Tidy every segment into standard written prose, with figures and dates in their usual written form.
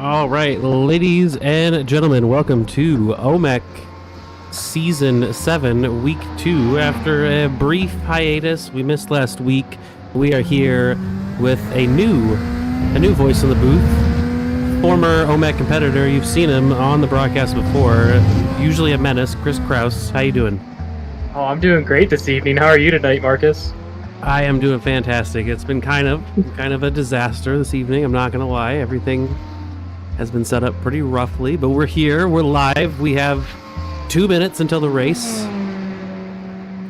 All right, ladies and gentlemen, welcome to OMEC Season 7, Week 2. After a brief hiatus, we missed last week. We are here with a new voice in the booth. Former OMEC competitor, you've seen him on the broadcast before. Usually a menace, Chris Kraus. How you doing? Oh, I'm doing great this evening. How are you tonight, Marcus? I am doing fantastic. It's been kind of a disaster this evening. I'm not gonna lie. Everything has been set up pretty roughly, but we're here. We're live. We have 2 minutes until the race.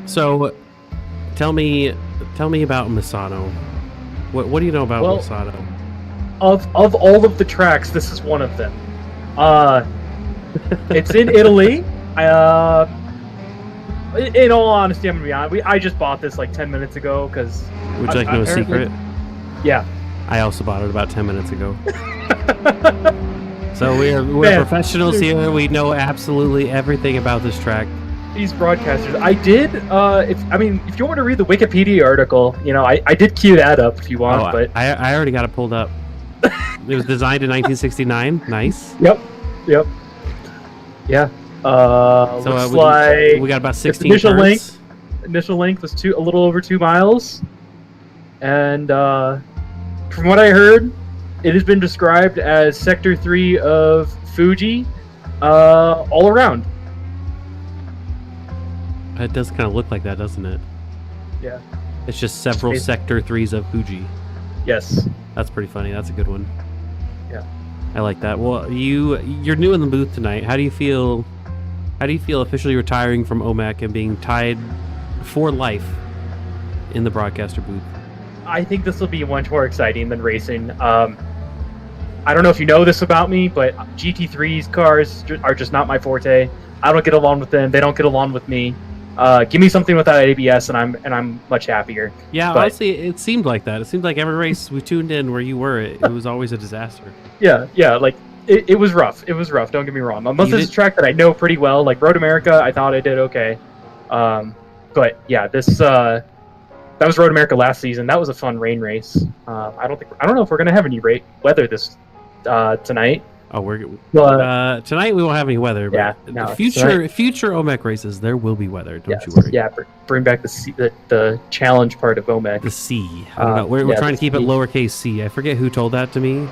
So, tell me about Misano. What do you know about Misano? Of all of the tracks, this is one of them. It's in Italy. In all honesty, I'm gonna be honest. I just bought this like 10 minutes ago because. Would you like to know a secret? Yeah. I also bought it about 10 minutes ago. So we're professionals here. We know absolutely everything about this track. These broadcasters. I did. If you want to read the Wikipedia article, I did queue that up if you want. But I already got it pulled up. It was designed in 1969. Nice. Yep. Yeah. Looks like we got about 16 turns. Initial length was a little over 2 miles, and from what I heard, it has been described as Sector 3 of Fuji, all around. It does kind of look like that, doesn't it? Yeah. It's just several Sector 3s of Fuji. Yes. That's pretty funny. That's a good one. Yeah. I like that. Well, you're new in the booth tonight. How do you feel? How do you feel officially retiring from OMEC and being tied for life in the broadcaster booth? I think this will be much more exciting than racing. I don't know if you know this about me, but GT3's cars are just not my forte. I don't get along with them. They don't get along with me. Give me something without ABS, and I'm much happier. Yeah, but honestly, it seemed like that. It seemed like every race we tuned in where you were, it was always a disaster. Yeah. Like it was rough. It was rough. Don't get me wrong. Unless it's a track that I know pretty well, like Road America, I thought I did okay. But yeah, that was Road America last season. That was a fun rain race. I don't know if we're gonna have any weather this tonight. Oh, tonight we won't have any weather. But future OMEC races, there will be weather. Don't you worry. Yeah, bring back the challenge part of OMEC. The C. I don't know. We're trying to keep it lowercase c. I forget who told that to me,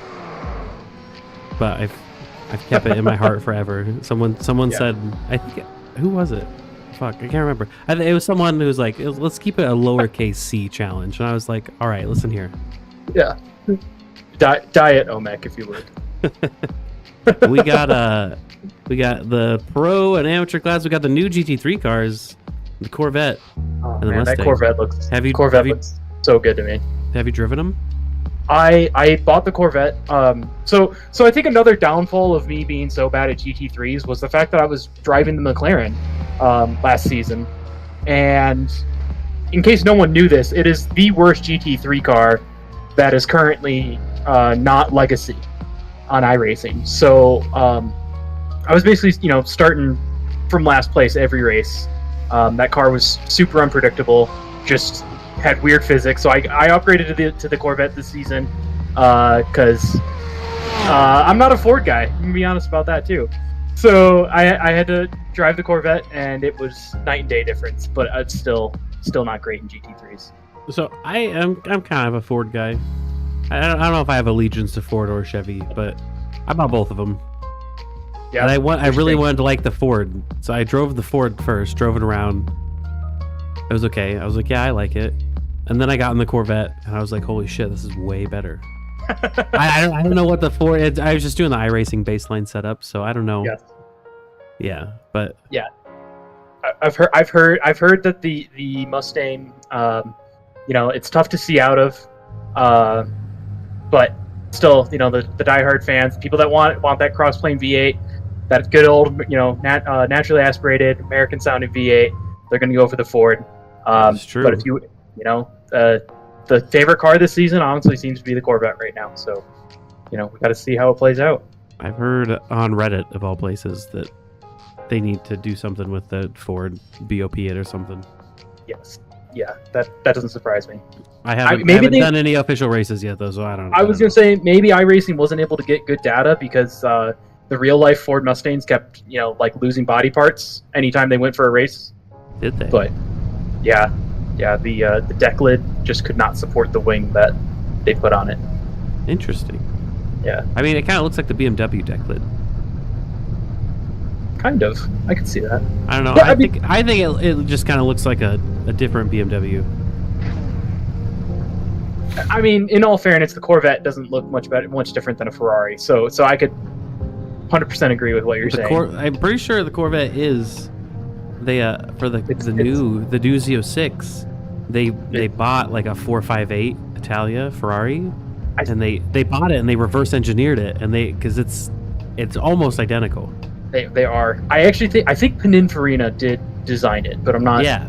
but I've kept it in my heart forever. Someone said, I think, who was it? Fuck, I can't remember. It was someone who was like, let's keep it a lowercase c challenge, and I was like, all right, listen here. Yeah. Diet OMEC, if you would. we got the pro and amateur class. We got the new GT3 cars, the Corvette, and the Mustang. That Corvette looks so good to me. Have you driven them? I bought the Corvette. So I think another downfall of me being so bad at GT3s was the fact that I was driving the McLaren last season. And in case no one knew this, it is the worst GT3 car that is currently not legacy on iRacing. So I was basically starting from last place every race. That car was super unpredictable, just had weird physics. So I upgraded to the Corvette this season because I'm not a Ford guy. I'm gonna be honest about that too. So I had to drive the Corvette, and it was night and day difference. But it's still not great in GT3s. So I'm kind of a Ford guy. I don't know if I have allegiance to Ford or Chevy, but I bought both of them. Yeah, and I really wanted to like the Ford, so I drove the Ford first, drove it around. It was okay. I was like, yeah, I like it. And then I got in the Corvette, and I was like, holy shit, this is way better. I don't know what the Ford is. I was just doing the iRacing baseline setup, so I don't know. Yes. Yeah, but yeah, I've heard that the Mustang, it's tough to see out of. But still, the diehard fans, people that want that cross-plane V8, that good old, naturally aspirated, American-sounding V8, they're going to go for the Ford. That's true. But if the favorite car this season honestly seems to be the Corvette right now. So, we got to see how it plays out. I've heard on Reddit, of all places, that they need to do something with the Ford, BOP it or something. Yes. yeah, that doesn't surprise me. I haven't done any official races yet, though, so I don't know. I was going to say, maybe iRacing wasn't able to get good data because the real-life Ford Mustangs kept, like, losing body parts anytime they went for a race. Did they? But, yeah, the deck lid just could not support the wing that they put on it. Interesting. Yeah. I mean, it kind of looks like the BMW deck lid. Kind of. I can see that. I don't know. Yeah, I think it just kind of looks like a different BMW. I mean, in all fairness, the Corvette doesn't look much different than a Ferrari. So I could 100% agree with what you're saying. I'm pretty sure the Corvette is for the new Z06. They bought like a 458 Italia Ferrari, and they bought it and they reverse engineered it, and because it's almost identical. They are. I think Pininfarina did design it, but I'm not. Yeah,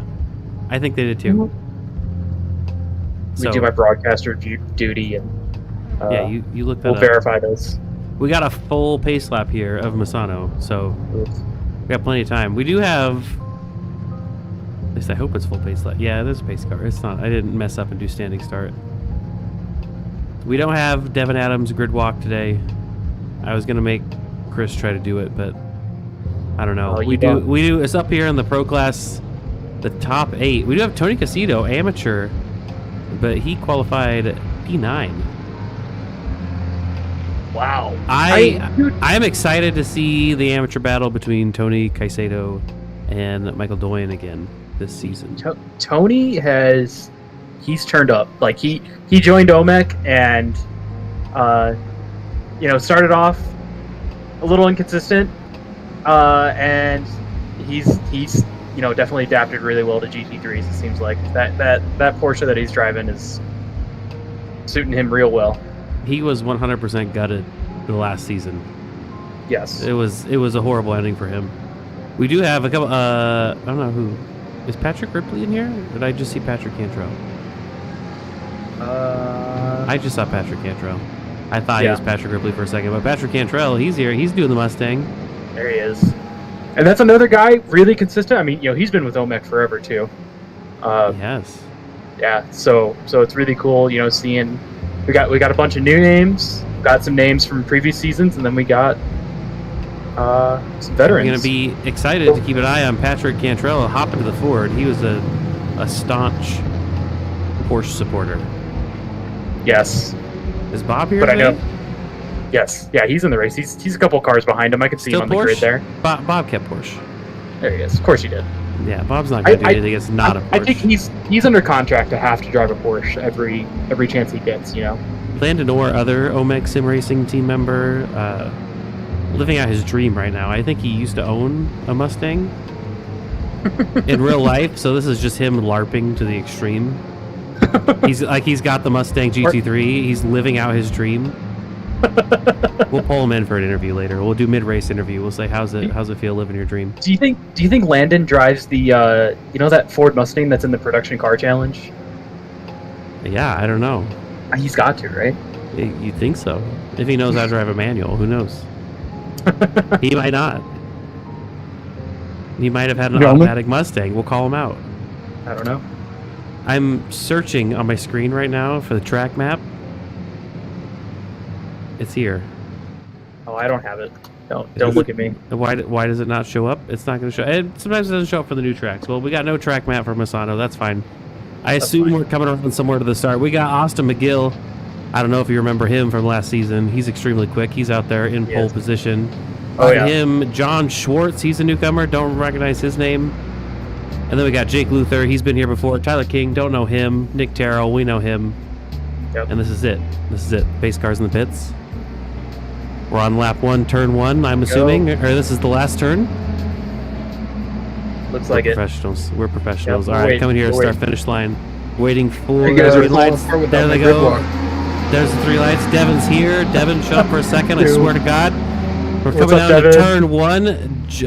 I think they did too. Let me do my broadcaster duty, and yeah, you look that we'll up. Verify this. We got a full pace lap here of Misano, so we got plenty of time. We do have, at least I hope it's full pace lap. Yeah, there's a pace car. It's not. I didn't mess up and do standing start. We don't have Devin Adams grid walk today. I was gonna make Chris try to do it, but I don't know. We do. It's up here in the pro class, the top 8. We do have Tony Casito, amateur, but he qualified P9. Wow. I'm excited to see the amateur battle between Tony Caicedo and Michael Doyen again this season. Tony he's turned up. Like he joined OMEC and started off a little inconsistent, and he's definitely adapted really well to GT3s. It seems like that Porsche that he's driving is suiting him real well. He was 100% gutted the last season. Yes, it was a horrible ending for him. We do have a couple. I don't know who is Patrick Ripley in here. Or did I just see Patrick Cantrell? I just saw Patrick Cantrell. I thought he was Patrick Ripley for a second, but Patrick Cantrell, he's here. He's doing the Mustang. There he is. And that's another guy really consistent. I mean, he's been with OMEC forever too. Yes. Yeah. So it's really cool. Seeing we got a bunch of new names. Got some names from previous seasons, and then we got some veterans. We're going to be excited to keep an eye on Patrick Cantrell hop into the Ford. He was a staunch Porsche supporter. Yes. Is Bob here? But today? I know. Yes. Yeah, he's in the race. He's a couple cars behind him. I could see him on the grid there. Bob kept Porsche. There he is. Of course he did. Yeah, Bob's not going to do anything. It's not a Porsche. I think he's under contract to have to drive a Porsche every chance he gets. Landon Orr, other OMEC Sim Racing team member, living out his dream right now. I think he used to own a Mustang in real life, so this is just him LARPing to the extreme. He's got the Mustang GT3. He's living out his dream. We'll pull him in for an interview later. We'll do mid-race interview. We'll say how's it feel living your dream. Do you think Landon drives the that Ford Mustang that's in the production car challenge? Yeah, I don't know. He's got to, right? You'd think so. If he knows how to drive a manual, who knows? He might not. He might have had an automatic Mustang. We'll call him out. I don't know. I'm searching on my screen right now for the track map. It's here. Oh, I don't have it. Don't look at me. Why does it not show up? It's not going to show. Sometimes it doesn't show up for the new tracks. Well, we got no track map for Misano. That's fine. I assume we're coming around somewhere to the start. We got Austin McGill. I don't know if you remember him from last season. He's extremely quick. He's out there in pole position. Him, John Schwartz. He's a newcomer. Don't recognize his name. And then we got Jake Luther. He's been here before. Tyler King. Don't know him. Nick Terrell. We know him. Yep. And this is it. Base cars in the pits. We're on lap 1, turn 1, I'm assuming. Or this is the last turn. Looks like it. We're professionals. Yep, all right, coming here to start finish line. Waiting for you guys are lights. There they go. There's the 3 lights. Devin's here. Devin, shut up for a second. I swear to God. We're coming down to turn 1.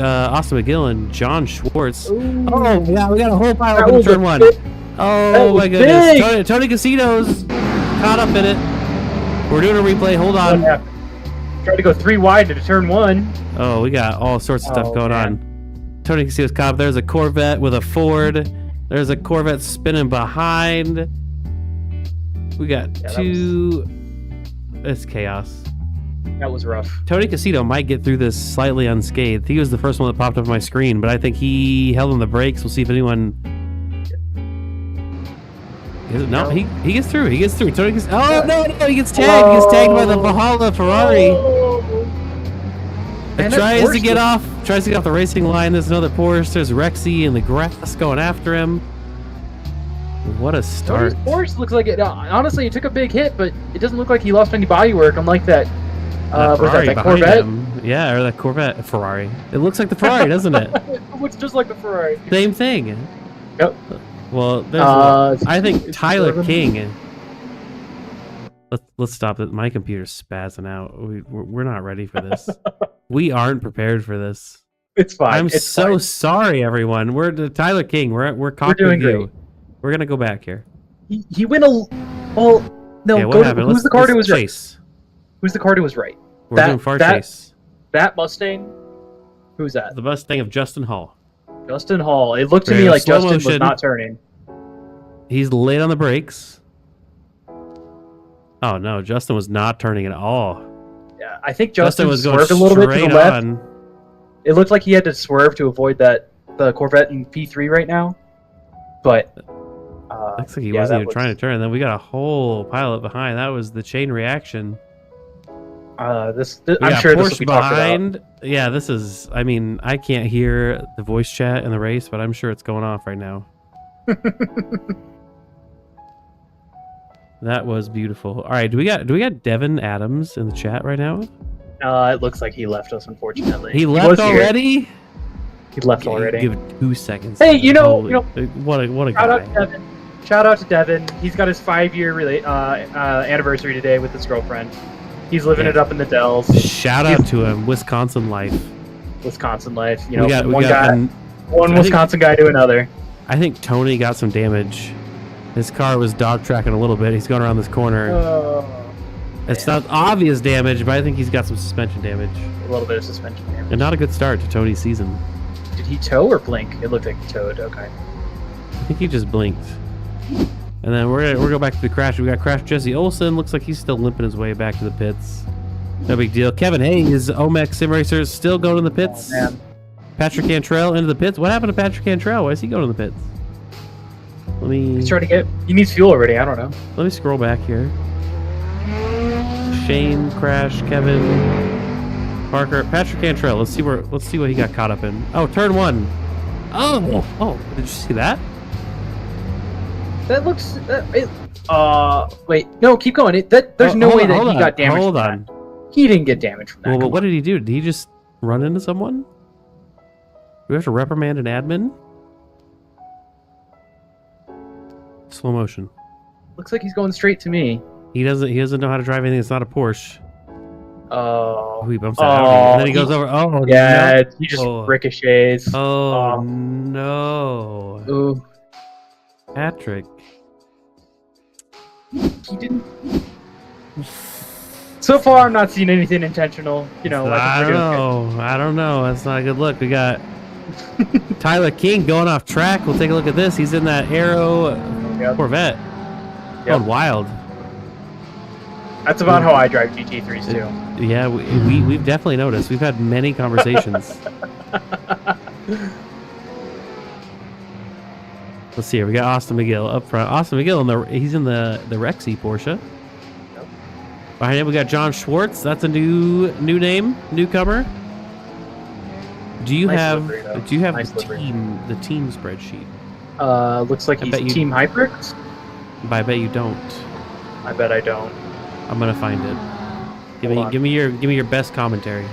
Austin McGill and John Schwartz. Ooh. Oh, yeah, we got a whole pile of turn 1. Oh, my goodness. Tony Casito's caught up in it. We're doing a replay. Hold on. Tried to go 3 wide to turn 1. Oh, we got all sorts of stuff going on. Tony Casito's caught up. There's a Corvette with a Ford. There's a Corvette spinning behind. We got two. It's chaos. That was rough. Tony Casino might get through this slightly unscathed. He was the first one that popped up on my screen, but I think he held on the brakes. We'll see if anyone. No, he gets through. He gets through. Tony gets. Oh no! He gets tagged. He gets tagged by the Valhalla Ferrari. It tries to get off. Tries to get off the racing line. There's another Porsche. There's Rexy in the grass going after him. What a start! Porsche looks like it. Honestly, it took a big hit, but it doesn't look like he lost any bodywork. Unlike that. That Corvette? Him. Yeah, or that Corvette Ferrari. It looks like the Ferrari, doesn't it? It looks just like the Ferrari. Same thing. Yep. Well, there's I think Tyler King. Let's stop it. My computer's spazzing out. We're not ready for this. We aren't prepared for this. It's fine. I'm so sorry, everyone. We're Tyler King. We're conquering you. We're gonna go back here. He went a. Well, no. Yeah, what happened? Who's the car who was chase? Right? Who's the car who was right? We're doing far chase. That Mustang. Who's that? The Mustang of Justin Hall. Justin Hall. It looked to me like Justin was not turning. He's late on the brakes. Oh no, Justin was not turning at all. Yeah, I think Justin was going swerved a little bit to the left. On. It looked like he had to swerve to avoid the Corvette in P3 right now. But looks like he wasn't even trying to turn. And then we got a whole pilot behind. That was the chain reaction. I'm sure Porsche this will be behind. Talked about. Yeah, this is. I mean, I can't hear the voice chat in the race, but I'm sure it's going off right now. That was beautiful. All right, do we got Devin Adams in the chat right now? It looks like he left us, unfortunately. He left already. Here. He left already. Give it 2 seconds. Hey, you know, what a shout guy. Out to Devin. Shout out to Devin. He's got his 5-year anniversary today with his girlfriend. He's living it up in the Dells. Shout out to him, Wisconsin life. Wisconsin life. You know, one Wisconsin guy to another. I think Tony got some damage. His car was dog tracking a little bit. He's going around this corner. It's not obvious damage, but I think he's got some suspension damage. A little bit of suspension damage. And not a good start to Tony's season. Did he tow or blink? It looked like he towed. Okay. I think he just blinked. And then we're gonna go back to the crash. We got Crash Jesse Olsen. Looks like he's still limping his way back to the pits. No big deal. Kevin Hayes, OMEC Sim Racer, is still going in the pits. Oh, man. Patrick Cantrell into the pits. What happened to Patrick Cantrell? Why is he going in the pits? He's trying to get. He needs fuel already. I don't know. Let me scroll back here. Shane, Crash, Kevin, Parker, Patrick Cantrell. Let's see what he got caught up in. Oh, turn 1. Oh! Did you see that? That looks. Wait. No, keep going. There's no way that he got damaged. Hold on. He didn't get damaged from that. Well, but what did he do? Did he just run into someone? Do we have to reprimand an admin? Slow motion. Looks like he's going straight to me. He doesn't know how to drive anything that's not a Porsche. Oh. He bumps that out. And then he goes over. Oh, yeah. No. He just ricochets. Oh, no. Ooh. Patrick. He didn't. So far, I'm not seeing anything intentional. You know, I don't know. That's not a good look. We got Tyler King going off track. We'll take a look at this. He's in that Aero Corvette. Going wild. That's about how I drive GT3s too. Yeah, we've definitely noticed. We've had many conversations. Let's see here. We got Austin McGill up front. Austin McGill, he's in the Rexy Porsche. Yep. Behind him, we got John Schwartz. That's a new name, newcomer. Do you have the team spreadsheet? Looks like he's Team Hybrix. But I bet you don't. I bet I don't. I'm gonna find it. Give me your best commentary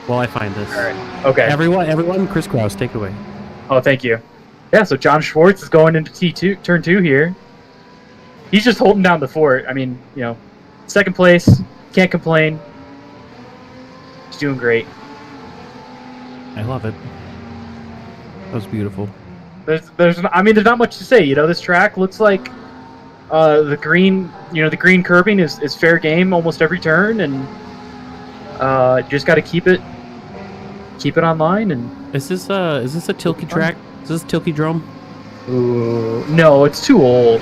while I find this. All right. Okay. Everyone, Chris Kraus, take it away. Oh, thank you. Yeah, so John Schwartz is going into T2, turn 2 here. He's just holding down the fort. I mean, you know, second place, can't complain. He's doing great. I love it. That was beautiful. There's not much to say. You know, this track looks like the green curbing is fair game almost every turn, and you just got to keep it online. And is this a Tilke track? Is this Tilke Drome? Ooh, no, it's too old.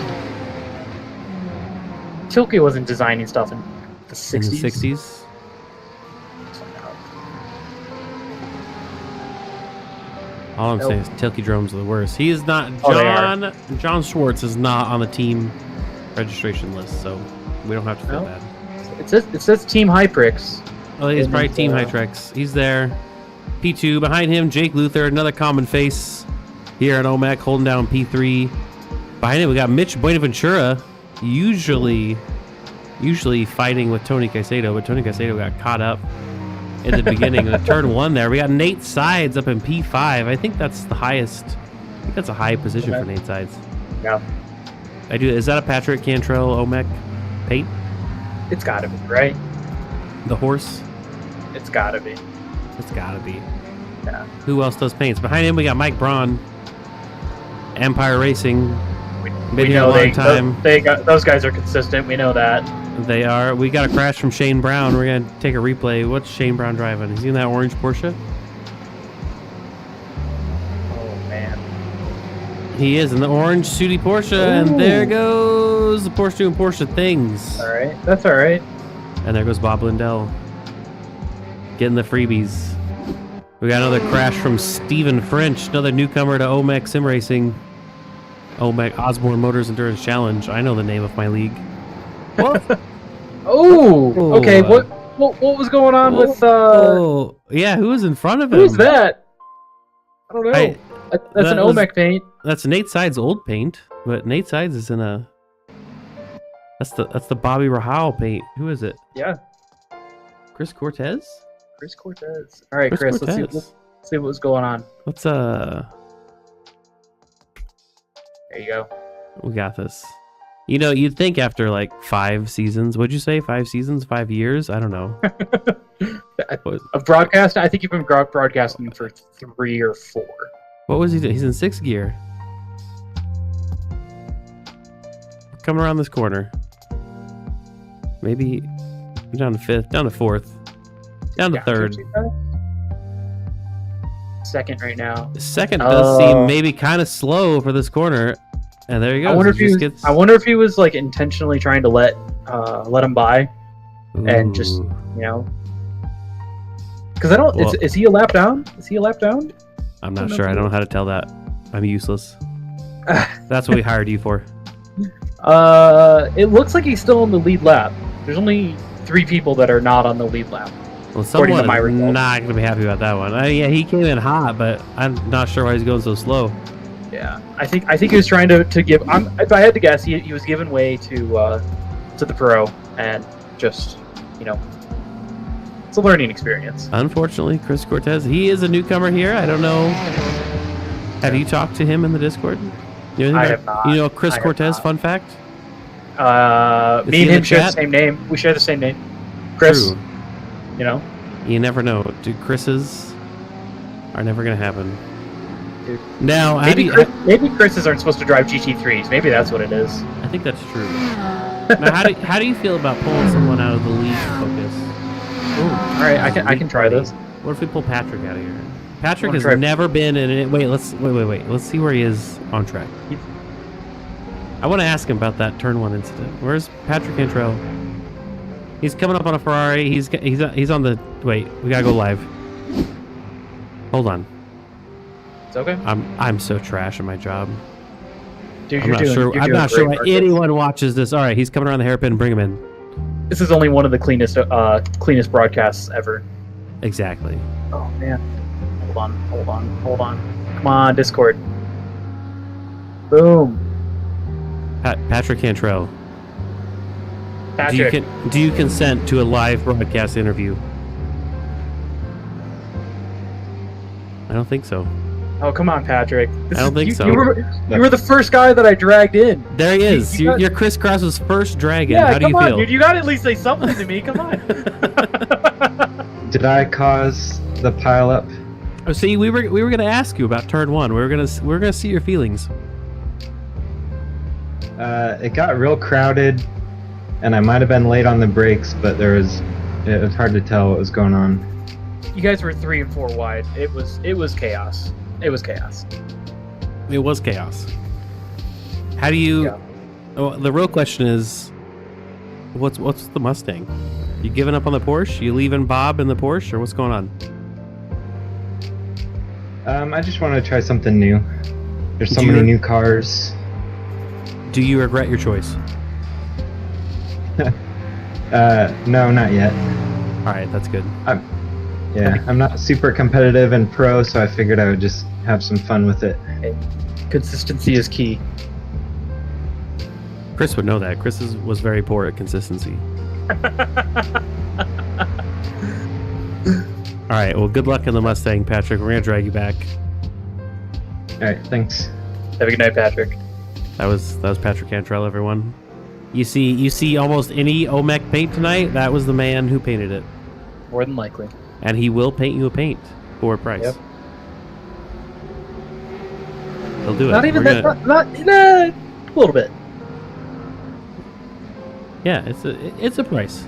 Tilke wasn't designing stuff in the 60s. In the 60s? All I'm saying is Tilke drones are the worst. He is not. John Schwartz is not on the team registration list, so we don't have to feel bad. It says Team Hyprix. Oh, he's probably Team Hytrex. He's there. P2 behind him. Jake Luther, another common face here at OMEC, holding down P3. Behind him, we got Mitch Buenaventura, usually fighting with Tony Caicedo, but Tony Caicedo got caught up in the beginning of the turn 1 there. We got Nate Sides up in P5. I think that's the highest. I think that's a high position for Nate Sides. Yeah. Is that a Patrick Cantrell OMEC paint? It's gotta be, right? The horse? It's gotta be. It's gotta be. Yeah. Who else does paints? Behind him, we got Mike Braun. Empire Racing. Been here a long time. Those guys are consistent. We know that. They are. We got a crash from Shane Brown. We're going to take a replay. What's Shane Brown driving? Is he in that orange Porsche? Oh, man. He is in the orange Sooty Porsche. Ooh. And there goes the Porsche doing Porsche things. All right. That's all right. And there goes Bob Lindell. Getting the freebies. We got another crash from Steven French. Another newcomer to OMEC Sim Racing. OMEC Osborne Motors Endurance Challenge. I know the name of my league. What? Oh, okay. What was going on with? Oh, yeah. Who was in front of him? Who's that? I don't know. That's an OMEC paint. That's Nate Sides' old paint, but Nate Sides is in a. That's the Bobby Rahal paint. Who is it? Yeah. Chris Cortez. Chris Cortez. All right, Chris. Let's see what was going on. Let's There you go. We got this. You know, you'd think after like 5 seasons, would you say 5 seasons, 5 years? I don't know. Of broadcast, I think you've been broadcasting for 3 or 4. What was he doing? He's in 6th gear. Coming around this corner. Maybe down to 5th, down to 4th, down to 3rd. 2nd right now. 2nd does seem maybe kind of slow for this corner. And there you go. I wonder if he was like intentionally trying to let him by. Ooh. And just, because I don't. Well, is he a lap down? Is he a lap down? I'm not sure. I don't know how to tell that. I'm useless. That's what we hired you for. It looks like he's still on the lead lap. There's only 3 people that are not on the lead lap. Well, someone is not going to be happy about that one. Yeah, he came in hot, but I'm not sure why he's going so slow. Yeah, I think he was trying to give. If I had to guess, he was giving way to the pro, and just it's a learning experience. Unfortunately, Chris Cortez, he is a newcomer here. I don't know. Have you talked to him in the Discord? I have not. You know Chris Cortez? Fun fact. Me and him share the same name. We share the same name. Chris. True. You never know. Dude, Chris's are never gonna happen. Dude. Now, maybe Chris's aren't supposed to drive GT3s. Maybe that's what it is. I think that's true. Now, how do you feel about pulling someone out of the lead focus? Ooh, all right, I can try this. What if we pull Patrick out of here? Patrick has never been in it. Wait. Let's see where he is on track. I want to ask him about that turn 1 incident. Where's Patrick Cantrell? He's coming up on a Ferrari. He's on the. Wait, we gotta go live. Hold on. It's okay. I'm so trash at my job. Dude, I'm not sure why anyone watches this. All right, he's coming around the hairpin. Bring him in. This is only one of the cleanest broadcasts ever. Exactly. Oh man. Hold on. Come on, Discord. Boom. Patrick Cantrell. Patrick. Do you consent to a live broadcast interview? I don't think so. Oh, come on, Patrick. I don't think so. You were the first guy that I dragged in. There he is. You're Chris Cross's first dragon. Yeah, how do you feel? Dude, you got to at least say something to me. Come on. Did I cause the pileup? Oh, see, we were going to ask you about turn 1. We were going to see your feelings. It got real crowded, and I might have been late on the brakes, but it was hard to tell what was going on. You guys were 3 and 4 wide. It was chaos. It was chaos. It was chaos. How do you? Yeah. Oh, the real question is, what's the Mustang? You giving up on the Porsche? You leaving Bob in the Porsche, or what's going on? I just want to try something new. There's so Do many you- new cars. Do you regret your choice? No, not yet. All right, that's good. I'm not super competitive and pro, so I figured I would just have some fun with it. Consistency is key. Chris would know that. Chris was very poor at consistency. All right. Well, good luck in the Mustang, Patrick. We're gonna drag you back. All right, thanks. Have a good night, Patrick. That was Patrick Cantrell, everyone. You see almost any OMEC paint tonight. That was the man who painted it, More than likely. and he will paint you a paint for a price. Yep. He'll do it. Not even We're that. gonna- Not a little bit. Yeah, it's a price.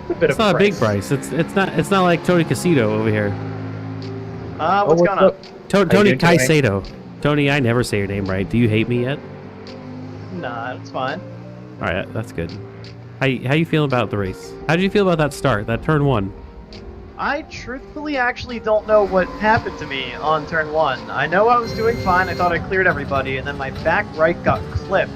A bit It's of not a big price. It's not like Tony Casito over here. What's going on? Tony doing, Tony? Caicedo. Tony, I never say your name right. Do you hate me yet? Nah, it's fine. All right, that's good. How you feeling about the race? How did you feel about that start, that turn one? I truthfully actually don't know what happened to me on turn 1. I know I was doing fine. I thought I cleared everybody, and then my back right got clipped.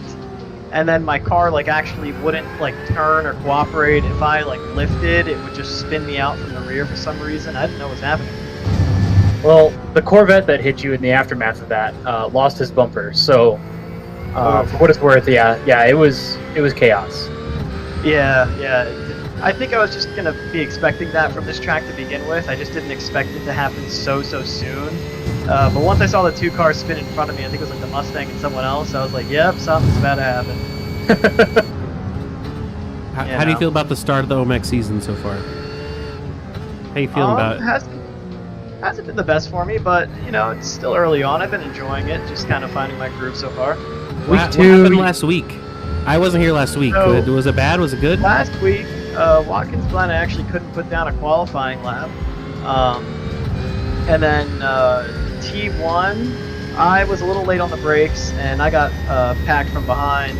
And then my car actually wouldn't turn or cooperate. If I lifted, it would just spin me out from the rear for some reason. I didn't know what was happening. Well, the Corvette that hit you in the aftermath of that lost his bumper. So, for what it's worth, yeah, it was chaos. Yeah. I think I was just gonna be expecting that from this track to begin with. I just didn't expect it to happen so soon. But once I saw the two cars spin in front of me, I think it was the Mustang and someone else, I was like, yep, something's about to happen. How do you feel about the start of the OMEC season so far? How you feeling about it? Hasn't been the best for me, but it's still early on. I've been enjoying it, just kind of finding my groove so far. What happened last week? I wasn't here last week. So- Was it bad? Was it good? Last week, Watkins Glen, I actually couldn't put down a qualifying lap. And then T1, I was a little late on the brakes, and I got packed from behind,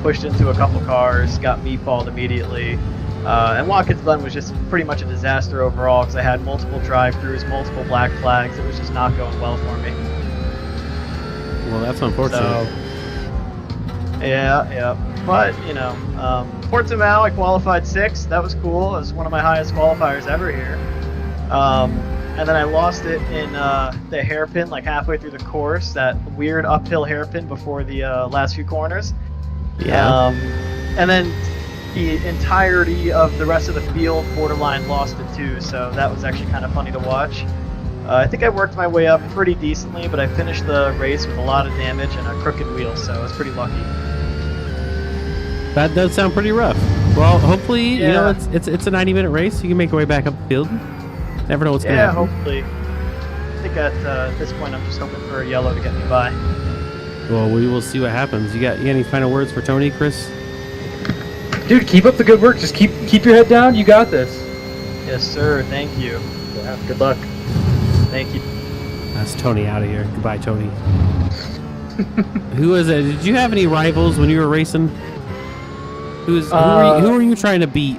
pushed into a couple cars, got meatballed immediately. And Watkins Glen was just pretty much a disaster overall because I had multiple drive-throughs, multiple black flags. It was just not going well for me. Well, that's unfortunate. So, yeah. But, Portimao, I qualified 6th. That was cool. It was one of my highest qualifiers ever here. And then I lost it in the hairpin, halfway through the course, that weird uphill hairpin before the last few corners. Yeah. And then the entirety of the rest of the field borderline lost it too, so that was actually kind of funny to watch. I think I worked my way up pretty decently, but I finished the race with a lot of damage and a crooked wheel, so I was pretty lucky. That does sound pretty rough. Well, hopefully, Yeah. it's a 90-minute race. You can make your way back up the field. Never know what's going to Yeah, happen. hopefully. I think at this point I'm just hoping for a yellow to get me by. Well, we will see what happens. You got any final words for Tony, Chris? Dude, keep up the good work. Just keep your head down. You got this. Yes, sir. Thank you. Yeah, good luck. Thank you. That's Tony out of here. Goodbye, Tony. Who is it? Did you have any rivals when you were racing? Who were you trying to beat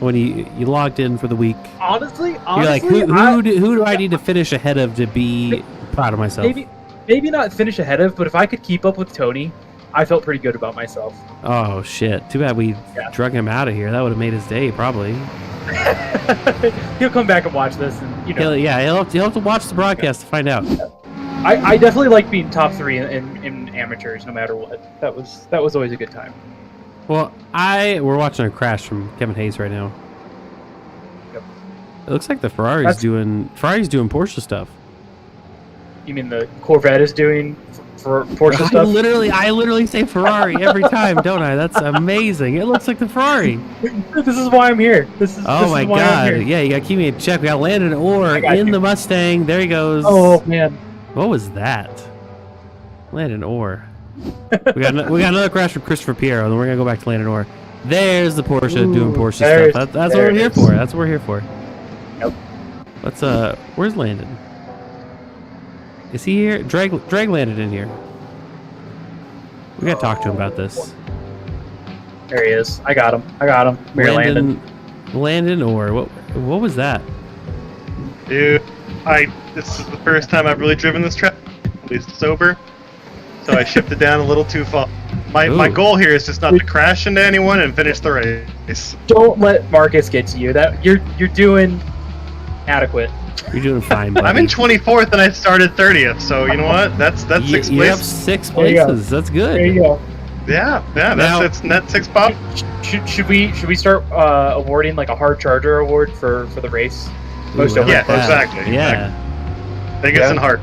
when you logged in for the week? Honestly, You're like, who do I need to finish ahead of to be proud of myself? maybe not finish ahead of, but if I could keep up with Tony, I felt pretty good about myself. Oh shit! Too bad we drug him out of here. That would have made his day, probably. He'll come back and watch this, and He'll have to watch the broadcast to find out. I definitely like being top 3 in amateurs, no matter what. That was always a good time. Well, we're watching a crash from Kevin Hayes right now. Yep. It looks like the Ferrari's doing Porsche stuff. You mean the Corvette is doing for Porsche I stuff? literally say Ferrari every time, don't I? That's amazing. It looks like the Ferrari. This is why I'm here. Oh my god! Yeah, you gotta keep me in check. We got Landon Orr in the Mustang. There he goes. Oh man, what was that? Landon Orr. we got another crash from Christopher Piero, and then we're gonna go back to Landon Orr. There's the Porsche doing Porsche stuff. That's what we're here for. That's what we're here for. Yep. Let's where's Landon? Is he here? Drag Landon in here. We gotta talk to him about this. There he is. I got him. Where Landon? Landon, or what was that? Dude, this is the first time I've really driven this track, at least sober. So I shifted down a little too far. My goal here is just not to crash into anyone and finish the race. Don't let Marcus get to you. That you're doing adequate. You're doing fine, buddy. I'm in 24th and I started 30th, so you know what? That's 6 You're up places. 6 places. That's good. There you go. Yeah, that's net 6 pop. Should we start awarding like a hard charger award for the race? Most over. Yeah, Close. exactly. Yeah. Biggest and heart.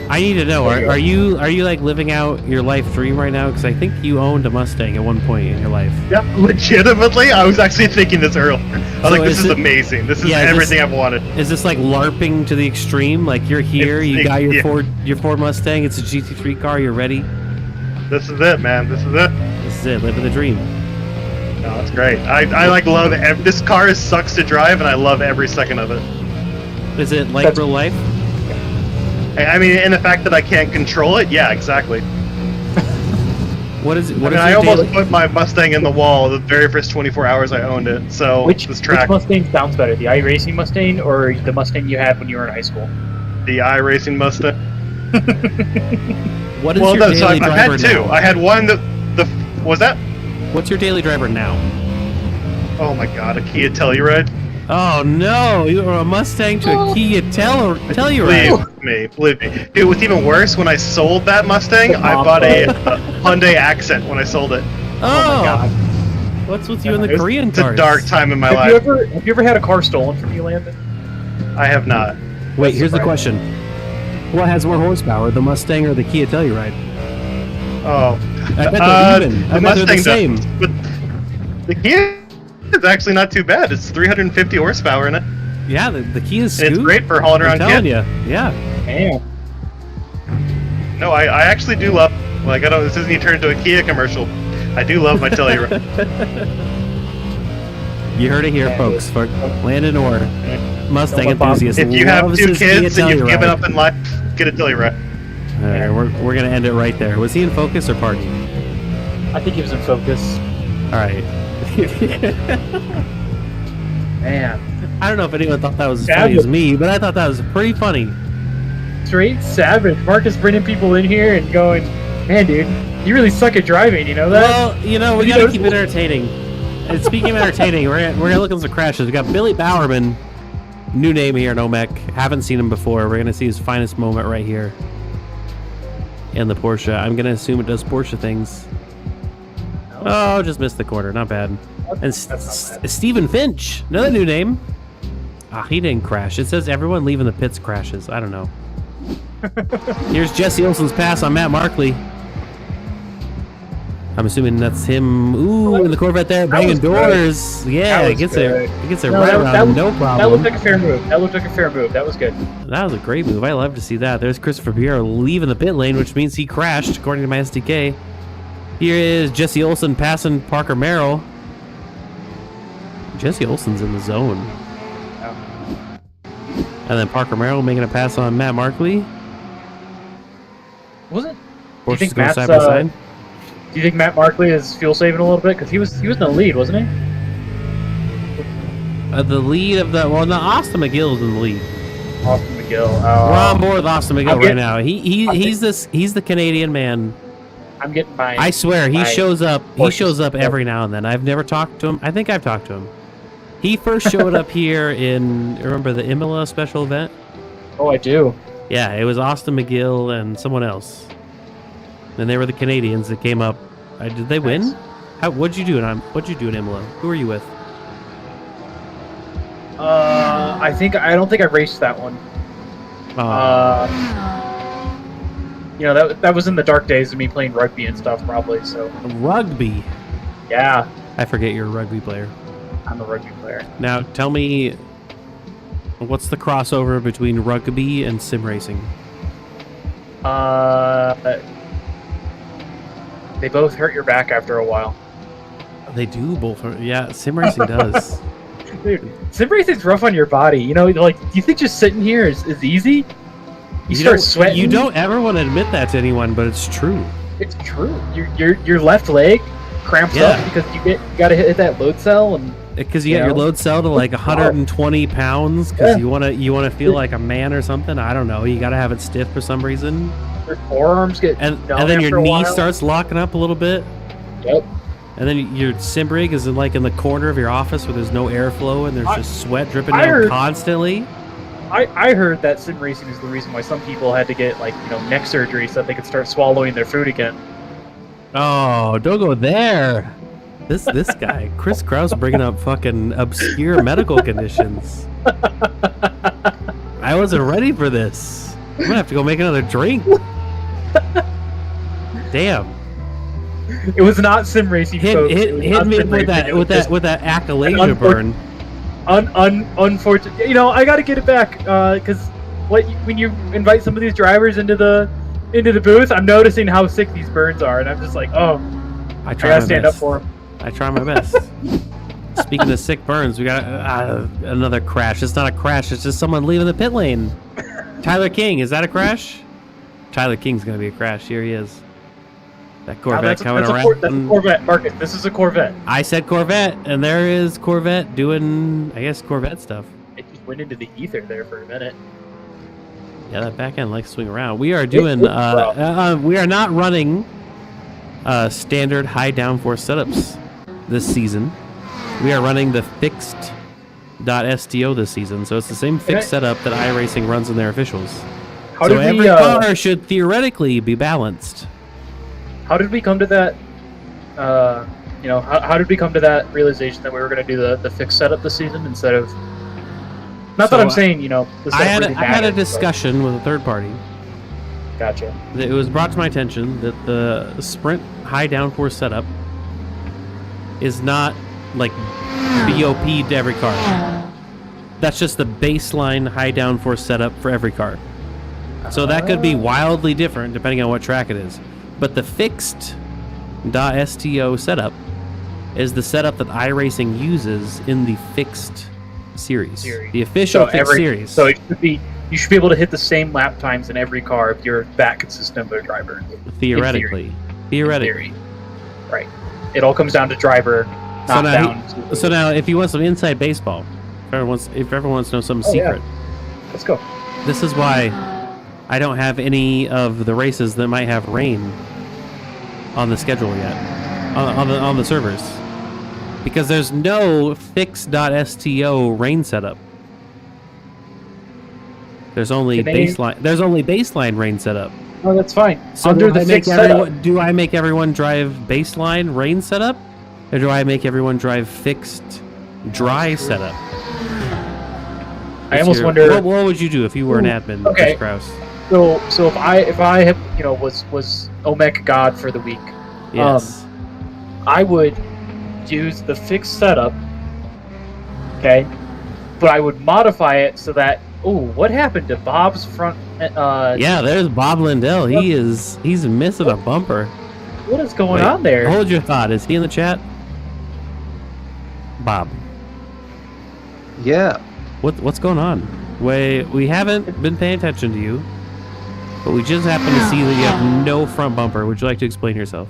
I need to know. Are you like living out your life dream right now? Because I think you owned a Mustang at one point in your life. Yeah, legitimately, I was actually thinking this earlier. I was like, this is it, amazing. This is everything I've wanted. Is this like LARPing to the extreme? Like you're here, you got your Ford Mustang. It's a GT3 car. You're ready. This is it, man. This is it. This is it. Living the dream. No, it's great. I like love this car sucks to drive, and I love every second of it. Is it like real life? I mean, in the fact that I can't control it, yeah, exactly. What is it? I almost put my Mustang in the wall the very first 24 hours I owned it. So Which track, Mustang sounds better, the iRacing Mustang or the Mustang you had when you were in high school? the iRacing Mustang. What is your daily I've driver had two. now? I had one that was that. What's your daily driver now? Oh my god, a Kia Telluride. Oh no, you were a Mustang to a Kia Telluride. Believe me. Dude, what's even worse, when I sold that Mustang, I bought a Hyundai Accent when I sold it. Oh, my god. What's with you in the Korean It's a cars? dark time in my life. Have you ever had a car stolen from you, Landon? I have not. Wait, here's the question. What has more horsepower, the Mustang or the Kia Telluride? Oh. I bet they're even. I bet they're the same. does, but the Kia is actually not too bad. It's 350 horsepower in it. Yeah, the Kia is And it's great for hauling around I'm telling kids. you. Yeah. Damn. No, I actually do love. Like, I don't. This isn't even turned into a Kia commercial. I do love my Telluride. You heard it here, folks. For Landon or Mustang enthusiast. If you have loves 2 his kids Kia and you've Telluride. given up in life, get a Telluride. All right, we're gonna end it right there. Was he in focus or party? I think he was in focus. All right. Man. I don't know if anyone thought that was as funny as me, but I thought that was pretty funny. Straight savage. Marcus bringing people in here and going, man, dude, you really suck at driving, you know that? Well, you know, we gotta keep it entertaining. And speaking of entertaining, we're gonna look at some crashes. We got Billy Bowerman, new name here in OMEC. Haven't seen him before. We're gonna see his finest moment right here in the Porsche. I'm gonna assume it does Porsche things. Oh, just missed the corner. Not bad. And Stephen Finch, another new name. Ah, he didn't crash. It says everyone leaving the pits crashes. I don't know. Here's Jesse Olsen's pass on Matt Markley. I'm assuming that's him. Ooh, in the Corvette there, banging doors. Yeah, it gets it. It gets it right around, no problem. That looked like a fair move. That was good. That was a great move. I love to see that. There's Christopher Piero leaving the pit lane, which means he crashed, according to my SDK. Here is Jesse Olsen passing Parker Merrill. Jesse Olsen's in the zone. And then Parker Merrill making a pass on Matt Markley. Wasn't? Porsches going side by side. Do you think Matt Markley is fuel saving a little bit? Because he was in the lead, wasn't he? The lead of the Austin McGill's in the lead. Austin McGill. We're on board with Austin McGill right now. He's the Canadian man. I'm getting mine. I swear he shows up. He shows up every now and then. I've never talked to him. I think I've talked to him. He first showed up here in, remember the Imola special event? Oh, I do. Yeah, it was Austin McGill and someone else. And they were the Canadians that came up. Did they win? What'd you do in Imola? Who were you with? I don't think I raced that one. You know, that was in the dark days of me playing rugby and stuff, probably. So Rugby. yeah, I forget you're a rugby player. I'm a rugby player. Now tell me, what's the crossover between rugby and sim racing? They both hurt your back after a while. They do both. Yeah, sim racing does. Dude, sim racing's rough on your body. You know, like, do you think just sitting here is easy? You start sweating. You don't ever want to admit that to anyone, but it's true. It's true. Your left leg cramps Yeah. up because you gotta hit that load cell and Because you get your load cell to like 120 pounds because you wanna feel like a man or something. I don't know. You gotta have it stiff for some reason. your forearms get And numb then after your a knee while. starts locking up a little bit. Yep. And then your sim rig is in the corner of your office where there's no airflow and there's just sweat dripping I down heard- constantly. I heard that sim racing is the reason why some people had to get neck surgery so that they could start swallowing their food again. Oh, don't go there. This guy, Chris Krause, bringing up fucking obscure medical conditions. I wasn't ready for this. I'm gonna have to go make another drink. Damn. It was not sim racing. folks. It was Hit not me sim with racing. It was that just with that achalasia burn. Unfortunate. I got to get it back because when you invite some of these drivers into the booth, I'm noticing how sick these burns are, and I'm just like, oh, I I try gotta my stand best. up for them. I try my best. Speaking of sick burns, we got another crash. It's not a crash. It's just someone leaving the pit lane. Tyler King, is that a crash? Tyler King's gonna be a crash. Here he is. That Corvette coming around. That's a Corvette, Marcus. This is a Corvette. I said Corvette, and there is Corvette doing, I guess, Corvette stuff. It just went into the ether there for a minute. Yeah, that back end likes to swing around. We are doing, we are not running standard high downforce setups this season. We are running the fixed .sto this season, so it's the same fixed setup that iRacing runs in their officials. How So did every car should theoretically be balanced. How did we come to that? How did we come to that realization that we were going to do the fixed setup this season instead of? Not So, that I'm saying the I setup had really I had a matters, but- discussion with a third party. Gotcha. It was brought to my attention that the Sprint high downforce setup is not like BOP to every car. That's just the baseline high downforce setup for every car. So that could be wildly different depending on what track it is. But the fixed .sto setup is the setup that iRacing uses in the fixed series. The official fixed series. So it should be you should be able to hit the same lap times in every car if you're that consistent of a driver. Theoretically. Theory. Right. It all comes down to driver, not down. So now, if you want some inside baseball, if everyone wants to know something secret, Let's go. this is why I don't have any of the races that might have rain on the schedule yet, on the servers, because there's no fixed.sto rain setup. There's only baseline. There's only baseline rain setup. Oh, that's fine. So Under the fixed setup. do I make everyone drive baseline rain setup, or do I make everyone drive fixed dry setup? I almost wonder. What would you do if you were an admin, Okay. Chris Krause? So if I had, was OMEC God for the week, Yes. I would use the fixed setup. Okay, but I would modify it so that. Oh, what happened to Bob's front? Yeah, there's Bob Lindell. He's missing a bumper. What is going Wait, on there? Hold your thought. Is he in the chat? Bob. Yeah. What's going on? We haven't been paying attention to you, but we just happened to see that you have no front bumper. Would you like to explain yourself?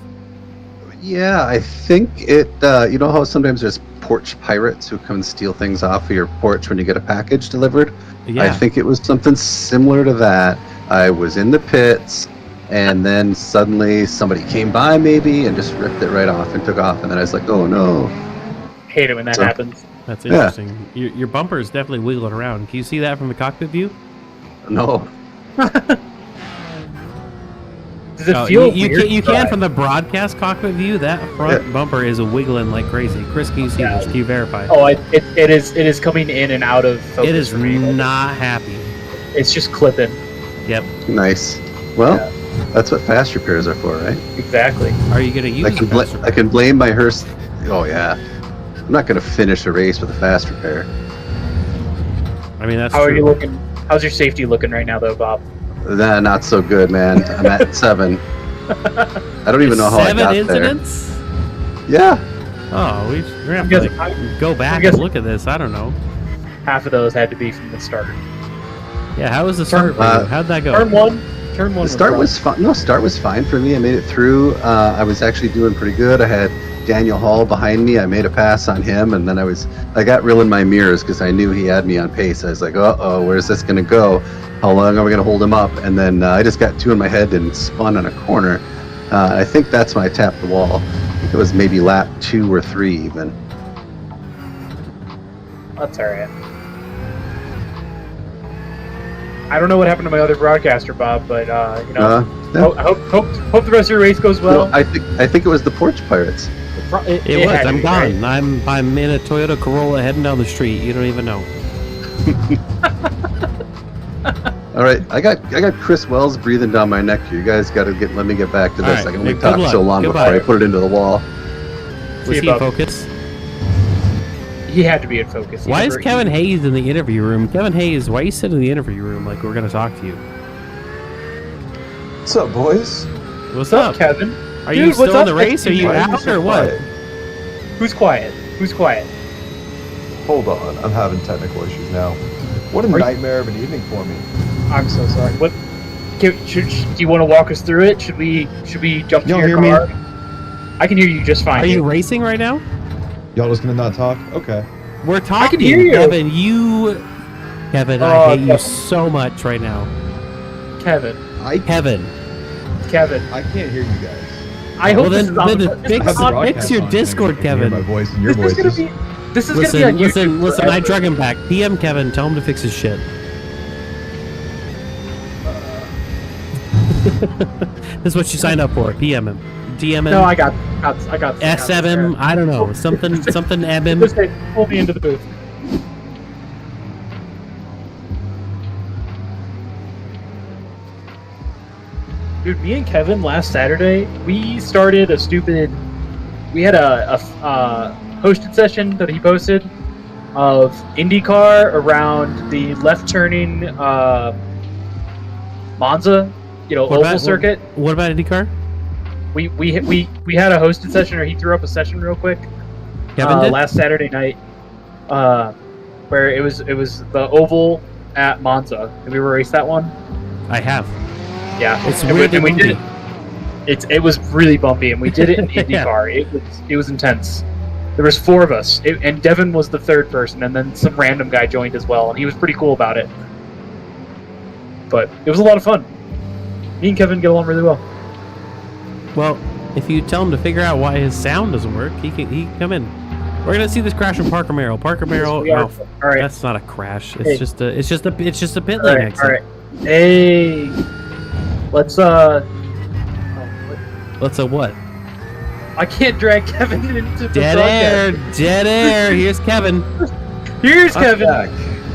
Yeah, I think it, you know how sometimes there's porch pirates who come and steal things off of your porch when you get a package delivered? Yeah. I think it was something similar to that. I was in the pits, and then suddenly somebody came by maybe and just ripped it right off and took off, and then I was like, oh no. Hate it when that happens. That's interesting. Your bumper is definitely wiggling around. Can you see that from the cockpit view? No. Does it feel you weird? you can from the broadcast cockpit view. That front bumper is wiggling like crazy. Chris, can you see this? Can you verify? Oh, it is coming in and out of focus. It is for me. not happy. It's just clipping. Yep. Nice. Well, that's what fast repairs are for, right? Exactly. Are you gonna use? I can blame my hearse. Oh yeah. I'm not gonna finish a race with a fast repair. I mean, that's How true. are you looking? How's your safety looking right now, though, Bob? Nah, not so good, man. I'm at 7. I don't even know how I got 7 incidents? there. Yeah. Oh, we're gonna have to go back and look at this. I don't know. Half of those had to be from the start. Yeah, how was the start? How'd that go? Turn one. The start was fine. No, start was fine for me. I made it through. I was actually doing pretty good. I had Daniel Hall behind me. I made a pass on him, and then I got real in my mirrors because I knew he had me on pace. I was like, uh-oh, where's this going to go? How long are we going to hold him up? And then I just got two in my head and spun on a corner. I think that's when I tapped the wall. I think it was maybe lap 2 or 3 even. That's all right. I don't know what happened to my other broadcaster, Bob, but No. I hope the rest of your race goes well. I think it was the Porch Pirates. It was. had to I'm be, gone. right? I'm in a Toyota Corolla heading down the street. You don't even know. All right, I got Chris Wells breathing down my neck here. You guys got to let me get back to this. All right, I can only good talk luck. so long Goodbye. before I put it into the wall. Was he in focus? He had to be in focus. He Why is never- Kevin Hayes in the interview room? Kevin Hayes, why are you sitting in the interview room like we're going to talk to you? What's up, boys? What's up? Kevin? Are Dude, you still what's in up, the race? Are you Why are out so or what? quiet? Who's quiet? Who's quiet? Hold on, I'm having technical issues now. What a Are you- nightmare of an evening for me. I'm so sorry. What? Do you want to walk us through it? Should we jump to Y'all your hear me? car? I can hear you just fine. Are you dude. racing right now? Y'all just gonna not talk? Okay. We're talking. hear you. Kevin, Kevin, I Oh, hate you Kevin. so much right now. Kevin? Kevin. Kevin. I can't hear you guys. I hope Well, this then- is on then the- fix- this is I have the on- broadcast fix your on, and I Discord, can hear Kevin. my voice and your This is voices. gonna be. This is gonna be on YouTube. Listen, I forever. drug him back. PM Kevin, tell him to fix his shit. This is what you signed up for. PM him. DM him. No, I got. S7, I don't know. Something MM. Just say, pull me into the booth. Dude, me and Kevin last Saturday, we started a stupid. We had a hosted session that he posted of IndyCar around the left turning Monza, oval circuit. What about IndyCar? We had a hosted session, or he threw up a session real quick. Kevin did? Last Saturday night, where it was the oval at Monza. Have you ever raced that one? I have. Yeah, It's and weirdly we did bumpy. it. It was really bumpy, and we did it in IndyCar. It was intense. There was 4 of us, and Devin was the 3rd person, and then some random guy joined as well, and he was pretty cool about it. But it was a lot of fun. Me and Kevin get along really well. Well, if you tell him to figure out why his sound doesn't work, he can come in. We're gonna see this crash from Parker Merrill. Parker Merrill. We are. Oh, All right. that's not a crash. It's Hey. just a pit All lane right. exit. All right. Hey, let's Let's what? I can't drag Kevin into the Dead broadcast. air. Dead air. Here's Kevin. Here's I'm Kevin. back.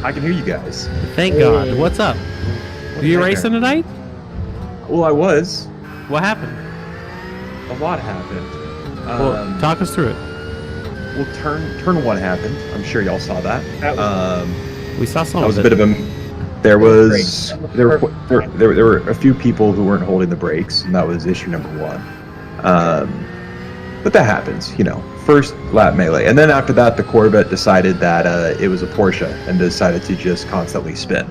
I can hear you guys. Thank Hey. God. What's up? Are you nightmare. racing tonight? Well, I was. What happened? A lot happened. Well, talk us through it. Well, turn 1 happened. I'm sure y'all saw that. That was- We saw some That was of a it. bit of a. There was Great. there were a few people who weren't holding the brakes, and that was issue number 1. But that happens, First lap melee, and then after that, the Corvette decided that it was a Porsche and decided to just constantly spin.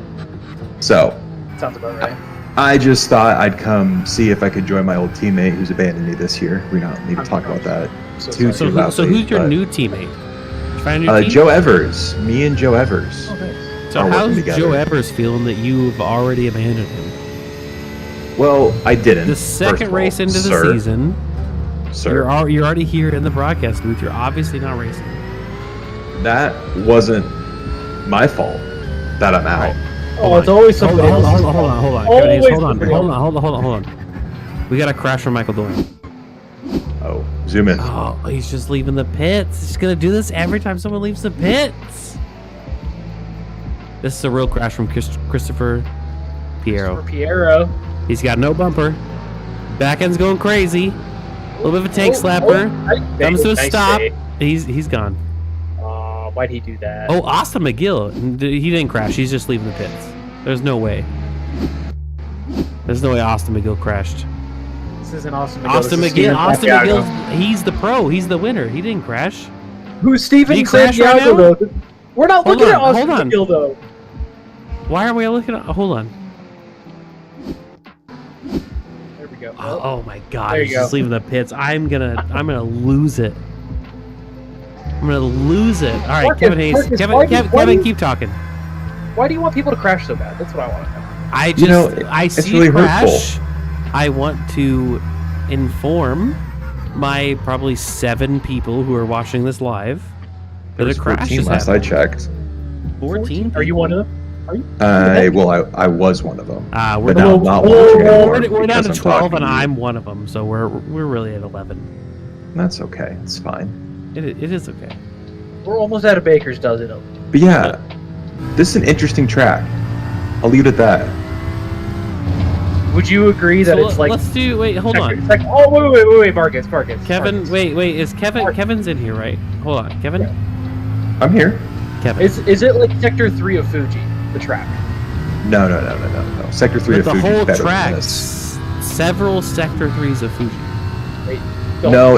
So Sounds about right. I just thought I'd come see if I could join my old teammate who's abandoned me this year. We don't need to talk about that. So Too- sorry. So loudly, who's your but- new teammate? Did you find a new team? Joe Evers, me and Joe Evers. Oh, nice. So are how's working together. Joe Evers feeling that you've already abandoned him? Well, I didn't. The first second of all, race into the sir, season, sir. you're already here in the broadcast booth. You're obviously not racing. That wasn't my fault that I'm out. Oh, it's always somebody Hold else. on. Kevin Hayes, Always hold on. somebody Hold on. We got a crash from Michael Doyle. Oh, zoom in. Oh, he's just leaving the pits. He's gonna do this every time someone leaves the pits. This is a real crash from Christopher Piero. Piero. He's got no bumper. Back end's going crazy. A little bit of a tank slapper. Comes to a stop. He's gone. Why'd he do that? Oh, Austin McGill. He didn't crash. He's just leaving the pits. There's no way. There's no way Austin McGill crashed. This isn't Austin McGill. Austin this is McGill. Steven Austin Santiago. McGill. He's the pro. He's the winner. He didn't crash. Who's Did Steven he crash right Santiago, now? though? We're not Hold looking on, at Austin hold on. McGill, though. Why are we looking at? Hold on. go. Oh my god, There he's you just go. leaving the pits. I'm gonna lose it. I'm gonna lose it. All right, Marcus, Kevin Hayes. Marcus, Kevin, why do- Kevin, why do Kevin you- keep talking. Why do you want people to crash so bad? That's what I want to know. I just, You know, I it's see really a crash. hurtful. I want to inform my probably 7 people who are watching this live that There a was crash 14 is last I happening. checked. 14? Are you one of them? I was one of them. We're But now I'm not watching anymore we're down because to I'm 12, talking and to you. I'm one of them. So we're really at 11. That's okay. It's fine. It is okay. We're almost at a baker's dozen. But yeah, this is an interesting track. I'll leave it at that. Would you agree that So it's like? let's do. Wait, hold on. It's like, oh wait, Marcus. Kevin, Marcus. wait, is Kevin? Mark. Kevin's in here, right? Hold on, Kevin. I'm here. Kevin. Is it like Sector 3 of Fuji, the track? No. Sector 3 But of the Fuji whole better than track, this. several Sector 3s of Fuji. Wait, No.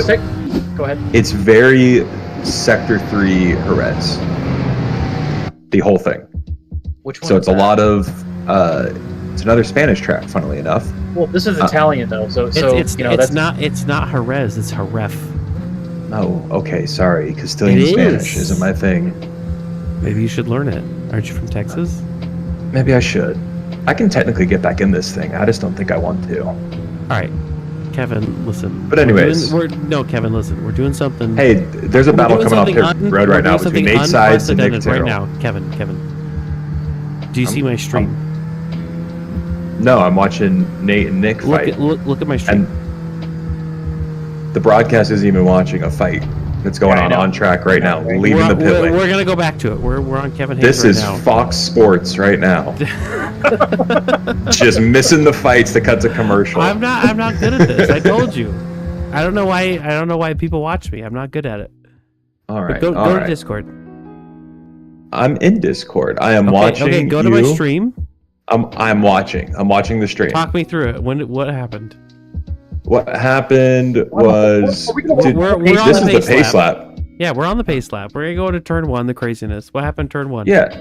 Go ahead. It's very Sector 3 Jerez. The whole thing. Which one? So is it's a that? lot of. It's another Spanish track, funnily enough. Well, this is Italian though, so It's you know that's not Jerez, it's Jerez. Oh, okay, sorry. Castilian It Spanish is. isn't my thing. Maybe you should learn it. Aren't you from Texas? Maybe I should. I can technically get back in this thing. I just don't think I want to. All right, Kevin, listen. But anyways. Kevin, listen. We're doing something. Hey, there's a we're battle doing coming off something pit road we're right now doing between something Nate Sides and Nick unprecedented right Terrell. now, Kevin. Do you see my stream? No, I'm watching Nate and Nick fight. Look at my stream. And the broadcast isn't even watching a fight that's going Yeah, I know. on track right now, leaving we're, the pit we're, lane. we're gonna go back to it. We're on Kevin Hayes This right is now. Fox Sports right now. Just missing the fights to cut to commercial. I'm not good at this. I told you. I don't know why people watch me. I'm not good at it. All But right, go all to right. Discord. I'm in Discord. I am Okay, watching. okay, go to you. my stream. I'm watching. I'm watching the stream. Talk me through it. What happened? What happened was Are we gonna Dude, We're on this the is the pace pace lap. Yeah, we're on the pace lap. We're gonna go to turn 1, the craziness. What happened turn 1? Yeah.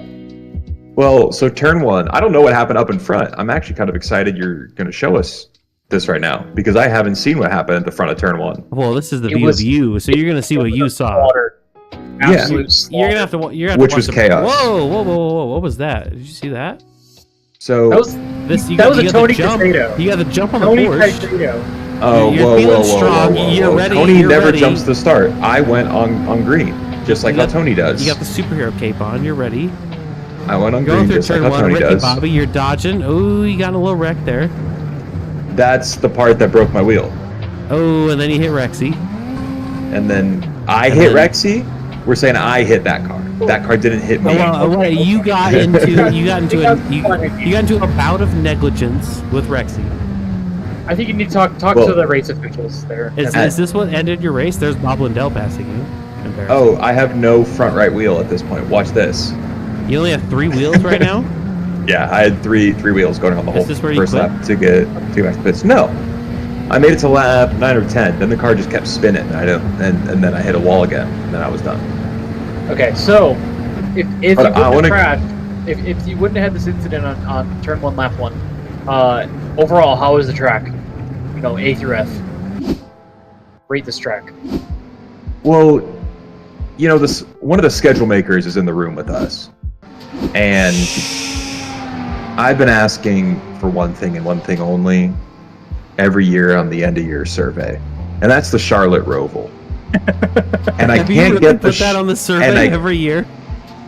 Well, so turn 1. I don't know what happened up in front. I'm actually kind of excited you're going to show us this right now because I haven't seen what happened at the front of turn 1. Well, this is the It view was- of you, so you're gonna see what you saw. Water. Yeah. Absolute You're gonna have to. You're gonna have Which to watch was the- chaos. Whoa! What was that? Did you see that? So, That was This you That got, was a you got Tony the jump. Casado. You got the jump on Tony the Porsche. Casado. oh, you're whoa, feeling whoa, whoa, strong. whoa, whoa, You're whoa. ready, Tony you're never ready. jumps the start. I went on green, just like You how got- Tony does. You got the superhero cape on. You're ready. I went on Going green, through just like turn how 1, Tony Ricky does. Bobby. You're dodging. Oh, you got in a little wreck there. That's the part that broke my wheel. Oh, and then you hit Rexy. And then I And hit then- Rexy. We're saying I hit that car. That car didn't hit me. You got into a bout of negligence with Rexy. I think you need to talk Well- to the race officials there. Is this what ended your race? There's Bob Lindell passing you. Embarrassing. Oh, I have no front right wheel at this point. Watch this. You only have 3 wheels right now? Yeah, I had three wheels going on the whole Is this where you first quit? lap to get back to pits. No, I made it to lap 9 or 10. Then the car just kept spinning. And then I hit a wall again. And then I was done. Okay, so if you But wouldn't I have wanna- crashed, if you wouldn't have had this incident on turn 1, lap 1, overall, how is the track? You know, A through F. Rate this track. Well, you know, this one of the schedule makers is in the room with us, and I've been asking for one thing and one thing only every year on the end of year survey, and that's the Charlotte Roval. And I Have you can't really get put that on the survey and I- every year?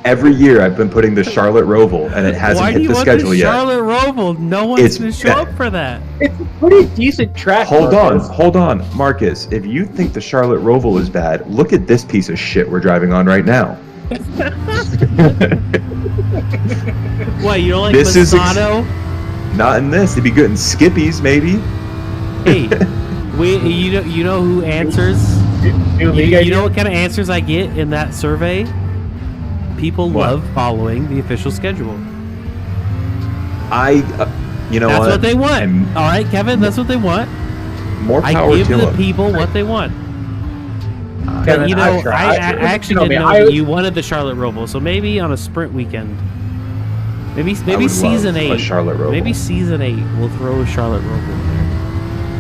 every year I've been putting the Charlotte Roval, and it hasn't Why do hit you the want schedule the yet. Charlotte Roval? No one's It's going to show bad. up for that. It's a pretty decent track. Hold Marcus. on, Marcus. If you think the Charlotte Roval is bad, look at this piece of shit we're driving on right now. What, you don't like This is Misano? Not in this. It'd be good in Skippies, maybe. Hey, you know who answers? New league You idea? know what kind of answers I get in that survey? People What? love following the official schedule. You know That's what they want. I'm- All right, Kevin, that's what they want. More I power give to the them. people what they want. Kevin, But, you know, I've tried. I actually You know didn't me, know that you wanted the Charlotte Roval, so maybe on a sprint weekend, maybe would season love a 8, Charlotte Roval. maybe season 8, we'll throw a Charlotte Roval in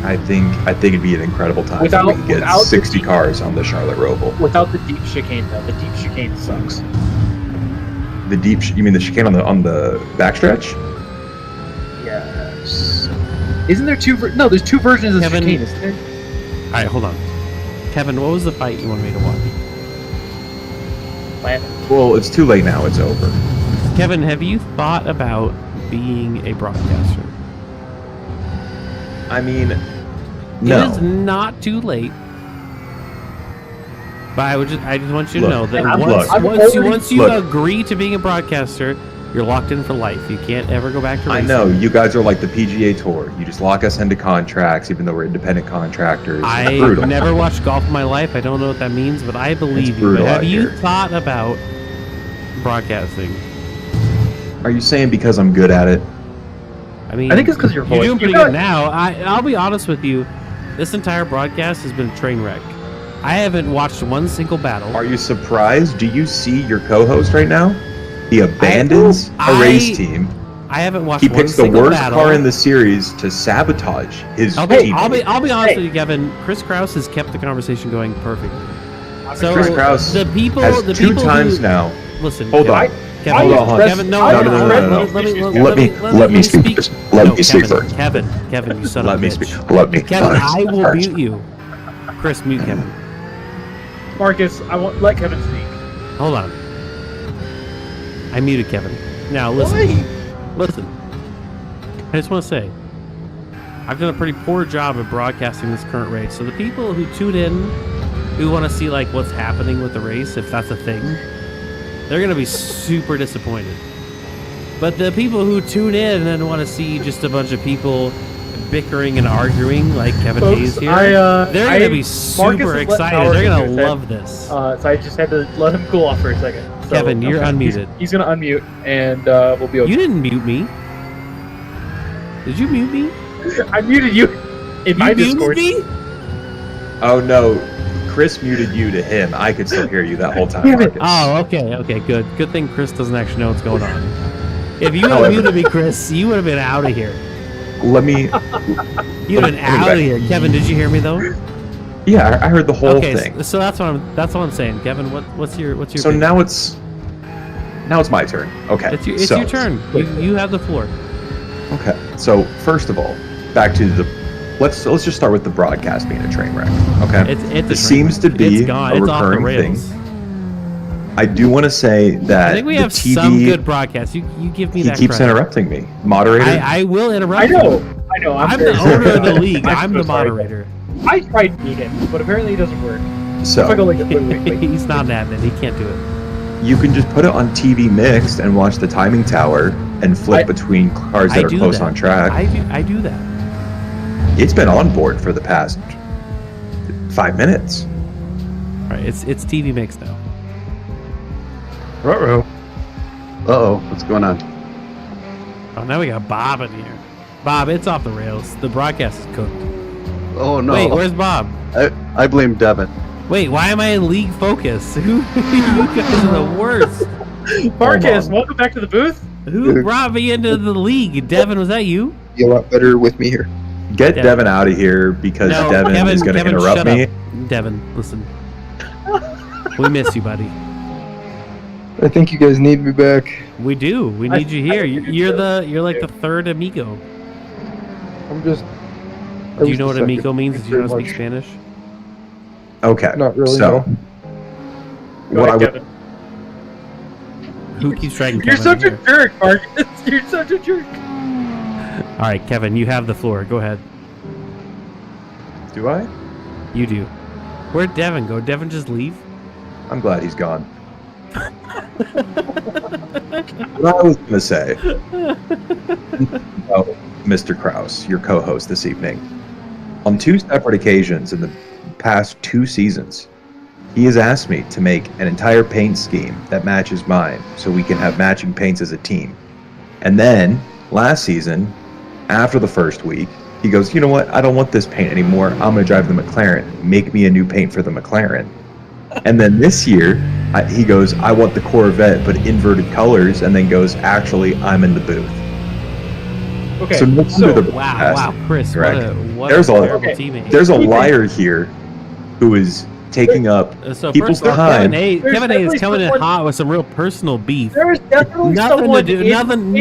there. I think it'd be an incredible time Without- if we could get without the 60 deep- cars on the Charlotte Roval. Without the deep chicane, though. The deep chicane sucks. The deep, you mean the chicane on the backstretch? Yes. Isn't there two? No, there's two versions of Kevin- chicane. Isn't there? All right, hold on. Kevin, what was the fight you wanted me to watch? Well, it's too late now. It's over. Kevin, have you thought about being a broadcaster? I mean, It is no. not too late. But I just want you to Look, know that I'm- once look, you look. agree to being a broadcaster, you're locked in for life. You can't ever go back to I racing. know you guys are like the PGA Tour. You just lock us into contracts, even though we're independent contractors. It's I brutal. never watched golf in my life. I don't know what that means, but I believe you. But brutal have out you here. thought about broadcasting? Are you saying because I'm good at it? I mean, I think it's 'cause your you're voice. doing pretty You got- good now. I'll be honest with you. This entire broadcast has been a train wreck. I haven't watched one single battle. Are you surprised? Do you see your co-host right now? He abandons a race team. I haven't watched He one picks the single worst battle. car in the series to sabotage his I'll team. be honest Hey. with you, Kevin. Chris Kraus has kept the conversation going perfectly. So Chris Kraus the people, has the two people times who, now. Listen, Hold Kevin, on. Kevin, Hold on, hold on. Kevin, no, No, no, no, no, no, no, no. Let me speak. Let No, me speak Kevin, first. Kevin, you son Let of a me bitch. speak. Let me. Kevin, first. I will First. mute you. Chris, mute Kevin. Marcus, I want let Kevin speak. Hold on. I muted Kevin. Now listen. Listen. I just want to say, I've done a pretty poor job of broadcasting this current race. So the people who tune in, who want to see like what's happening with the race, if that's a thing, they're gonna be super disappointed. But the people who tune in and want to see just a bunch of people bickering and arguing, like Kevin Hayes here, they're gonna be Marcus super has let excited. Howard They're gonna into it. love this. So I just had to let him cool off for a second. So, Kevin, you're okay. unmuted. He's gonna unmute, and we'll be okay. You didn't mute me. Did you mute me? I muted you in my You muted Discord. me? Oh no, Chris muted you to him. I could still hear you that whole time. Damn it. Marcus. Oh, okay, good. Good thing Chris doesn't actually know what's going on. If you had However- muted me, Chris, you would have been out of here. Let me. You would have been out of here. Kevin, did you hear me though? Yeah, I heard the whole Okay, thing. so that's what I'm saying. Kevin, what's your So opinion? now it's my turn. Okay. it's so, your turn. You have the floor. Okay. So first of all, back to the. Let's just start with the broadcast being a train wreck. Okay. It's a It train seems to wreck. be It's gone. a It's off the recurring rails. thing. I do want to say that I think we the have TV, some good broadcasts. You give me he that keeps credit. interrupting me. Moderator. I will interrupt I you. I know. I'm very the sorry owner of about the that. league. I'm so the sorry. moderator. I tried to beat him, but apparently it doesn't work. so If I go like this, wait. He's not an admin. He can't do it. you can just put it on TV mixed and watch the timing tower and flip between cars that I are do close that. on track. I do that. It's been on board for the past 5 minutes. All right, it's TV mix now. Uh-oh, what's going on? Oh, now we got Bob in here. Bob, it's off the rails. The broadcast is cooked. Oh no. Wait, where's Bob? I blame Devin. Wait, why am I in League Focus? Who? You guys are the worst. Marcus, welcome back to the booth. Who brought me into the league? Devin, was that you? Be a lot better with me here. Get Devin. Devin out of here because No, Devin is going to Kevin, interrupt shut me. up. Devin, listen. We miss you, buddy. I think you guys need me back. We do. We need you here. You're like the third amigo. I'm just. Do you know what amigo means? Do you know how to speak Very much. Spanish? Okay. Not really, So, no. Go what I ahead, would Kevin. Who keeps dragging You're Kevin such a in here? jerk, Marcus. You're such a jerk. All right, Kevin, you have the floor. Go ahead. do I? You do. Where'd Devin go? Devin just leave? I'm glad he's gone. What I was going to say, oh, Mr. Kraus, your co-host this evening, on 2 separate occasions in the past 2 seasons, he has asked me to make an entire paint scheme that matches mine so we can have matching paints as a team. And then, last season, after the first week, he goes, you know what, I don't want this paint anymore. I'm going to drive the McLaren. Make me a new paint for the McLaren. And then this year, he goes, I want the Corvette, but inverted colors, and then goes, actually, I'm in the booth. Okay. So no So, wonder the Wow, broadcast- wow, Chris, Correct. what There's a a- terrible Okay. teammate. There's a liar here who is taking up So people's first off, time. Kevin A is definitely coming in someone- hot with some real personal beef. There's definitely Nothing to someone do, in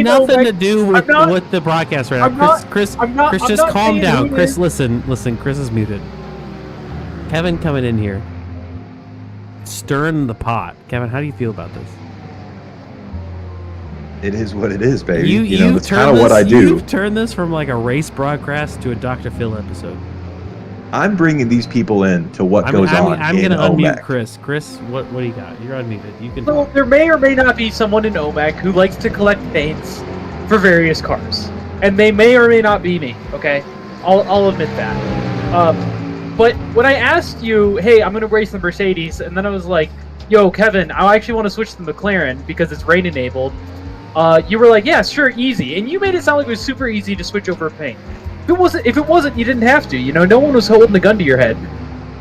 nothing OMEC. to do with I'm not- with the broadcast right I'm now. not- Chris, I'm not- Chris, I'm just not calm saying down. who Chris, is- listen. Chris is muted. Kevin coming in here, stirring the pot. Kevin, how do you feel about this? It is what it is, baby. You know, that's kind turned of what I this- do. You've turned this from like a race broadcast to a Dr. Phil episode. I'm bringing these people in to what I'm goes on I'm in gonna unmute OMEC. Chris. Chris, what do you got? You're unmuted. You can. So there may or may not be someone in OMEC who likes to collect paints for various cars, and they may or may not be me. Okay, I'll admit that. But when I asked you, hey, I'm gonna race the Mercedes, and then I was like, yo, Kevin, I actually want to switch to the McLaren because it's rain enabled. You were like, yeah, sure, easy, and you made it sound like it was super easy to switch over paint. If it wasn't, you didn't have to. You know, no one was holding the gun to your head.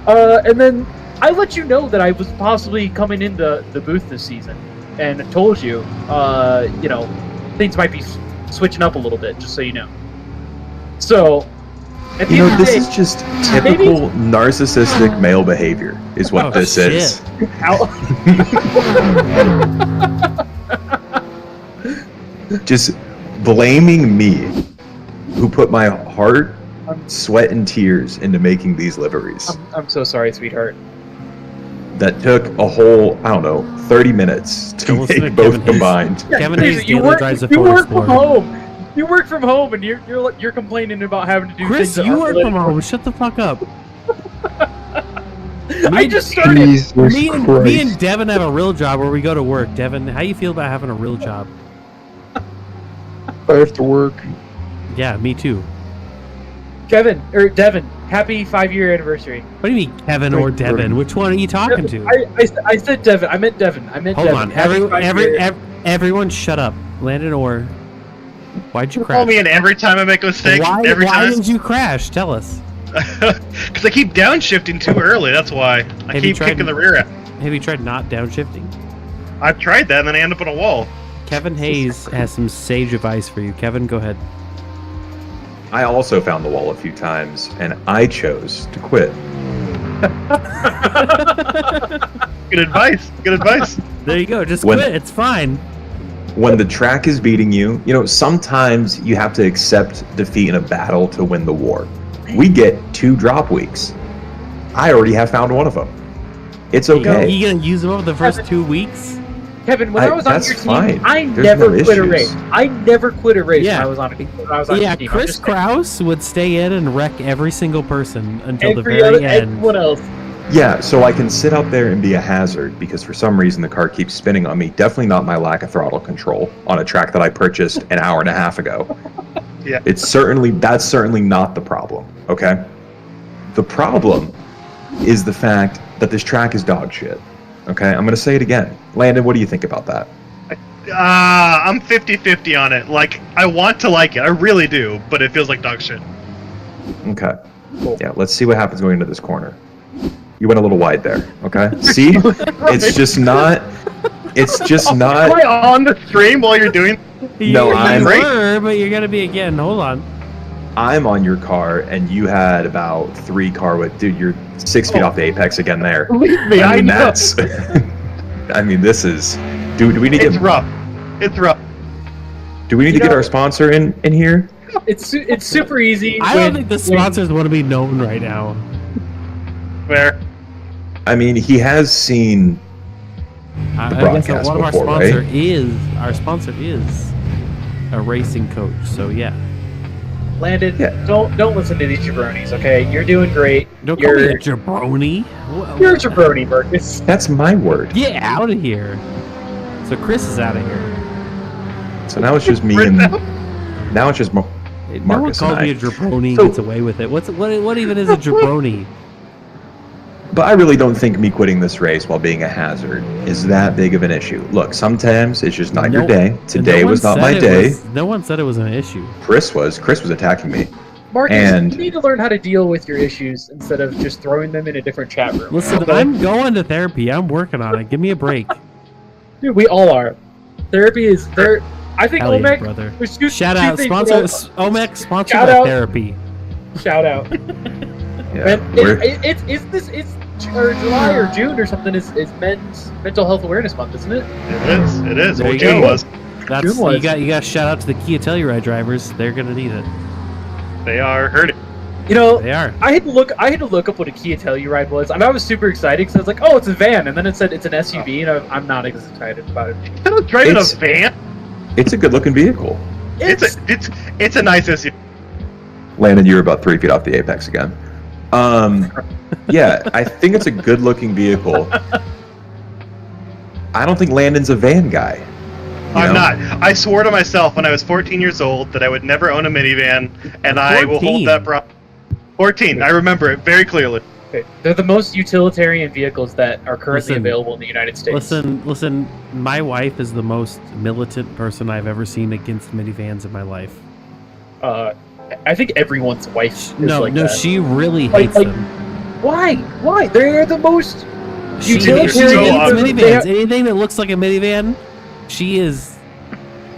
And then I let you know that I was possibly coming in the booth this season, and told you, you know, things might be switching up a little bit, just so you know. So, at the You know, end of the this day, is just typical narcissistic male behavior, is what Oh, this is. shit. Just blaming me, who put my heart, sweat, and tears into making these liveries. I'm so sorry, sweetheart. That took a whole, I don't know, 30 minutes to Don't listen to make both Kevin Hayes. combined. Kevin Seriously, Hayes daily drives the Ford work from Explorer. home. You work from home, and you're complaining about having to do Chris, things. that you aren't work related from to home. Shut the fuck up. I just started. Jesus Me Christ. and Devin have a real job where we go to work. Devin, how you feel about having a real job? I have to work. Yeah, me too. Devin, happy 5-year anniversary. What do you mean, Kevin or Devin? Which one are you talking to? I said Devin. I meant Devin. Hold Devin. on, Happy 5-year. everyone, shut up. Landon Orr, why'd you You call crash? me in every time I make a mistake. Why Time. did you crash? Tell us. Because I keep downshifting too early. That's why I Have you keep tried- kicking the rear end. Have you tried not downshifting? I've tried that, and then I end up on a wall. Kevin Hayes has some sage advice for you. Kevin, go ahead. I also found the wall a few times, and I chose to quit. Good advice. Good advice. There you go. Just When- quit. It's fine. When the track is beating you, you know, sometimes you have to accept defeat in a battle to win the war. We get 2 drop weeks. I already have found one of them. It's okay. You gonna use them over the first 2 weeks? Kevin, when I was on that's your team, fine. I There's never no quit a issues. race. I never quit a race Yeah. when I was on Yeah, your team. I'm Chris just- Kraus would stay in and wreck every single person until the every very other, end. everyone else. Yeah, so I can sit out there and be a hazard because for some reason the car keeps spinning on me. Definitely not my lack of throttle control on a track that I purchased an hour and a half ago. Yeah. That's certainly not the problem, okay? The problem is the fact that this track is dog shit. Okay, I'm gonna say it again. Landon, what do you think about that? I'm 50-50 on it. Like, I want to like it. I really do, but it feels like dog shit. Okay. Yeah, let's see what happens going into this corner. You went a little wide there, okay? See? It's just not Am I on the stream while you're doing? No, you I'm- were, but you're gonna be again. Hold on. I'm on your car and you had about 3 car width. Dude, you're 6 feet off the apex again there. Believe me, I mean, know. that's I mean, this is do we need to It's get rough. It's rough. do we need to You get know- our sponsor in here? It's super easy. I don't when- think the when- sponsors want to be known right now. Where? I mean, he has seen I guess broadcast one of our before, sponsor is a racing coach. So yeah, Landon, Yeah. don't listen to these jabronis, okay? You're doing great. don't call me a You're jabroni. you're a jabroni, Marcus. that's my word. Get out of here. So Chris is out of here. So now it's just me and now it's just No one Marcus calls and me I. a jabroni. So- Gets away with it. What even is a jabroni? But I really don't think me quitting this race while being a hazard is that big of an issue. Look, sometimes it's just not your No- day. Today no one was not said my it day. no one said it was an issue. Chris was attacking me. Marcus, And- you need to learn how to deal with your issues instead of just throwing them in a different chat room. Listen, okay? I'm going to therapy. I'm working on it. Give me a break. Dude, we all are. Therapy is there. I think Hell yeah, OMEC. brother. there's two Shout things out, that sponsor OMEC, sponsored Shout by out. therapy. Shout out. Yeah, It's July or June or something is Men's Mental Health Awareness Month, isn't it? It is. There Well, you June go. was. That's June was. you got to shout out to the Kia Telluride drivers. They're gonna need it. They are hurting. You know, They are. I had to look up what a Kia Telluride was. I mean, I was super excited because I was like, "Oh, it's a van," and then it said it's an SUV, and I'm not as excited about it. Driving It's- a van. It's a good-looking vehicle. It's a nice SUV. Landon, you're about 3 feet off the apex again. Yeah, I think it's a good-looking vehicle. I don't think Landon's a van guy. I'm not. I swore to myself when I was 14 years old that I would never own a minivan, and I will 14. hold that 14. I remember it very clearly. Okay. They're the most utilitarian vehicles that are currently Listen. available in the United States. Listen. My wife is the most militant person I've ever seen against minivans in my life. I think everyone's wife is No, like no, that. she really Like- hates like- them. Why? Why? They're the most. She utilitarian hates vehicles. They have- minivans. Anything that looks like a minivan, she is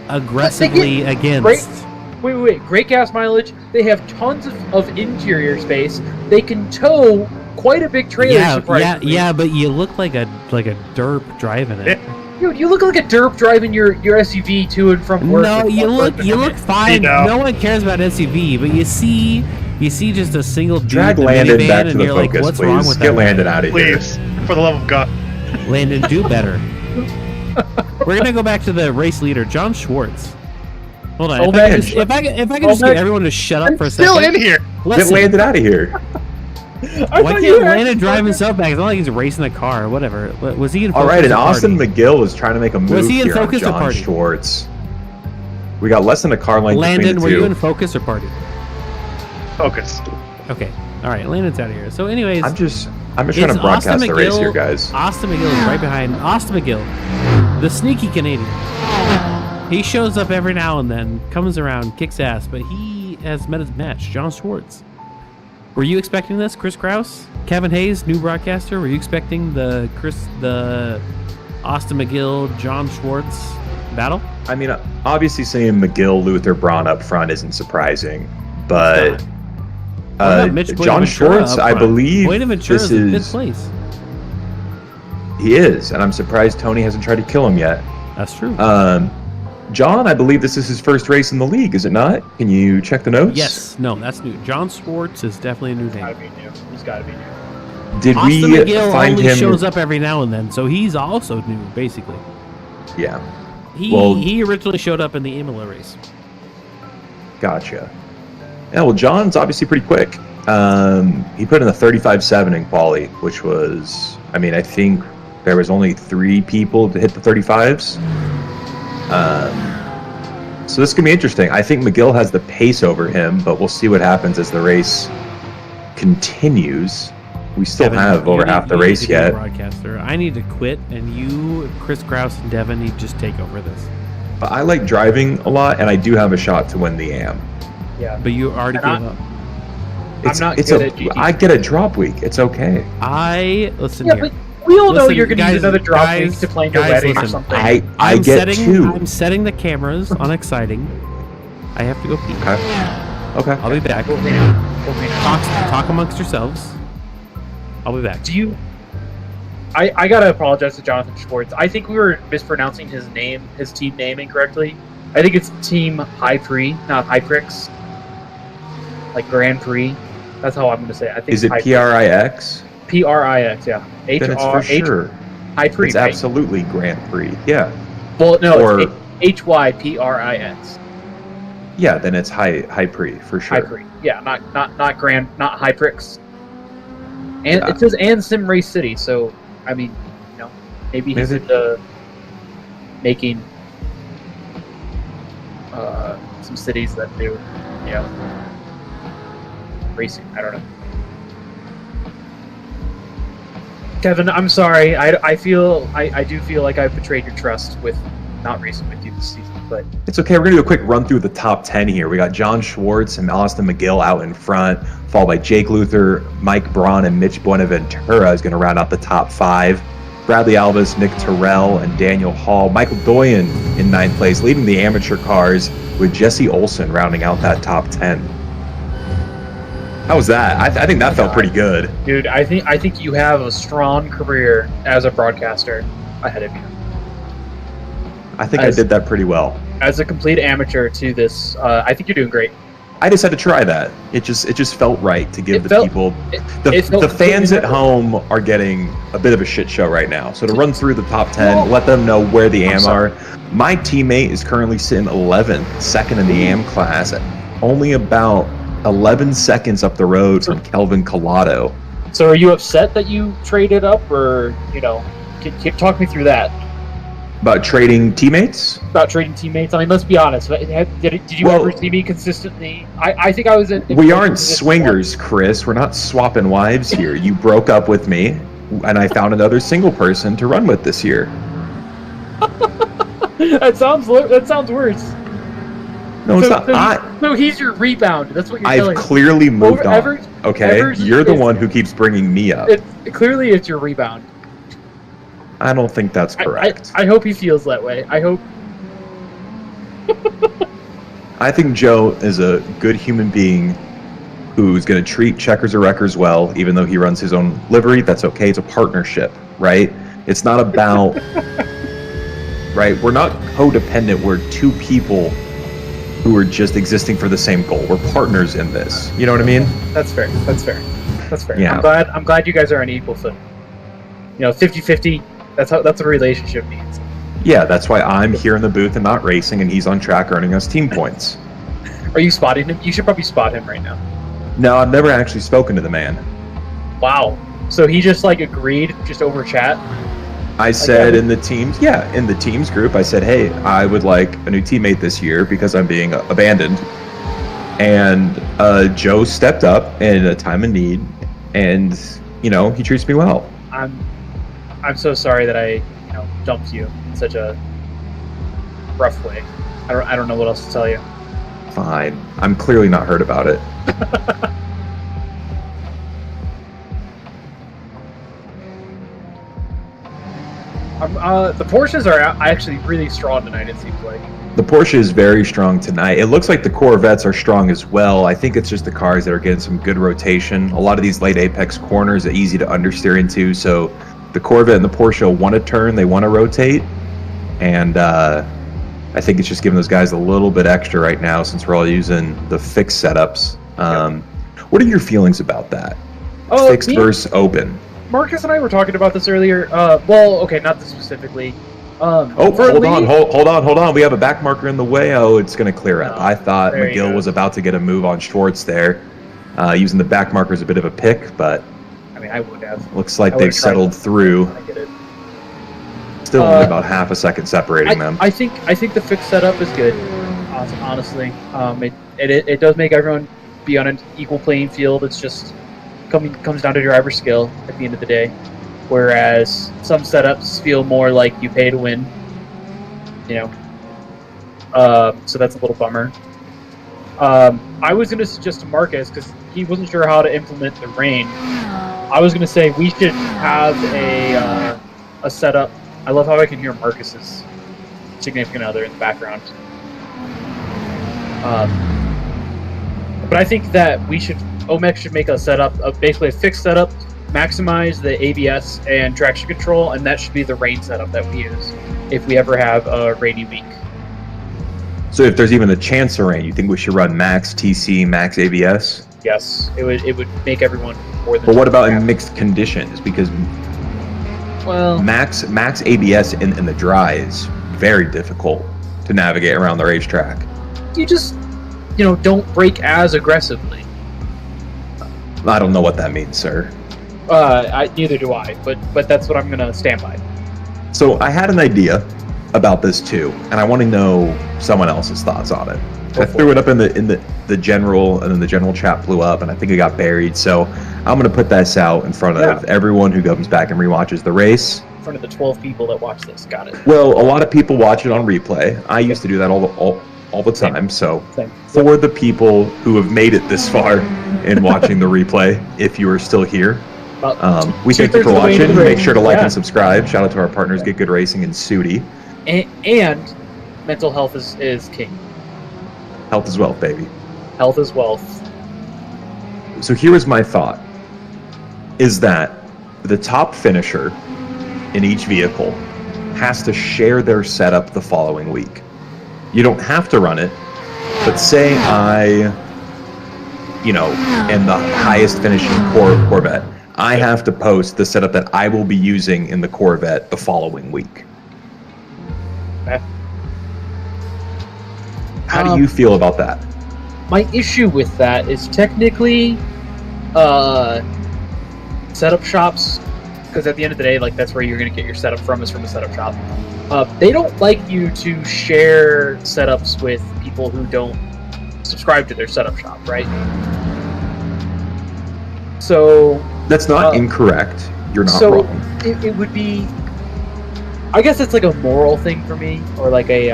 aggressively against. great- Wait. Great gas mileage. They have tons of interior space. They can tow quite a big trailer. surprisingly. Yeah, but you look like a derp driving it. Dude, you look like a derp driving your SUV to and from work. No, with you one look fine. know. No one cares about SUV, but you see just a single dude Drag in a Landon minivan, back to and the you're like, focus, what's please. wrong with Get that? Landon out of here. Please, for the love of God. Landon, do better. We're gonna go back to the race leader, John Schwartz. Hold on. Oh, If I could just man. get everyone to shut up for a Still second. in here. Get Listen, Landon out of here. why can't Landon drive himself back? It's not like he's racing a car or whatever. Was he in All focus right, and or Austin party? McGill is trying to make a move he in here on focus or John party? Schwartz. We got less than a car length Landon, between were the two. you in focus or party? Focus. Okay. All right, Landon's out of here. So anyways, I'm just trying to It's broadcast Austin the race McGill. here, guys. Austin McGill is right behind. Austin McGill, the sneaky Canadian. He shows up every now and then, comes around, kicks ass, but he has met his match, John Schwartz. Were you expecting this, Chris Kraus? Kevin Hayes, new broadcaster, were you expecting the Austin McGill, John Schwartz battle? I mean, obviously seeing McGill, Luther, Braun up front isn't surprising, but What about Mitch John Boynaventura Schwartz, up I front? believe Boynaventura's this in fifth is place. he is, and I'm surprised Tony hasn't tried to kill him yet. That's true. John, I believe this is his first race in the league, is it not? Can you check the notes? Yes, no, that's new. John Schwartz is definitely a new He's gotta name. be new. He's gotta be new. Did Austin we McGill find only him? shows up every now and then, so he's also new, basically. Yeah, Well- He originally showed up in the Imola race. gotcha. Yeah, well, John's obviously pretty quick. He put in a 35.7 in quali, which was, I mean, I think there was only 3 people to hit the 35s. So this can be interesting. I think McGill has the pace over him, but we'll see what happens as the race continues. We still Devin, have you over need- half the you need race to be a yet. Broadcaster. I need to quit, and you, Chris Kraus, and Devin need to just take over this. But I like driving a lot, and I do have a shot to win the AM. Yeah. But you already And gave up. It's, not it's good a, at GT. I get a drop week. It's okay. Listen Yeah, here. but we all know Listen, you're going to guys- use another drop guys- week to plan your guys, wedding or listen. something. I I'm get setting, 2. I'm setting the cameras on exciting. I have to go pee. Okay. I'll be back. We'll be now. Talk amongst yourselves. I'll be back. Do you? I gotta apologize to Jonathan Schwartz. I think we were mispronouncing his team name incorrectly. I think it's Team High Prix, not High Prix. Like Grand Prix. That's how I'm gonna say it. I think Is it High PRIX? Prix, yeah. Then it's for sure. High Prix. It's right? absolutely Grand Prix. Yeah. Well, no, or- it's HYPRIX. Yeah, then it's High Prix for sure. High Prix. Yeah, not Grand, not High Prix. And Yeah. it says and Sim Race City, so I mean, maybe he's Maybe- into making some cities that do, racing. I don't know. Kevin, I'm sorry. I do feel like I've betrayed your trust with not racing with you this season, but It's okay. We're going to do a quick run through the top 10 here. We got John Schwartz and Austin McGill out in front, followed by Jake Luther, Mike Braun, and Mitch Bonaventura is going to round out the top 5. Bradley Alvis, Nick Terrell, and Daniel Hall. Michael Doyen in 9th place, leading the amateur cars with Jesse Olson rounding out that top 10. How was that? I think that felt pretty good. Dude, I think you have a strong career as a broadcaster ahead of you. I think I did that pretty well. As a complete amateur to this, I think you're doing great. I just had to try that. It just felt right to give people... The fans at home are getting a bit of a shit show right now. So to run through the top 10, let them know where the AM are. My teammate is currently sitting 11th, second in the AM class, only about 11 seconds up the road from Kelvin Collado. So are you upset that you traded up, or, talk me through that? About trading teammates? About trading teammates? I mean, let's be honest. Did you ever see me consistently? I think I was in... We aren't swingers, Chris. We're not swapping wives here. You broke up with me, and I found another single person to run with this year. That sounds worse. No, it's not. So he's your rebound. That's what you're telling me. I've clearly moved on. Okay? You're the one who keeps bringing me up. Clearly, it's your rebound. I don't think that's correct. I hope he feels that way. I hope. I think Joe is a good human being who's going to treat Checkers or Wreckers well, even though he runs his own livery. That's okay. It's a partnership, right? It's not about... right? We're not codependent. We're two people who are just existing for the same goal. We're partners in this. You know what I mean? That's fair. That's fair. That's fair. Yeah. I'm glad you guys are on equal footing. 50-50. That's what a relationship means. Yeah, that's why I'm here in the booth and not racing, and he's on track earning us team points. Are you spotting him? You should probably spot him right now. No, I've never actually spoken to the man. Wow. So he just agreed just over chat? I said in the teams group, I said, hey, I would like a new teammate this year because I'm being abandoned. And Joe stepped up in a time of need, and, he treats me well. I'm so sorry that I, dumped you in such a rough way. I don't know what else to tell you. Fine. I'm clearly not hurt about it. The Porsches are actually really strong tonight, it seems like. The Porsche is very strong tonight. It looks like the Corvettes are strong as well. I think it's just the cars that are getting some good rotation. A lot of these late apex corners are easy to understeer into, so the Corvette and the Porsche want to turn, they want to rotate, and I think it's just giving those guys a little bit extra right now since we're all using the fixed setups. What are your feelings about that? Fixed versus open? Marcus and I were talking about this earlier. Not this specifically. Hold on. We have a back marker in the way. Oh, it's going to clear up. I thought McGill was about to get a move on Schwartz there. Using the back marker is a bit of a pick, but I would have. Looks like they've settled through. I get it. Still only about half a second separating them. I think the fixed setup is good. Honestly, it does make everyone be on an equal playing field. It's just comes down to driver skill at the end of the day. Whereas some setups feel more like you pay to win. So that's a little bummer. I was going to suggest to Marcus, because he wasn't sure how to implement the rain. I was going to say we should have a setup. I love how I can hear Marcus's significant other in the background. But I think that OMEC should make a setup of basically a fixed setup, maximize the ABS and traction control, and that should be the rain setup that we use if we ever have a rainy week. So if there's even a chance of rain, you think we should run max TC, max ABS? Yes, it would make everyone more than. But what about in mixed conditions? Because max ABS in the dry is very difficult to navigate around the racetrack. You just don't brake as aggressively. I don't know what that means, sir. Neither do I, but that's what I'm gonna stand by. So I had an idea about this too, and I want to know someone else's thoughts on it. I threw it up in the general, and then the general chat blew up, and I think it got buried. So I'm going to put this out in front of everyone who comes back and rewatches the race. In front of the 12 people that watch this. Got it. Well, a lot of people watch it on replay. I used to do that all the time. So for the people who have made it this far in watching the replay, if you are still here, We thank you for Two-thirds of the way into watching. the Make race. sure to like Yeah. and subscribe. Shout out to our partners, Get Good Racing and Sudi. And mental health is king. Health is wealth, baby. Health is wealth. So here is my thought, is that the top finisher in each vehicle has to share their setup the following week. You don't have to run it, but say I, am the highest finishing Corvette. I have to post the setup that I will be using in the Corvette the following week. Okay. How do you feel about that? My issue with that is technically setup shops, because at the end of the day, like, that's where you're going to get your setup from, is from a setup shop. They don't like you to share setups with people who don't subscribe to their setup shop, right? So That's not incorrect. You're not so wrong. it would be, I guess it's like a moral thing for me, or like a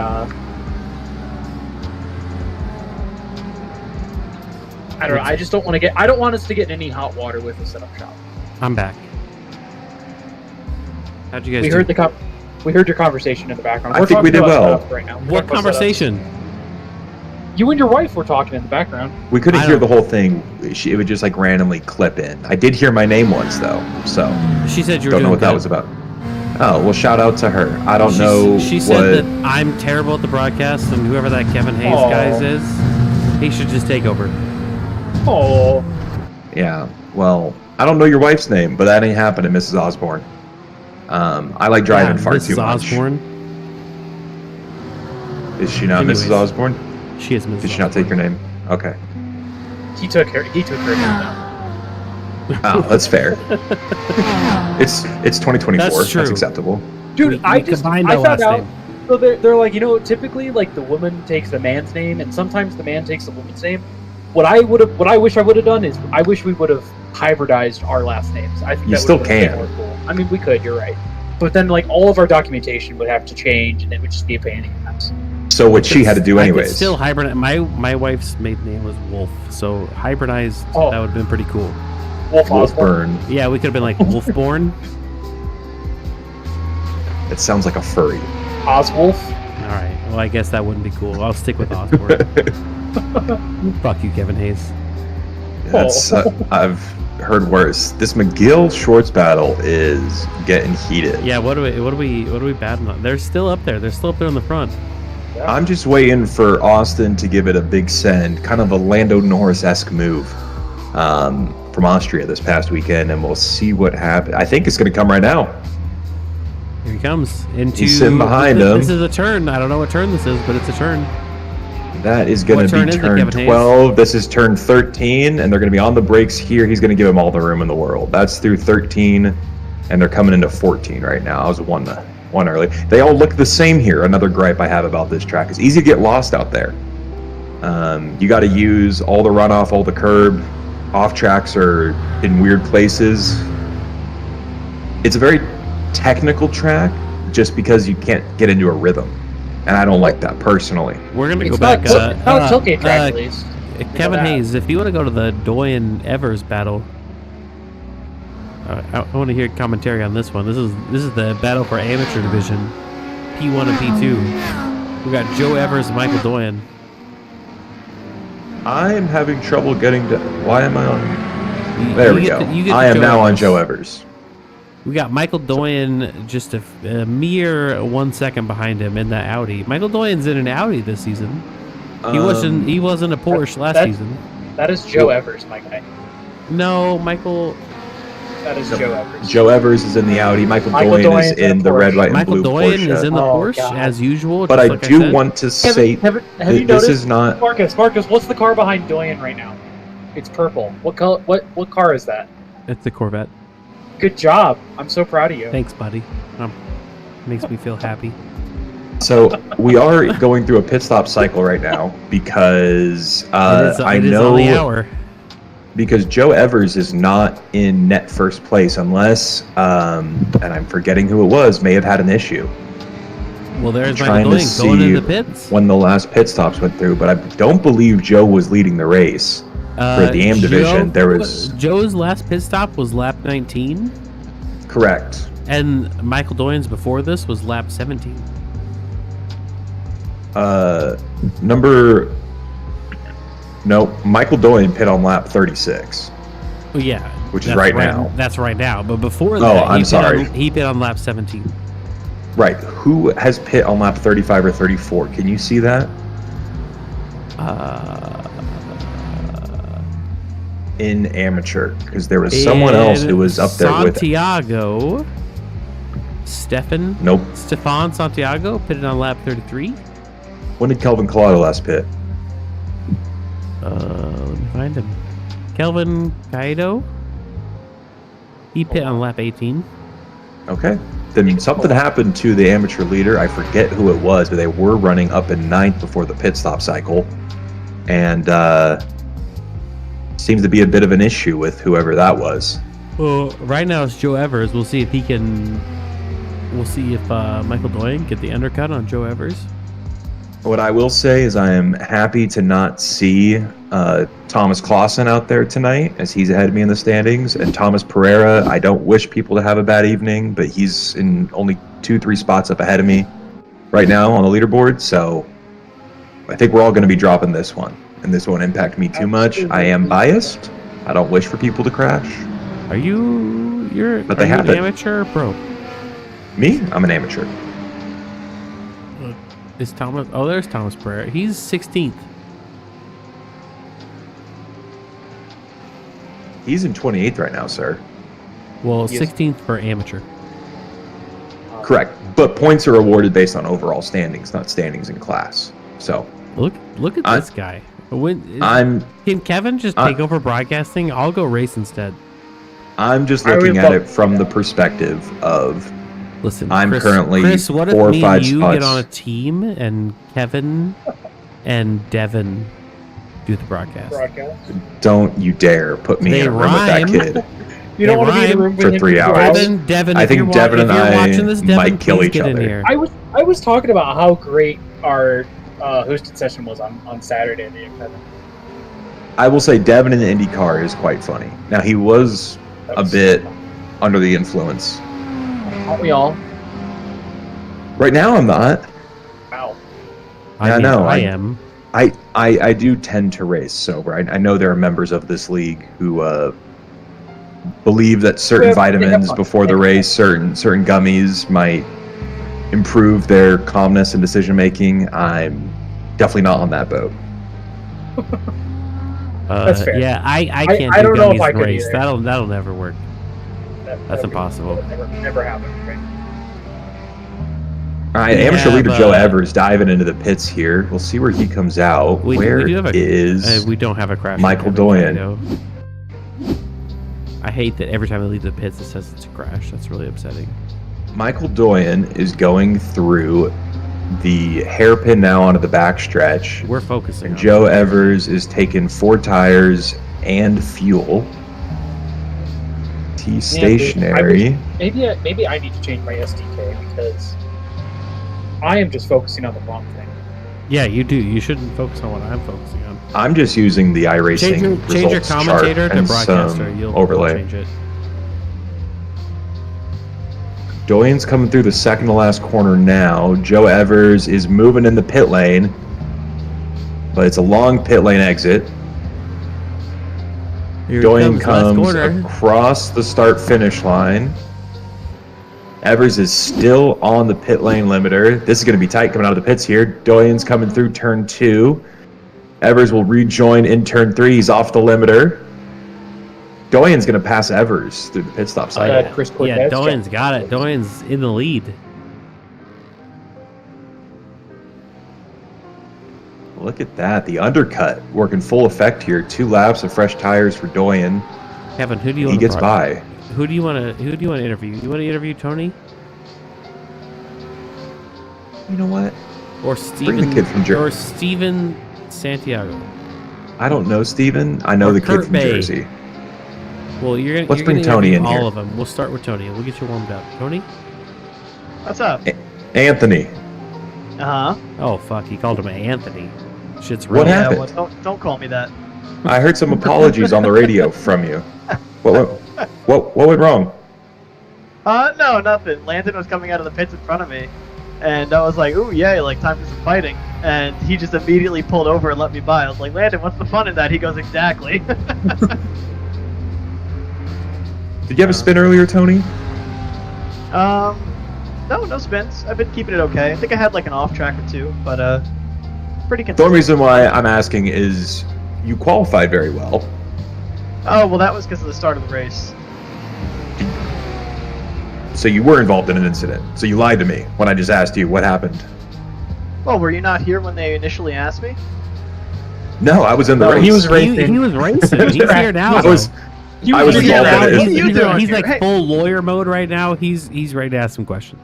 I don't know. I just don't want to get. I don't want us to get in any hot water with the setup shop. I'm back. How'd you guys We do? heard we heard your conversation in the background. I think we did talking about well. setup right now. We're What talking about setup. conversation? You and your wife were talking in the background. We couldn't I hear don't- the whole thing. It would just like randomly clip in. I did hear my name once though, so She said you were don't know doing what that good. was about. Oh well, shout out to her. I don't She- know She what. said that I'm terrible at the broadcast, and whoever that Kevin Hayes Aw. guys is, he should just take over. Oh, Yeah. Well, I don't know your wife's name, but that ain't happening, Mrs. Osborne. I like driving Yeah, far Mrs. too much. Osborne. Is she not Anyways. Mrs. Osborne? She is Mrs. Did she not take your name? Okay. he took her down. Oh, that's fair. It's 2024. That's true. That's acceptable. Dude, We I combined found our last out. name. So they're like, typically like the woman takes the man's name, and sometimes the man takes the woman's name. What I wish I would have done is, I wish we would have hybridized our last names. I think You that still would have been can. more cool. I mean, we could. You're right. But then, like, all of our documentation would have to change, and it would just be a pain in the ass. So what she had to do I could anyways. still hybrid. My wife's maiden name was Wolf, so hybridized. Oh. That would have been pretty cool. Wolf Osborne. Wolfburn. Yeah, we could have been like Wolfborn. It sounds like a furry. Oswolf. All right. Well, I guess that wouldn't be cool. I'll stick with Osborne. Fuck you, Kevin Hayes. That's I've heard worse. This McGill Shorts battle is getting heated. Yeah. What are we batting on? They're still up there. They're still up there in the front. I'm just waiting for Austin to give it a big send, kind of a Lando Norris-esque move from Austria this past weekend, and we'll see what happens. I think it's going to come right now. Here he comes into. He's sitting behind him. This is a turn. I don't know what turn this is, but it's a turn. That is going What to turn be is it, turn Kevin Hayes? 12. This is turn 13, and they're going to be on the brakes here. He's going to give them all the room in the world. That's through 13, and they're coming into 14 right now. I was one early. They all look the same here. Another gripe I have about this track. It's easy to get lost out there. You got to use all the runoff, all the curb. Off tracks are in weird places. It's a very technical track just because you can't get into a rhythm. And I don't like that personally. We're gonna It's go back. not a tailgate track, at least. Kevin that. Hayes, if you want to go to the Doyen Evers battle, I want to hear commentary on this one. This is the battle for amateur division, P1 and P2. We got Joe Evers and Michael Doyen. I'm having trouble getting to... Why am I on... You- There you we get go. to- you get I to am Joe now on Evers. Joe Evers. We got Michael Doyen just a mere 1 second behind him in that Audi. Michael Doyen's in an Audi this season. He wasn't a Porsche last that- season. That is Joe Evers, my guy. No, Michael. That is Joe Evers. Joe Evers is in the Audi. Michael Doyen is Doyen's in in a the red, Porsche. white, and Michael blue Doyen Porsche. is in the Oh, Porsche God. as usual. But just I like do said. want to say Have you this noticed? is not... Marcus, what's the car behind Doyen right now? It's purple. What color? What car is that? It's the Corvette. Good job. I'm so proud of you. Thanks, buddy. Makes me feel happy. So we are going through a pit stop cycle right now because I it is on the know hour. because Joe Evers is not in net first place unless and I'm forgetting who it was, may have had an issue Well, there's trying Michael to Doyen going see into the pits. when the last pit stops went through, but I don't believe Joe was leading the race. For the AM division, there was... Joe's last pit stop was lap 19. Correct. And Michael Doyen's before this was lap 17. Michael Doyen pit on lap 36. Oh, yeah. Which is right now. That's right now. But before that, I'm sorry. He pit on lap 17. Right. Who has pit on lap 35 or 34? Can you see that? In amateur, because there was someone else who was up there with Santiago. Nope. Stefan Santiago pitted on lap 33. When did Kelvin Collado last pit? Let me find him. Kelvin Kaido. He pit on lap 18. Okay. Then something happened to the amateur leader. I forget who it was, but they were running up in 9th before the pit stop cycle. And seems to be a bit of an issue with whoever that was. Well, right now it's Joe Evers. We'll see if he can... We'll see if Michael Doyen get the undercut on Joe Evers. What I will say is I am happy to not see Thomas Clausen out there tonight, as he's ahead of me in the standings. And Thomas Pereira, I don't wish people to have a bad evening, but he's in only 2-3 spots up ahead of me right now on the leaderboard. So I think we're all going to be dropping this one, and this won't impact me too much. I am biased. I don't wish for people to crash. Are you... But they happen. An amateur or pro? Me? I'm an amateur. Is Thomas... Oh, there's Thomas Pereira. He's 16th. He's in 28th right now, sir. Well, 16th for amateur. Correct. But points are awarded based on overall standings, not standings in class. So... Look at this guy. Can Kevin just take over broadcasting? I'll go race instead. I'm just looking at it from the perspective of... Listen, I'm Chris, currently Chris, what if 4 or me 5 and you spots. get on a team and Kevin and Devin do the broadcast? Don't you dare put me in a room with that kid. You don't want to be in a room with for him 3 hours. Devin, I think Devin and I might kill each other. other. I was talking about how great our hosted session was on Saturday at the Academy. I will say Devin in the IndyCar is quite funny. Now, he was a bit under the influence. Aren't we all? Right now, I'm not. Wow. I am. I do tend to race sober. I know there are members of this league who believe that certain vitamins before the race, certain gummies might improve their calmness and decision making. I'm definitely not on that boat. That's fair. Yeah, I can't do gummies and race. That'll never work. That's impossible. Never happened. Right? All right, amateur leader Joe Evers diving into the pits here. We'll see where he comes out. We don't have a crash. Michael Doyen? I hate that every time they leave the pits, it says it's a crash. That's really upsetting. Michael Doyen is going through the hairpin now onto the backstretch. We're focusing. And Joe Evers is taking 4 tires and fuel. He's stationary. Maybe I need to change my SDK because I am just focusing on the wrong thing. Yeah, you do. You shouldn't focus on what I'm focusing on. I'm just using the iRacing results change your commentator chart to broadcaster. You'll overlay. Change it. Doyen's coming through the second to last corner now. Joe Evers is moving in the pit lane, but it's a long pit lane exit. Doyen comes across the start-finish line. Evers is still on the pit lane limiter. This is going to be tight coming out of the pits here. Doyen's coming through turn 2. Evers will rejoin in turn 3. He's off the limiter. Doyen's going to pass Evers through the pit stop side. Yeah, Doyen's got it. Doyen's in the lead. Look at that. The undercut working full effect here. 2 laps of fresh tires for Doyen. Kevin, who do you want He gets by. Who do you want to interview? You want to interview Tony? You know what? Or Steven, bring the kid from Jersey. Or Steven Santiago. I don't know Steven. I know the kid from Jersey. Well, Let's bring Tony in here. All of them. We'll start with Tony. We'll get you warmed up. Tony? What's up? Anthony. Uh-huh. Oh, fuck. He called him Anthony. Shit's real. What happened? Well, don't call me that. I heard some apologies on the radio from you. What went wrong? No, nothing. Landon was coming out of the pits in front of me, and I was like, "Ooh, yay! Like time for some fighting." And he just immediately pulled over and let me by. I was like, "Landon, what's the fun in that?" He goes, "Exactly." Did you have a spin earlier, Tony? No spins. I've been keeping it okay. I think I had like an off track or two, but pretty consistent. The only reason why I'm asking is you qualified very well. Oh, well, that was because of the start of the race. So you were involved in an incident. So you lied to me when I just asked you what happened. Well, were you not here when they initially asked me? No, I was in the race. He was racing. He was racing. He's here now. I was here involved now. in What are it. you doing He's here? like Hey. full lawyer mode right now. He's ready to ask some questions.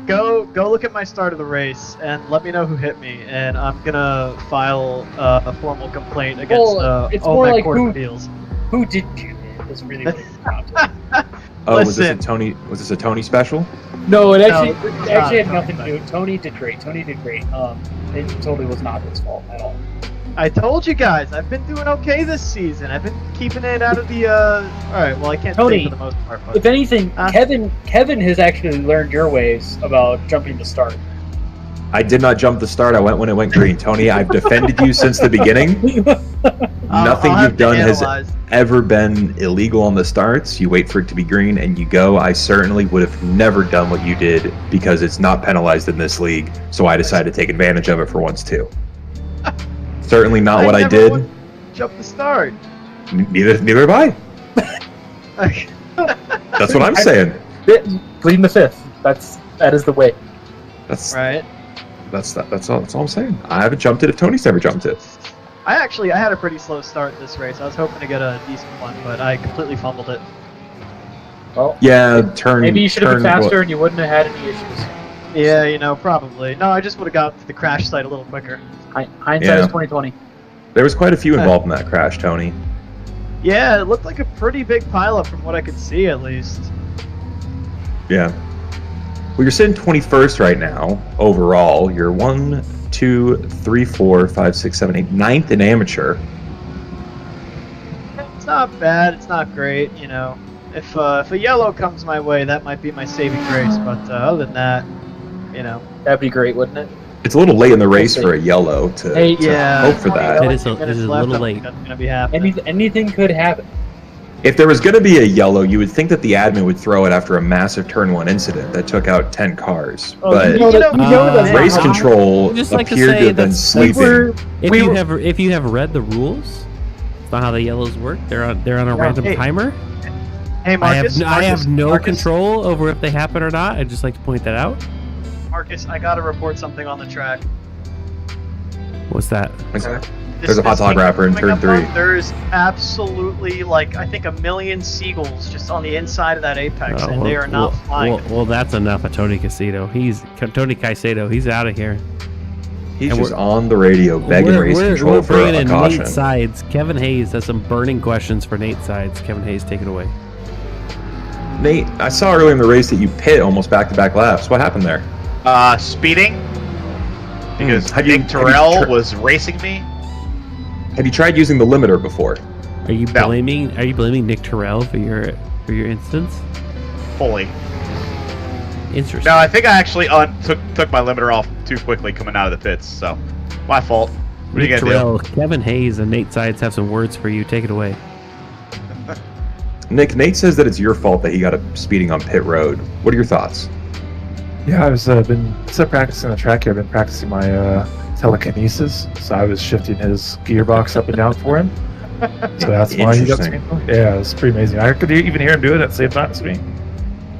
Go look at my start of the race and let me know who hit me, and I'm gonna file a formal complaint against it's more OMEC like Court of who- Appeals. Who did you hit is really what it's about. Oh, was Listen. this a Tony special? No, it No, actually it's not had Tony, nothing to but- do. Tony did great. It totally was not his fault at all. I told you guys, I've been doing okay this season. I've been keeping it out of the. All right, well, I can't Tony, say for the most part, but If anything, Huh? Kevin has actually learned your ways about jumping the start. I did not jump the start. I went when it went green. Tony, I've defended you since the beginning. Nothing I'll have you've to done has analyze. ever been illegal on the starts. You wait for it to be green and you go. I certainly would have never done what you did because it's not penalized in this league. So I decided to take advantage of it for once too. Certainly not what I never did. would Jump the start. Neither have I. That's what I'm saying. Pleading the fifth. That is the way. That's Right. that's all I'm saying. I haven't jumped it if Tony's never jumped it. I had a pretty slow start this race. I was hoping to get a decent one, but I completely fumbled it. Well, Yeah, turn. maybe you should have been turn- faster and you wouldn't have had any issues. Yeah, probably. No, I just would have got to the crash site a little quicker. Hindsight Yeah. is 2020. There was quite a few involved in that crash, Tony. Yeah, it looked like a pretty big pileup from what I could see, at least. Yeah. Well, you're sitting 21st right now overall. You're 1, 2, 3, 4, 5, 6, 7, 8, 9th in amateur. It's not bad. It's not great. If a yellow comes my way, that might be my saving grace. But other than that, That'd be great, wouldn't it? It's a little late in the race for a yellow to Hey, yeah. hope for that. It is a 20 minutes little left, late. That's gonna be happening. Anything could happen. If there was going to be a yellow, you would think that the admin would throw it after a massive turn 1 incident that took out 10 cars. Oh, But you know that's not race how- control I'd just like to appeared say to have been that's- sleeping. If you have read the rules, it's not how the yellows work. They're on a random hey, timer. Hey, Marcus. I have no Marcus, control over if they happen or not. I'd just like to point that out. Marcus, I gotta report something on the track. What's that? There's a hot dog wrapper in turn 3. There's absolutely, I think 1 million seagulls just on the inside of that apex, Oh, and they are not flying. Well, that's enough of Tony Caicedo. Tony Caicedo. He's out of here. He's And just we're- on the radio begging race control for bringing a in caution. Nate Sides. Kevin Hayes has some burning questions for Nate Sides. Kevin Hayes, take it away. Nate, I saw earlier in the race that you pit almost back-to-back laps. What happened there? Speeding because Have you- Nick have you Terrell tr- was racing me. Have you tried using the limiter before? Are you No. blaming Nick Terrell for your instance? Fully. Interesting. No, I think I actually took my limiter off too quickly coming out of the pits. So, my fault. What are you Nick gonna Terrell, Kevin Hayes, and Nate Sides have some words for you. Take it away. Nate says that it's your fault that he got up speeding on pit road. What are your thoughts? Yeah, I was instead of practicing the track here, I've been practicing my telekinesis. So I was shifting his gearbox up and down for him. So that's why he got Interesting. speeding. Yeah, it's pretty amazing. I could even hear him do it at the same time as me.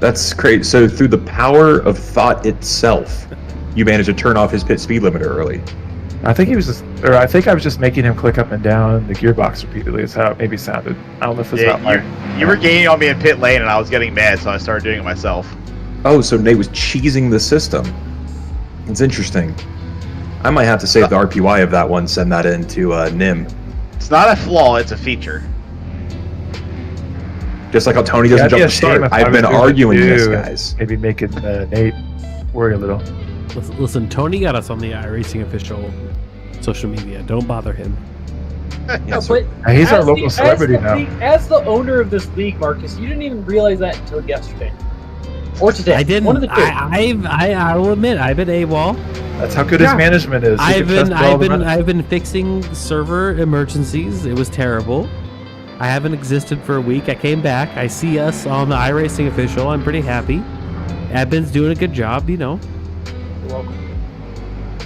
That's great. So through the power of thought itself, you managed to turn off his pit speed limiter early. I think I think I was just making him click up and down the gearbox repeatedly. Is how it maybe sounded. I don't know if it's not my. You were gaining on me in pit lane, and I was getting mad, so I started doing it myself. Oh, so Nate was cheesing the system. It's interesting. I might have to save the RPY of that one, send that into NIM. It's not a flaw; it's a feature. Just like how Tony Yeah, doesn't it'd be jump a the shame start. if I I've was been doing it arguing this, too, guys. Maybe making Nate worry a little. Listen, Tony got us on the iRacing official social media. Don't bother him. Yeah, But he's our local celebrity now. As the owner of this league, Marcus, you didn't even realize that until yesterday. Or today. I didn't. One of the two. I will admit, I've been AWOL. That's how good his management is. I've been fixing server emergencies. It was terrible. I haven't existed for a week. I came back. I see us on the iRacing official. I'm pretty happy. Admin's doing a good job, you know. You're welcome.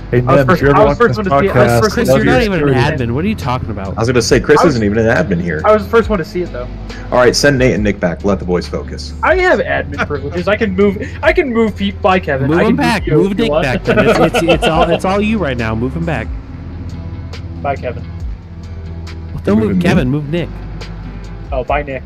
Hey, I was Ned, first one to see it. Chris, you're not even an admin. What are you talking about? I was going to say, Chris isn't even an admin here. I was the first one to see it, though. All right, send Nate and Nick back. Let the boys focus. I have admin privileges. I can move people by Kevin. Move I can him back. Move Nick back. It's all you right now. Move him back. Bye, Kevin. Don't move Kevin. Move Nick. Oh, bye, Nick.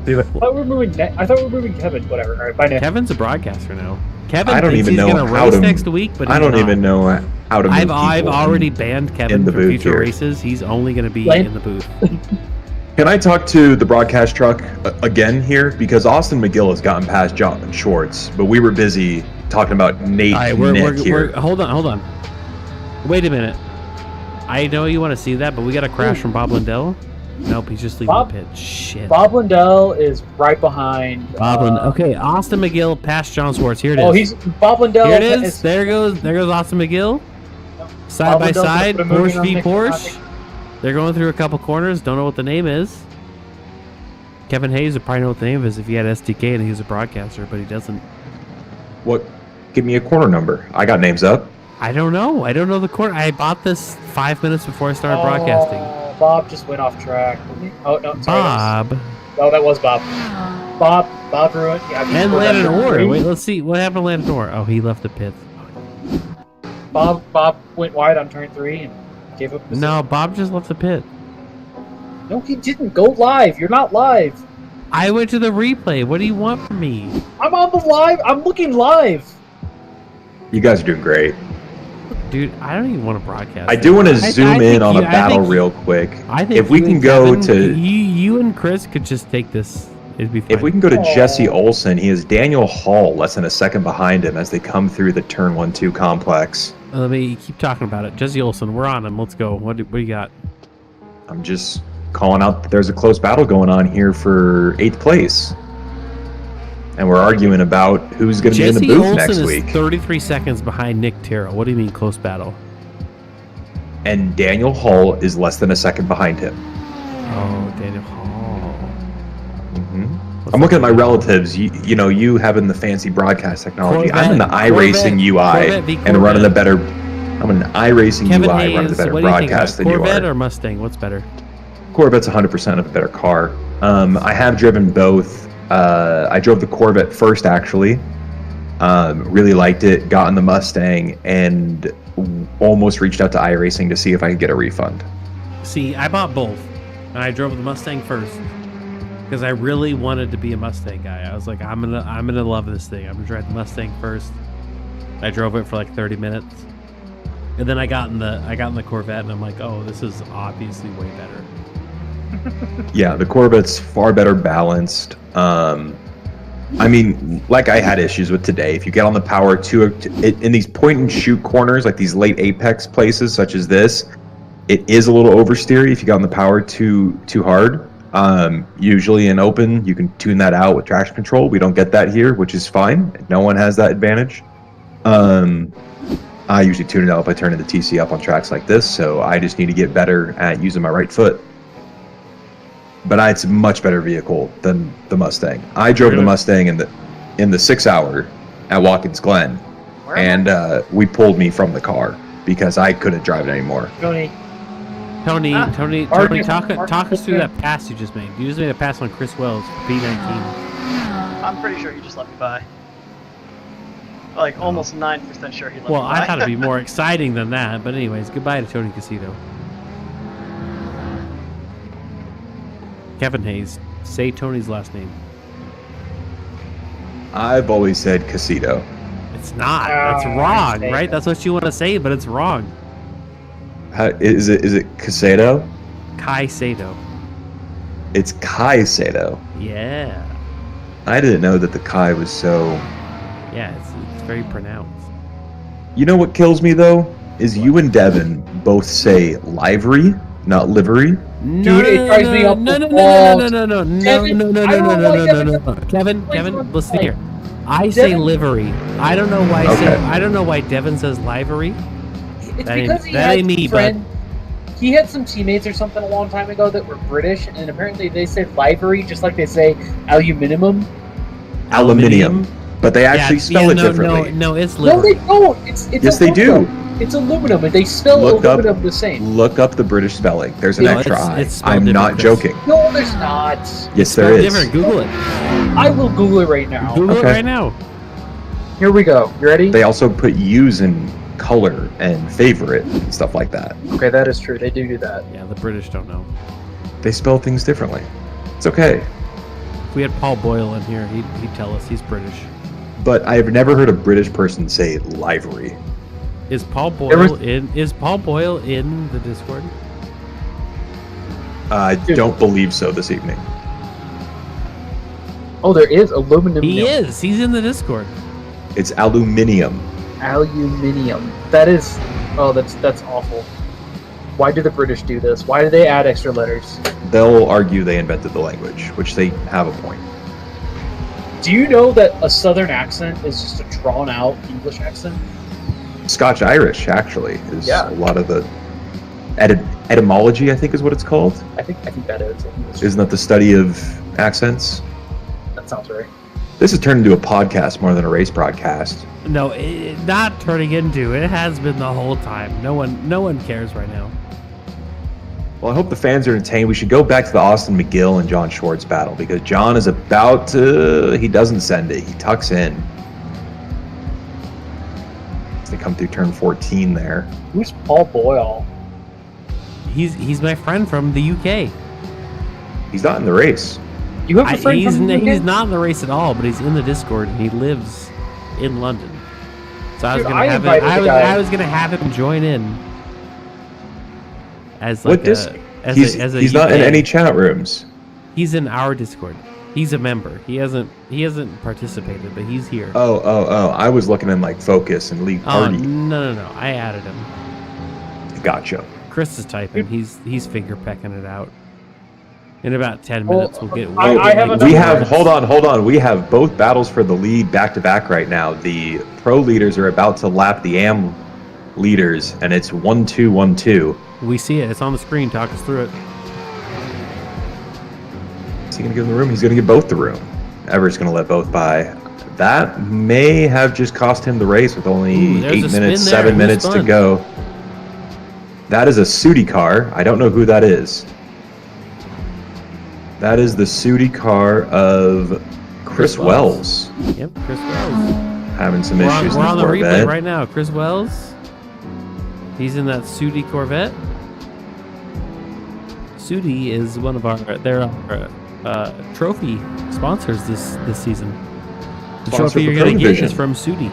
See you later. I thought we were moving Kevin. Whatever. All right, bye, Nick. Kevin's a broadcaster now. Kevin I don't thinks even he's know gonna how race to. next week, but I don't even know how to. I've already banned Kevin the from booth future here. races. He's only going to be in the booth. Can I talk to the broadcast truck again here? Because Austin McGill has gotten past Jonathan Schwartz, but we were busy talking about Nate All right, and we're Nick here. hold on. Wait a minute. I know you want to see that, but we got a crash from Bob Lindell. Nope, he's just leaving the pit. Shit. Bob Lindell is right behind. Okay, Austin McGill past John Schwartz. Here it is. Oh, he's Bob Lindell. Here it is. There goes Austin McGill. Side by side, Porsche v Porsche. They're going through a couple corners. Don't know what the name is. Kevin Hayes would probably know what the name is if he had SDK and he was a broadcaster, but he doesn't. What? Give me a corner number. I got names up. I don't know. I don't know the corner. I bought this 5 minutes before I started broadcasting. Bob just went off track. Oh no, sorry. Bob. No, that was Bob. Bob ruined. Yeah, And Landon Orr. Wait, let's see. What happened to Landon Orr? Oh, he left the pit. Bob went wide on turn 3 and gave up. No, Bob just left the pit. No, he didn't. Go live. You're not live. I went to the replay. What do you want from me? I'm on the live. I'm looking live. You guys are doing great. Dude, I don't even want to broadcast. I do want to zoom in on a I battle think real quick. I think if we you can and go Kevin, to you and Chris could just take this. It'd be fine. If we can go to Jesse Olsen, he has Daniel Hall less than a second behind him as they come through the turn 1-2 complex. Let me keep talking about it. Jesse Olsen, we're on him. Let's go. What do you got? I'm just calling out that there's a close battle going on here for 8th place. And we're arguing about who's going to be in the booth Olsen next is week. 33 seconds behind Nick Terrell. What do you mean close battle? And Daniel Hall is less than a second behind him. Oh, Daniel Hall. I'm looking at my relatives. You having the fancy broadcast technology. I'm in the iRacing UI and running the better. I'm in the iRacing Kevin UI Hayes, running the better what do you think broadcast about than you Corvette are. or Mustang? What's better? Corvette's 100% of a better car. I have driven both. I drove the Corvette first, actually. Really liked it. Got in the Mustang and almost reached out to iRacing to see if I could get a refund. See, I bought both, and I drove the Mustang first because I really wanted to be a Mustang guy. I was like, I'm gonna love this thing. I'm gonna drive the Mustang first. I drove it for like 30 minutes, and then I got in the Corvette, and I'm like, oh, this is obviously way better. Yeah, the Corvette's far better balanced. I mean, like I had issues with today. If you get on the power in these point and shoot corners, like these late apex places such as this, it is a little oversteery if you got on the power too hard. Usually in open, you can tune that out with traction control. We don't get that here, which is fine. No one has that advantage. I usually tune it out by turning the TC up on tracks like this, so I just need to get better at using my right foot. But it's a much better vehicle than the Mustang. I drove the Mustang in the 6 hour at Watkins Glen, and we pulled me from the car because I couldn't drive it anymore. Tony, talk us through that pass you just made. You just made a pass on Chris Wells, P19. I'm pretty sure he just let me by. Like, almost 9% sure he let me by. Well, I thought it'd be more exciting than that, but anyways, goodbye to Tony Casito. Kevin Hayes, say Tony's last name. I've always said Casito. It's not. That's wrong, right? That's what you want to say, but it's wrong. Is it Casado? Kai Sato. It's Kai Sato. Yeah. I didn't know that the Kai was so... Yeah, it's very pronounced. You know what kills me, though? Is you and Devin both say livery not livery. Dude, it drives me up no, the no, no, wall. no, no, no, no, Kevin, no, no, I no, don't no, know no, why no, Devin no, doesn't no. Kevin, like Kevin, one listen thing. here. I say Devin- livery. I don't know why. Okay. I don't know why Devin says livery. It's That ain't- because he that had ain't me, some friend. He had some teammates or something a long time ago that were British, and apparently they say livery just like they say aluminium. Aluminium. But they actually spell it differently. No, it's No, they livery. don't. It's Yes, they do. aluminum. It's aluminum, and they spell aluminum the same. Look up the British spelling. There's an No, extra it's- I. it's spelled I'm not different, Chris. joking. No, there's not. Yes, there Spelled is. different. Google it. I will Google it right now. Google Okay. it right now. Here we go. You ready? They also put U's in color and favorite and stuff like that. Okay, that is true. They do that. Yeah, the British don't know. They spell things differently. It's okay. If we had Paul Boyle in here, he'd tell us he's British. But I've never heard a British person say livery. Is Paul There was- Boyle in? Is Paul Boyle in the Discord? I don't believe so this evening. Oh, there is aluminum. He is. He's in the Discord. It's aluminium. Aluminium. That is. Oh, that's awful. Why do the British do this? Why do they add extra letters? They'll argue they invented the language, which they have a point. Do you know that a Southern accent is just a drawn-out English accent? Scotch-Irish, actually, is Yeah. a lot of the etymology, I think is what it's called. I think that is. Isn't that the study of accents? That sounds right. This has turned into a podcast more than a race broadcast. No, not turning into. It has been the whole time. No one cares right now. Well, I hope the fans are entertained. We should go back to the Austin McGill and John Schwartz battle because John is about to... He doesn't send it. He tucks in. As they come through turn 14 there. Who's Paul Boyle? He's my friend from the UK. He's not in the race. You have a friend from the UK? He's not in the race at all, but he's in the Discord and he lives in London. So I was Dude, gonna have invited the guy. I was gonna have him join in as What like dis- as he's a he's not in UK. any chat rooms. He's in our Discord. He's a member. He hasn't participated, but he's here. Oh. I was looking in like Focus and League Oh, Party. no. I added him. Gotcha. Chris is typing. He's finger pecking it out. In about 10 Well, minutes, we'll get. I have like, another We one. have, hold on. We have both battles for the lead back to back right now. The pro leaders are about to lap the AM leaders, and it's 1-2-1-2. We see it. It's on the screen. Talk us through it. Is he going to give him the room? He's going to give both the room. Everett's going to let both by. That may have just cost him the race with only Ooh, there's 8 a spin minutes, there. 7 Who's minutes to spun? go. That is a Sudi car. I don't know who that is. That is the Sudi car of Chris Wells. Yep, Chris Wells. Having some We're issues on in the the replay Corvette. right now. Chris Wells. He's in that Sudi Corvette. Sudi is one of our trophy sponsors this season. The Sponsor trophy for you're going to get Provision. is from Sudi.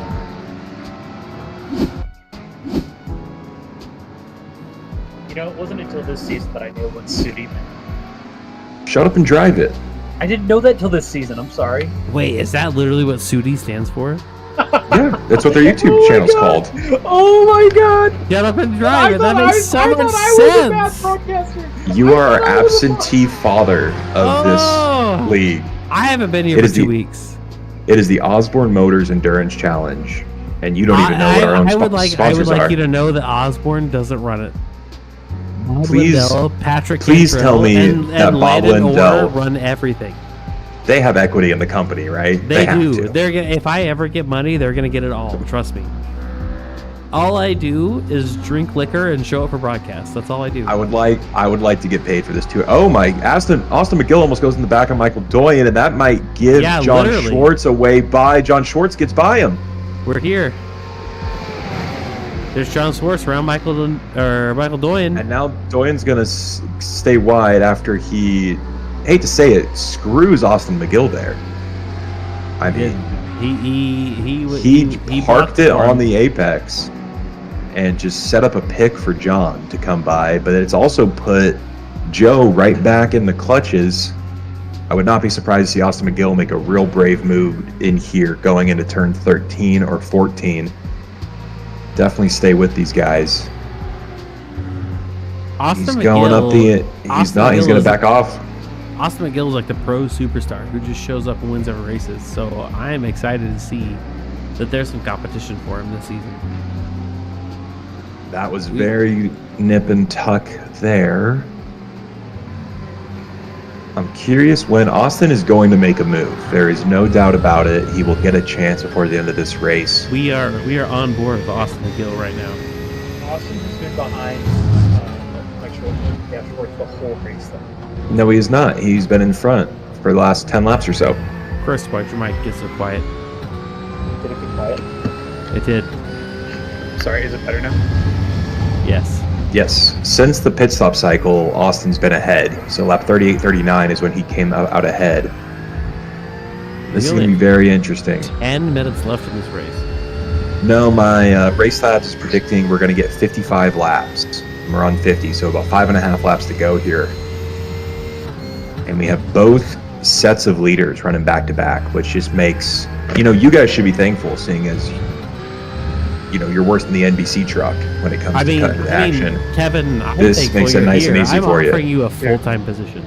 You know, it wasn't until this season that I knew what Sudi meant. Shut up and drive it. I didn't know that till this season. I'm sorry. Wait, is that literally what Sudi stands for? Yeah, that's what their YouTube channel's called. Oh my god! Get up and drive it. That I makes so thought much I was a bad sense. broadcaster. You I are thought I was a absentee father of Oh. this league. I haven't been here It for is 2 the- weeks. It is the Osborne Motors Endurance Challenge, and you don't even know what our own I would like sponsors are. you to know that Osborne doesn't run it. Bob Please- Lindell, Patrick please Cantrell, tell me and that Bob Landon Lindell- Orr run everything. They have equity in the company, right? They have do. to. They're gonna. If I ever get money, they're gonna get it all. Trust me. All I do is drink liquor and show up for broadcasts. That's all I do. I would like to get paid for this too. Oh my! Austin McGill almost goes in the back of Michael Doyen, and that might give Yeah, John literally. Schwartz away by. John Schwartz gets by him. We're here. There's John Swartz around Michael Doyen. And now Doyen's gonna stay wide after he, hate to say it, screws Austin McGill there. I mean, he parked it on the apex and just set up a pick for John to come by, but it's also put Joe right back in the clutches. I would not be surprised to see Austin McGill make a real brave move in here going into turn 13 or 14. Definitely stay with these guys. Austin He's going up the. He's Austin not. He's McGill going is- to back off. Austin McGill is like the pro superstar who just shows up and wins every races. So I am excited to see that there's some competition for him this season. That was very nip and tuck there. I'm curious when Austin is going to make a move. There is no doubt about it. He will get a chance before the end of this race. We are on board with Austin McGill right now. Austin has been behind Mike Schwartz the whole race, though. No, he is not. He's been in front for the last 10 laps or so. Chris, why'd your mic get so quiet? Did it get quiet? It did. Sorry, is it better now? Yes. Yes, since the pit stop cycle, Austin's been ahead. So lap 38-39 is when he came out ahead. This is going to be very interesting. 10 minutes left in this race. No, my race labs is predicting we're going to get 55 laps. We're on 50, so about 5.5 laps to go here. And we have both sets of leaders running back to back, which just makes, you guys should be thankful, seeing as you're worse than the NBC truck when it comes to cutting to action. Kevin, This makes it nice and easy for you. I'm offering you a full-time position.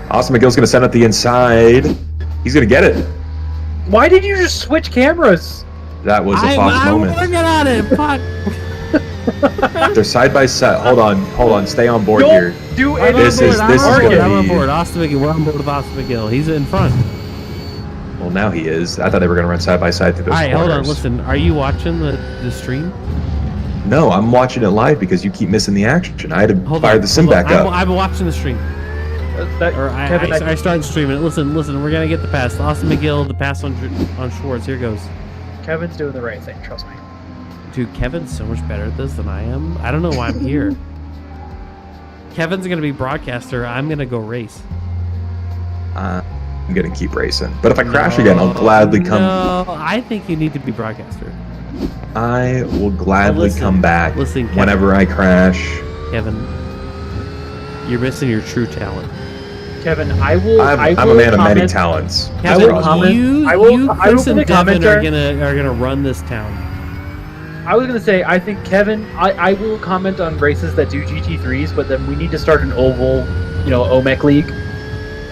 Austin McGill's going to send up the inside. He's going to get it. Why did you just switch cameras? That was a Fox I'm moment. working on it. Fuck. They're side by side. Hold on. Stay on board here. Do I'm This is on gonna board. I'm on be- board. Austin McGill. We're on board with Austin McGill. He's in front. Well, now he is. I thought they were going to run side by side through those All right, corners. hold on. Listen, are you watching the stream? No, I'm watching it live because you keep missing the action. I had to fire the sim back up. I'm watching the stream. I started streaming it. Listen. We're gonna get the pass. Austin McGill, the pass on Schwartz. Here goes. Kevin's doing the right thing, trust me. Dude, Kevin's so much better at this than I am. I don't know why I'm here. Kevin's gonna be broadcaster. I'm gonna go race. I'm going to keep racing. But if I crash again, I'll gladly come. No, I think you need to be broadcaster. I will gladly come back listen, Kevin. whenever I crash. Kevin, you're missing your true talent. Kevin, I will. I'm a will man of many comment- talents. I Kevin, will comment. you, I will. you, I will Chris, be the and Devin commenter. are gonna run this town. I was gonna say, I think Kevin. I will comment on races that do GT3s, but then we need to start an oval, OMEC league,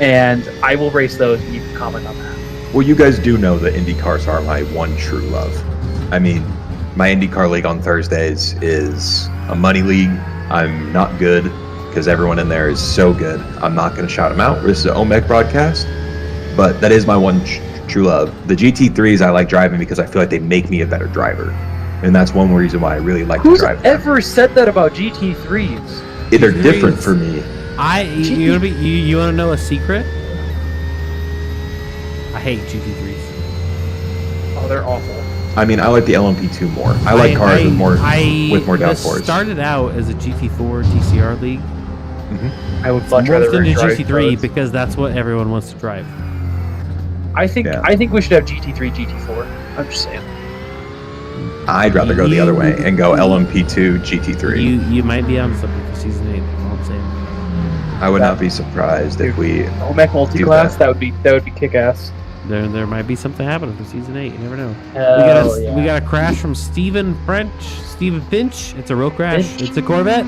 and I will race those. And you can comment on that. Well, you guys do know that Indy cars are my one true love. I mean, my IndyCar league on Thursdays is a money league. I'm not good because everyone in there is so good. I'm not going to shout them out. This is an OMEC broadcast, but that is my one true love. The GT3s I like driving because I feel like they make me a better driver, and that's one reason why I really like to drive them. Who's ever said that about GT3s? They're different for me. You want to know a secret? I hate GT3s. Oh, they're awful. I mean, I like the LMP2 more. I like cars with more downforce. Started out as a GT4 TCR league. Mm-hmm. I would much rather Morphed into drive GT3 those. because that's what everyone wants to drive. I think we should have GT3, GT4. I'm just saying. I'd rather go the other way and go LMP2 GT3. You might be on something for season 8. That's all I'm saying. I would not be surprised if we OMEC multi-class, that would be kick-ass. There might be something happening for season 8. You never know. We got a crash from Stephen Finch. It's a real crash. Finch. It's a Corvette.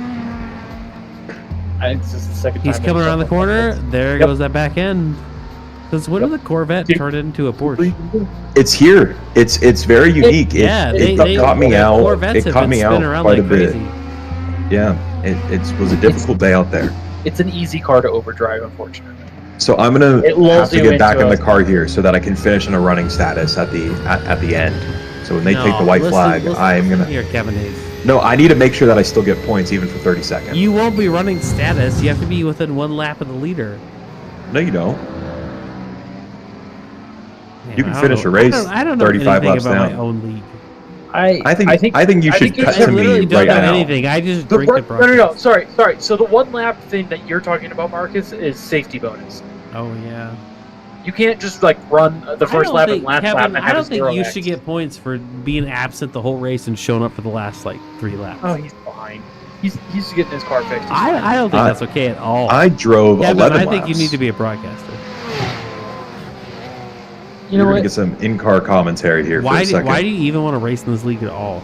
It's just the second time. He's coming around the corner. There goes that back end. Because when did the Corvette turn into a Porsche? It's here. It's very unique. It caught me out. Corvettes It have caught been me out spinning around quite a like bit. crazy. Yeah, it was a difficult day out there. It's an easy car to overdrive, unfortunately. So I'm gonna It lulls have to you get back in into the car here so that I can finish in a running status at the end. So when they take the white flag, I'm gonna. Here, Kevin Hayes. No, I need to make sure that I still get points even for 30 seconds. You won't be running status. You have to be within one lap of the leader. No, you don't. Man, You can I finish don't a know. race I don't know 35 anything laps about down. my own league. I think you should cut I to me literally don't right know now. anything. I just No, drink the broadcast. no. Sorry. So the one lap thing that you're talking about, Marcus, is safety bonus. Oh yeah. You can't just run the first lap and last lap and have I don't a think 0x. you should get points for being absent the whole race and showing up for the last 3 laps. Oh, he's behind. He's getting his car fixed. I don't think that's okay at all. I drove Kevin, 11 I laps. think you need to be a broadcaster. You know We're what? gonna get some in-car commentary here for a second. Why do you even want to race in this league at all?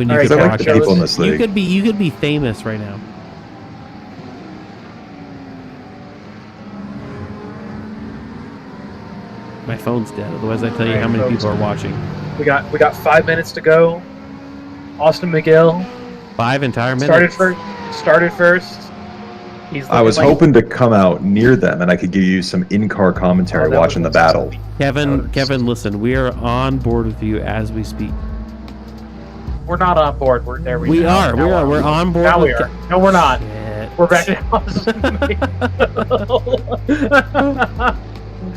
when you All right, could I watch like the it. people in this You league. could be famous right now. My phone's dead. Otherwise, I tell you All right, how many folks. people are watching. We got 5 minutes to go. Austin McGill 5 entire minutes. started first. He's I was looking like- hoping to come out near them, and I could give you some in-car commentary Oh, that watching the was- battle. Kevin, listen. We are on board with you as we speak. We're not on board. We're there. We are. We're on board. Now with we are. No, we're not. Shit. We're back to Austin.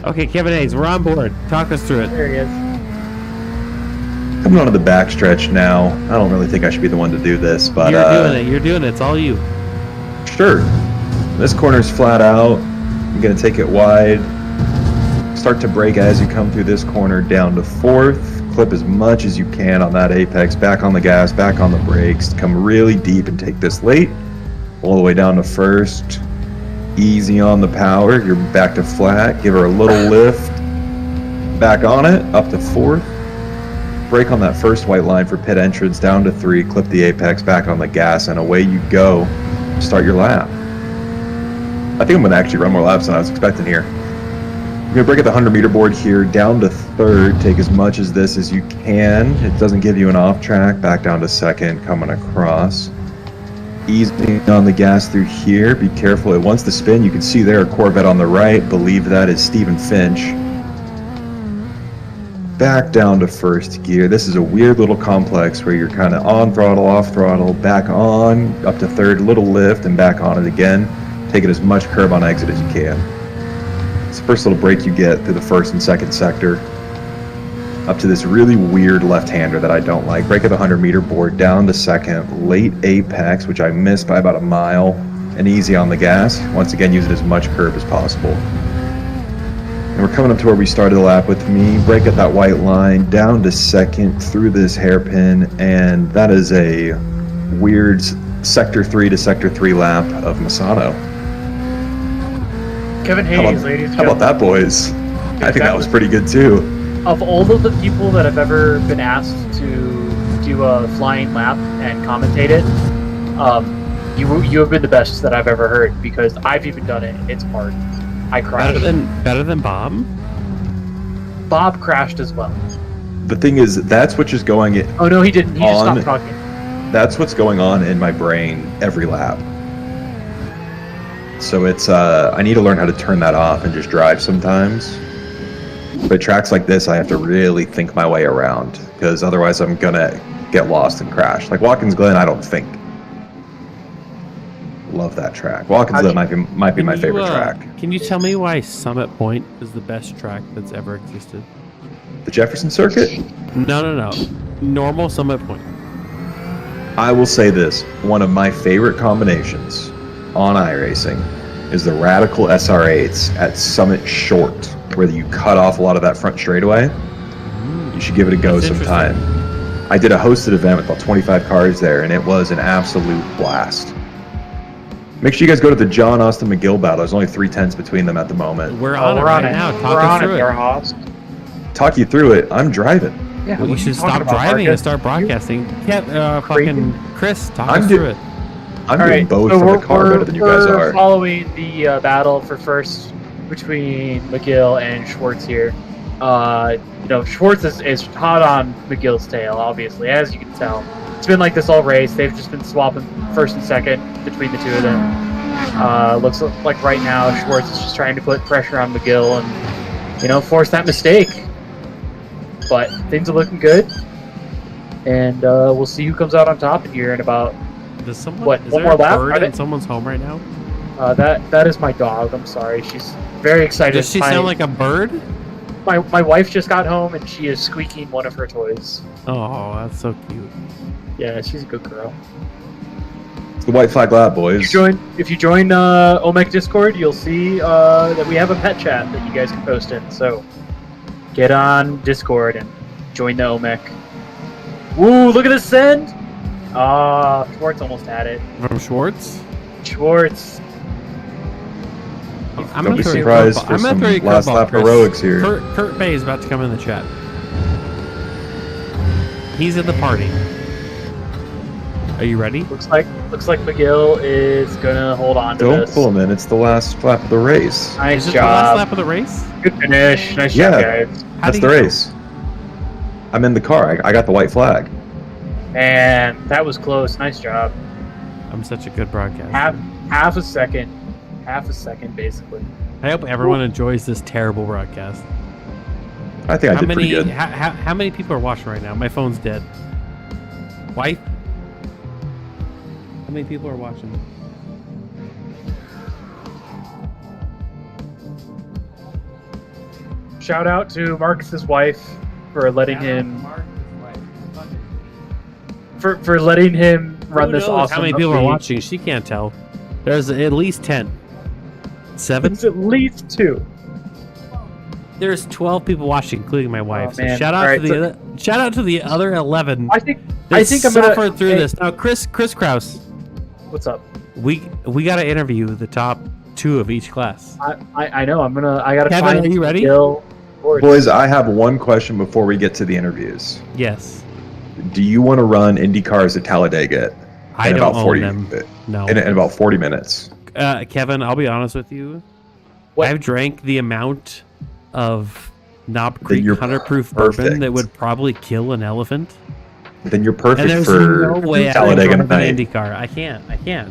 Okay, Kevin Hayes, we're on board. Talk us through it. There he is. Coming onto the backstretch now. I don't really think I should be the one to do this, but You're doing it. You're doing it. It's all you. sure. This corner's flat out. I'm gonna take it wide. Start to brake as you come through this corner down to 4th. Clip as much as you can on that apex. Back on the gas, back on the brakes. Come really deep and take this late. All the way down to 1st. Easy on the power. You're back to flat. Give her a little lift. Back on it. Up to 4th. Brake on that first white line for pit entrance. Down to 3. Clip the apex. Back on the gas. And away you go. Start your lap. I think I'm going to actually run more laps than I was expecting here. You're going to brake at the 100-meter board here, down to 3rd. Take as much as this as you can. It doesn't give you an off track. Back down to 2nd, coming across. Easy on the gas through here. Be careful. It wants to spin. You can see there a Corvette on the right. Believe that is Stephen Finch. Back down to 1st gear. This is a weird little complex where you're kind of on throttle, off throttle, back on, up to 3rd, little lift, and back on it again. Take it as much curb on exit as you can. It's the first little break you get through the 1st and 2nd sector. Up to this really weird left-hander that I don't like. Brake at the 100-meter board, down to 2nd, late apex, which I missed by about a mile, and easy on the gas. Once again, use it as much curb as possible. And we're coming up to where we started the lap with me. Brake at that white line, down to 2nd, through this hairpin, and that is a weird sector 3 to sector 3 lap of Misano. Kevin Hayes, ladies and How about that, boys? I think that was pretty good too. Of all of the people that have ever been asked to do a flying lap and commentate it, you have been the best that I've ever heard, because I've even done it. It's hard. I crashed. Better than Bob? Bob crashed as well. The thing is, that's what is going in. Oh no, he didn't. He just stopped talking. That's what's going on in my brain every lap. So it's I need to learn how to turn that off and just drive sometimes. But tracks like this, I have to really think my way around, because otherwise I'm gonna get lost and crash. Like Watkins Glen, I don't think. Love that track. Watkins Glen might be my favorite track. Can you tell me why Summit Point is the best track that's ever existed? The Jefferson Circuit? No. Normal Summit Point. I will say this: one of my favorite combinations on iRacing is the Radical SR8s at Summit Short, where you cut off a lot of that front straightaway. You should give it a go That's sometime. I did a hosted event with about 25 cars there, and it was an absolute blast. Make sure you guys go to the John Austin McGill battle. There's only 3/10 between them at the moment. We're on it right now. Talk us through it. Talk you through it. I'm driving. Yeah, Well, you should stop driving and start broadcasting. Fucking Chris, talk us through it. I'm doing both from the car better than you guys We're are. following the battle for first between McGill and Schwartz here. Schwartz is hot on McGill's tail, obviously, as you can tell. It's been like this all race. They've just been swapping 1st and 2nd between the two of them. Looks like right now Schwartz is just trying to put pressure on McGill and, force that mistake. But things are looking good. And we'll see who comes out on top here in about... Is one there more a lap? bird in someone's home right now? That is my dog. I'm sorry. She's very excited. Does she sound like a bird? My wife just got home and she is squeaking one of her toys. Oh, that's so cute. Yeah, she's a good girl. It's the white flag lap, boys. If you join OMEC Discord, you'll see that we have a pet chat that you guys can post in. So get on Discord and join the OMEC. Woo! Look at this send. Schwartz almost had it. From Schwartz? Schwartz. Don't be surprised for some last lap heroics here. Kurt Bay is about to come in the chat. He's in the party. Are you ready? Looks like McGill is gonna hold on to Don't this. pull him in. It's the last lap of the race. Nice Is this the last job. lap of the race? Good finish. Nice Yeah. job, guys. That's the race. I'm in the car. I got the white flag. And that was close. Nice job. I'm such a good broadcaster. Half a second, basically. I hope everyone enjoys this terrible broadcast. I think I How did pretty many? good. How many people are watching right now? My phone's dead. Wife? How many people are watching? Shout out to Marcus's wife for letting him for letting him run this awesome. How many people are upbeat. watching? She can't tell. There's at least 10. 7? It's at least 2. There's 12 people watching, including my wife. So man. shout out All right, to shout out to the other 11. I think that I'm gonna suffered through hey, this. Now, Chris Kraus, What's up? we got to interview the top 2 of each class. I know. I gotta Kevin, find are you ready? Gil Ford. Boys, I have one question before we get to the interviews. Yes. Do you want to run Indy cars at Talladega I in don't about own 40 them. No. in about 40 minutes? Kevin, I'll be honest with you. What? I've drank the amount of Knob Creek you're 100-proof perfect. bourbon that would probably kill an elephant. Then you're And perfect there's for no way I can Talladega drive an night. Indy car. I can't.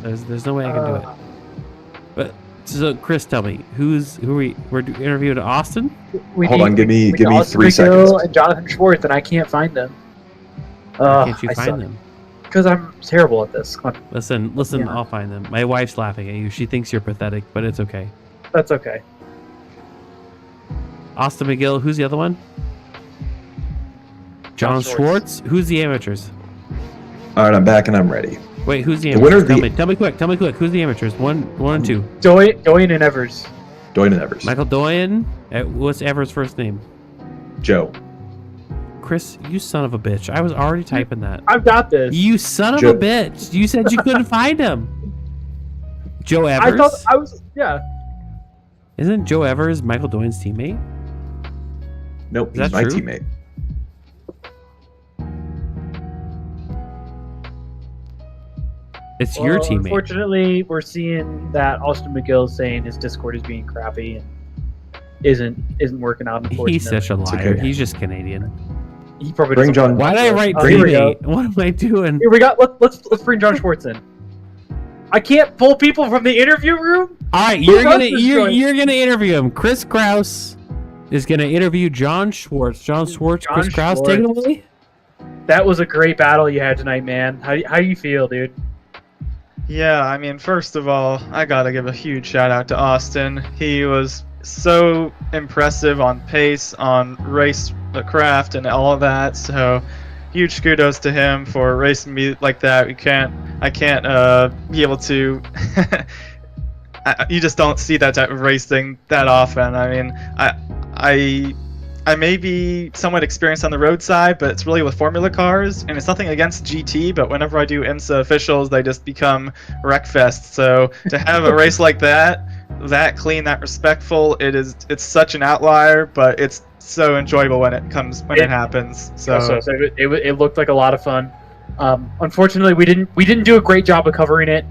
There's no way I can do it. But so, Chris, tell me, we're interviewing Austin? Hold on, give me Austin 3 McGill seconds. and Jonathan Schwartz, and I can't find them. Why can't you find them? Because I'm terrible at this. Come on. Listen, Yeah. I'll find them. My wife's laughing at you. She thinks you're pathetic, but it's okay. That's okay. Austin McGill, who's the other one? John Schwartz. Who's the amateurs? All right, I'm back and I'm ready. Wait, who's the The winner amateurs? of the- Tell me quick. Who's the amateurs? One and 2. Doyen and Evers. Doyen and Evers. Michael Doyen. What's Evers' first name? Joe. Chris, you son of a bitch. I was already typing that. I've got this. You son of Joe. a bitch. You said you couldn't find him. Joe Evers? I thought I was. Yeah. Isn't Joe Evers Michael Doyen's teammate? Nope, Is that he's my true? teammate. It's your teammate. Unfortunately, we're seeing that Austin McGill is saying his Discord is being crappy and isn't working out. Unfortunately, He's such a liar. okay. He's just Canadian. He probably Bring doesn't John- Why did I write Oh, here we go. teammate? What am I doing? Here we got. Let's bring John Schwartz in. I can't pull people from the interview room. All right, Who else is you're joining? gonna interview him. Chris Kraus is gonna interview John Schwartz. John Schwartz, John Chris Kraus, take it Schwartz. away. That was a great battle you had tonight, man. How you feel, dude? Yeah, I mean, first of all, I gotta give a huge shout out to Austin. He was so impressive on pace, on race the craft, and all of that. So, huge kudos to him for racing me like that. I can't be able to. You just don't see that type of racing that often. I mean, I may be somewhat experienced on the road side, but it's really with Formula cars, and it's nothing against GT, but whenever I do IMSA officials, they just become wreckfest. So to have a race like that clean, that respectful, it's such an outlier, but it's so enjoyable when it happens. So it looked like a lot of fun. Unfortunately, we didn't do a great job of covering it.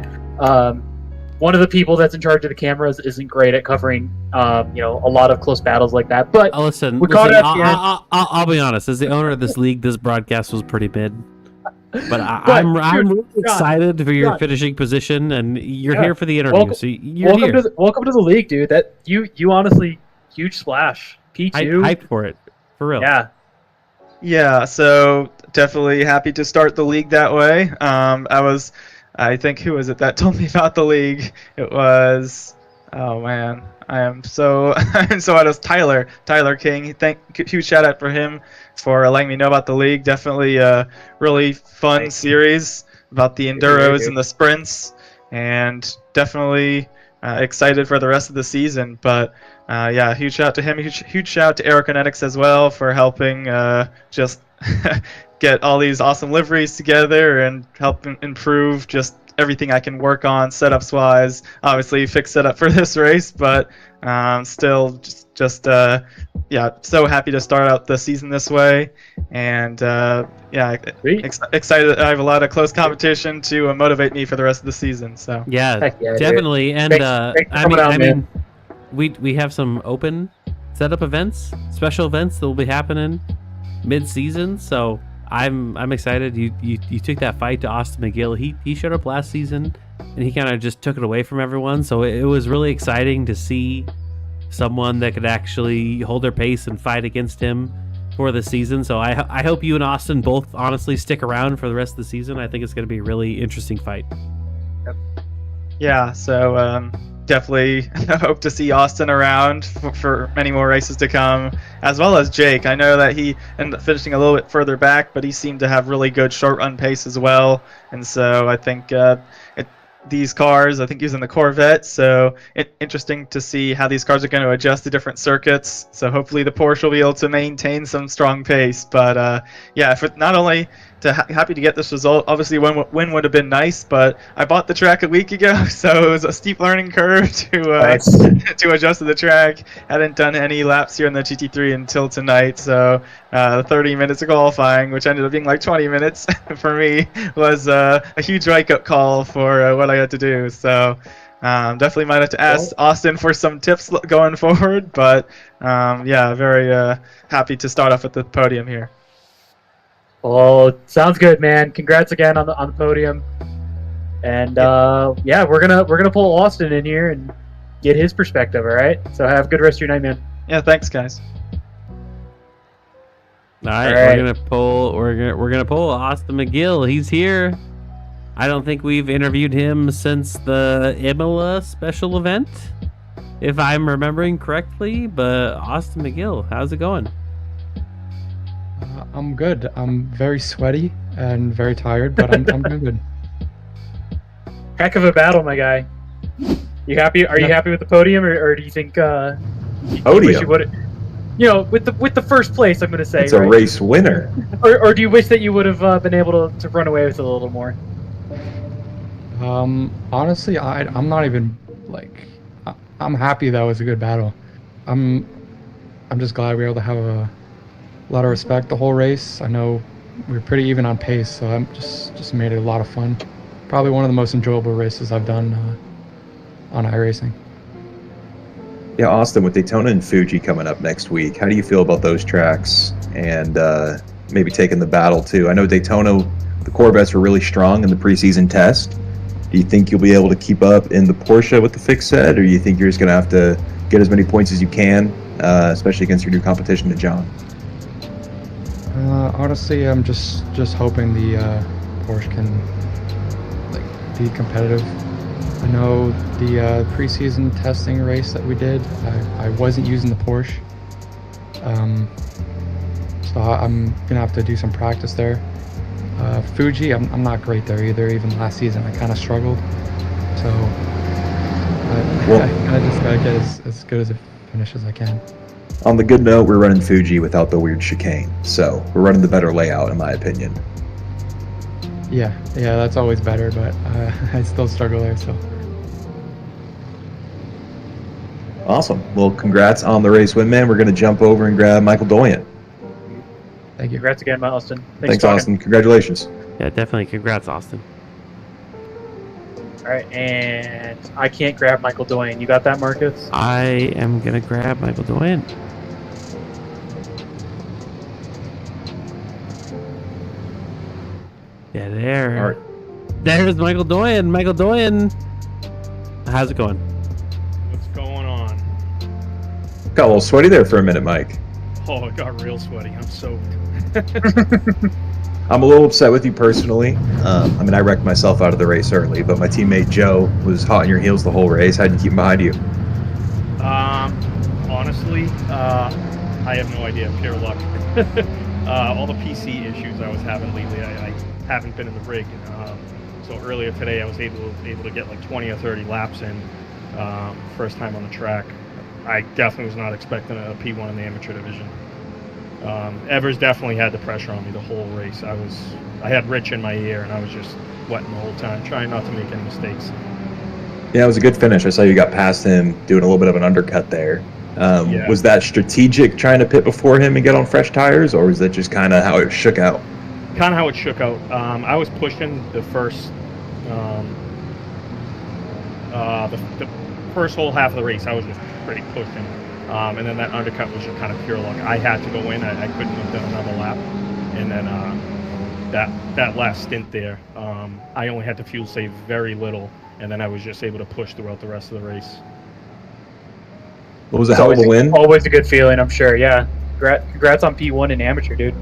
One of the people that's in charge of the cameras isn't great at covering, a lot of close battles like that. But Listen, caught it at the end. I'll be honest. As the owner of this league, this broadcast was pretty mid. But dude, I'm really John, excited for your John. finishing position, and you're Yeah. here for the interview. Welcome- So you're here. Welcome to the league, dude. That you honestly huge splash. P2. Hyped for it, for real. Yeah. yeah, so definitely happy to start the league that way. I think, who was it that told me about the league? It was, oh man, I am so out of Tyler King. Huge shout out for him for letting me know about the league. Definitely a really fun series about the enduros and the sprints, and definitely excited for the rest of the season. But yeah, huge shout out to him. Huge shout out to Aerokinetics as well for helping just get all these awesome liveries together and help improve just everything I can work on setups wise. Obviously, fix setup for this race, but still just yeah, so happy to start out the season this way, and yeah, excited. I have a lot of close competition to motivate me for the rest of the season. So yeah, yeah, definitely. And thanks for coming out, I man. mean, we have some open setup events, special events that will be happening mid-season. So I'm excited. You took that fight to Austin McGill. He showed up last season, and he kind of just took it away from everyone. So it was really exciting to see someone that could actually hold their pace and fight against him for the season. So I hope you and Austin both honestly stick around for the rest of the season. I think it's going to be a really interesting fight. yeah, so definitely hope to see Austin around for many more races to come, as well as Jake. I know that he ended up finishing a little bit further back, but he seemed to have really good short run pace as well. And so I think these cars, I think he was in the Corvette, so interesting to see how these cars are going to adjust to different circuits. So hopefully the Porsche will be able to maintain some strong pace. But yeah, not only happy to get this result. Obviously, win would have been nice, but I bought the track a week ago, so it was a steep learning curve to adjust to the track. Hadn't done any laps here in the GT3 until tonight, so 30 minutes of qualifying, which ended up being like 20 minutes for me, was a huge wake-up call for what I had to do. So definitely might have to ask Austin for some tips going forward, but yeah, very happy to start off at the podium here. Oh, sounds good, man. Congrats again on the podium. And yeah, we're gonna pull Austin in here and get his perspective. All right. So have a good rest of your night, man. Yeah, thanks, guys. All right, we're gonna pull Austin McGill. He's here. I don't think we've interviewed him since the Imola special event, if I'm remembering correctly. But Austin McGill, how's it going? I'm good. I'm very sweaty and very tired, but I'm doing good. Heck of a battle, my guy. You happy? Are you happy with the podium, or do you think you wish you would? You know, with the first place, I'm going to say it's a race winner. Or do you wish that you would have been able to run away with it a little more? Honestly, I'm not even like I'm happy that was a good battle. I'm just glad we were able to have a lot of respect the whole race. I know we were pretty even on pace, so I'm just made it a lot of fun. Probably one of the most enjoyable races I've done on iRacing. Yeah, Austin, with Daytona and Fuji coming up next week, how do you feel about those tracks and maybe taking the battle too? I know Daytona, the Corvettes were really strong in the preseason test. Do you think you'll be able to keep up in the Porsche with the fixed set, or do you think you're just going to have to get as many points as you can, especially against your new competition to John? Honestly, I'm just hoping the Porsche can be competitive. I know the preseason testing race that we did, I wasn't using the Porsche, so I'm gonna have to do some practice there. Fuji, I'm not great there either. Even last season, I kind of struggled. So I just gotta get as good as a finish as I can. On the good note, we're running Fuji without the weird chicane, so we're running the better layout, in my opinion. Yeah, that's always better, but I still struggle there. So. Awesome. Well, congrats on the race win, man. We're going to jump over and grab Michael Doyen. Thank you. Congrats again, Austin. Thanks Austin. Congratulations. Yeah, definitely. Congrats, Austin. All right, and I can't grab Michael Doyen. You got that, Marcus? I am going to grab Michael Doyen. Yeah, there. Right. There's Michael Doyen. Michael Doyen. How's it going? What's going on? Got a little sweaty there for a minute, Mike. Oh, it got real sweaty. I'm soaked. I'm a little upset with you personally. I mean, I wrecked myself out of the race early, but my teammate Joe was hot on your heels the whole race. How'd you keep him behind you? Honestly, I have no idea. Pure luck. All the PC issues I was having lately, I haven't been in the rig. So earlier today, I was able to get like 20 or 30 laps in. First time on the track. I definitely was not expecting a P1 in the amateur division. Evers definitely had the pressure on me the whole race. I had Rich in my ear, and I was just sweating the whole time, trying not to make any mistakes. Yeah, it was a good finish. I saw you got past him doing a little bit of an undercut there. Yeah. Was that strategic, trying to pit before him and get on fresh tires, or was that just kind of how it shook out? Kind of how it shook out. I was pushing the first the first whole half of the race. I was just pretty pushing, and then that undercut was just kind of pure luck. I had to go in. I couldn't have done another lap, and then that last stint there, I only had to fuel save very little, and then I was just able to push throughout the rest of the race. What was a hell of a win? Always a good feeling, I'm sure. Yeah. Congrats on P1 in amateur, dude.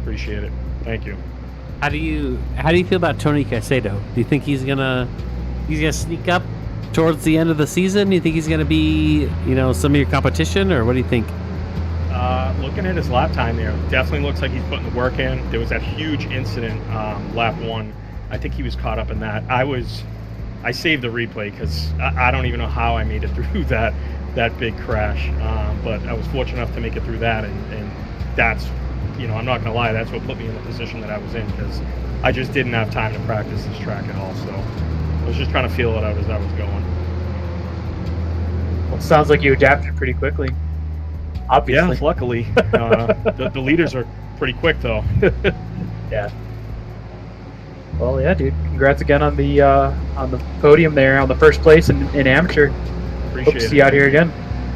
Appreciate it. Thank you. How do you feel about Tony Caicedo? Do you think he's gonna sneak up towards the end of the season? Do you think he's gonna be, some of your competition, or what do you think? Looking at his lap time there, definitely looks like he's putting the work in. There was that huge incident, lap 1. I think he was caught up in that. I saved the replay because I don't even know how I made it through that big crash. But I was fortunate enough to make it through that, and that's, I'm not gonna lie, that's what put me in the position that I was in, because I just didn't have time to practice this track at all. So I was just trying to feel it out as I was going. Well, it sounds like you adapted pretty quickly. Obviously. Yeah, luckily. The leaders are pretty quick, though. Yeah. Well, yeah, dude. Congrats again on the podium there, on the first place in amateur. Appreciate Hope to see you out here again.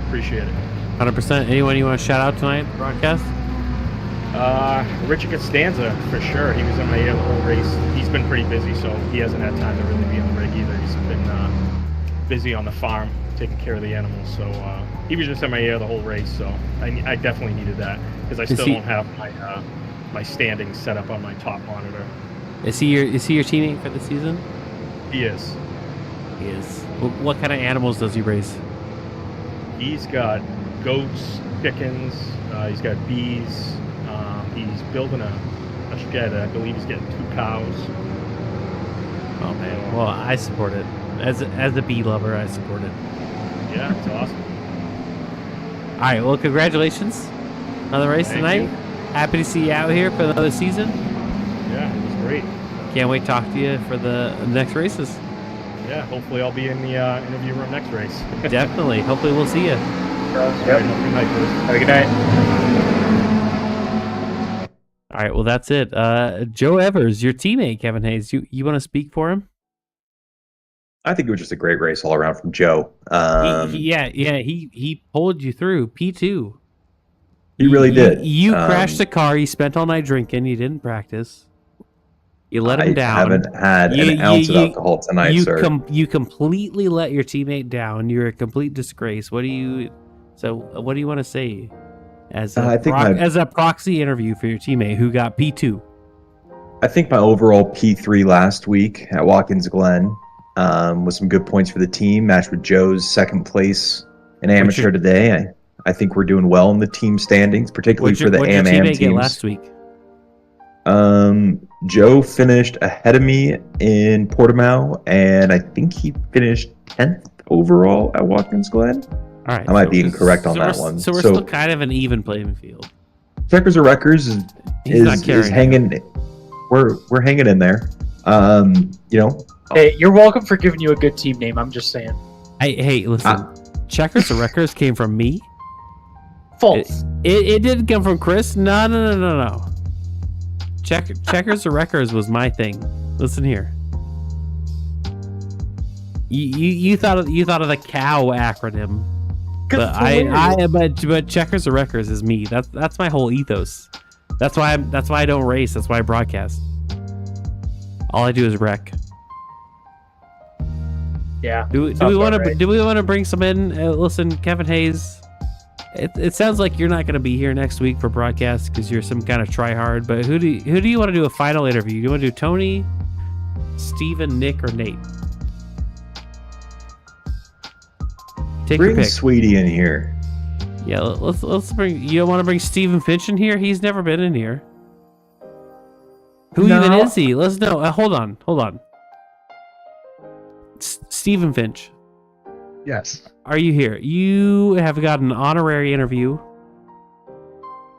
Appreciate it. 100%. Anyone you want to shout out tonight, broadcast? Richard Costanza, for sure. He was in my ear the whole race. He's been pretty busy, so he hasn't had time to really be in the rig either. He's been busy on the farm, taking care of the animals. So he was just in my ear the whole race. So I definitely needed that, because I still don't have my standings set up on my top monitor. Is he your teammate for the season? He is. He is. What kind of animals does he race? He's got goats, chickens. He's got bees. He's building a shed. I believe he's getting 2 cows. Oh man! Well, I support it. As a bee lover, I support it. Yeah, it's awesome. All right. Well, congratulations on the race tonight. You. Happy to see you out here for another season. Yeah, it was great. Can't wait to talk to you for the next races. Yeah, hopefully I'll be in the interview room next race. Definitely. Hopefully we'll see you. Yep. Have a good night. All right, well, that's it. Joe Evers, your teammate, Kevin Hayes, you want to speak for him? I think it was just a great race all around from Joe. He pulled you through P2. He really did. You crashed the car. You spent all night drinking. You didn't practice. You let him down. I haven't had an ounce of alcohol tonight, sir. You completely let your teammate down. You're a complete disgrace. What do you want to say as a proxy interview for your teammate who got P2? I think my overall P3 last week at Watkins Glen was some good points for the team, matched with Joe's second place in amateur today. I think we're doing well in the team standings, particularly for the AM teams. Get last week? Joe finished ahead of me in Portimao, and I think he finished 10th overall at Watkins Glen. All right, I might be incorrect on that one. So we're still kind of an even playing field. Checkers or Wreckers is hanging. We're hanging in there. Hey, you're welcome for giving you a good team name. I'm just saying. Hey, listen. Checkers or Wreckers came from me. False. It didn't come from Chris. No. Checkers or Wreckers was my thing. Listen here. You thought of the cow acronym, but Checkers or Wreckers is me. That's my whole ethos. That's why I don't race. That's why I broadcast. All I do is wreck. Yeah. Do we want to bring some in? Listen, Kevin Hayes. It sounds like you're not going to be here next week for broadcast because you're some kind of tryhard. But who do you want to do a final interview? Do you want to do Tony, Steven, Nick, or Nate? Bring Sweetie in here. Yeah, let's bring. You don't want to bring Steven Finch in here? He's never been in here. Who even is he? Let's know. Hold on. Steven Finch. Yes. Are you here? You have got an honorary interview.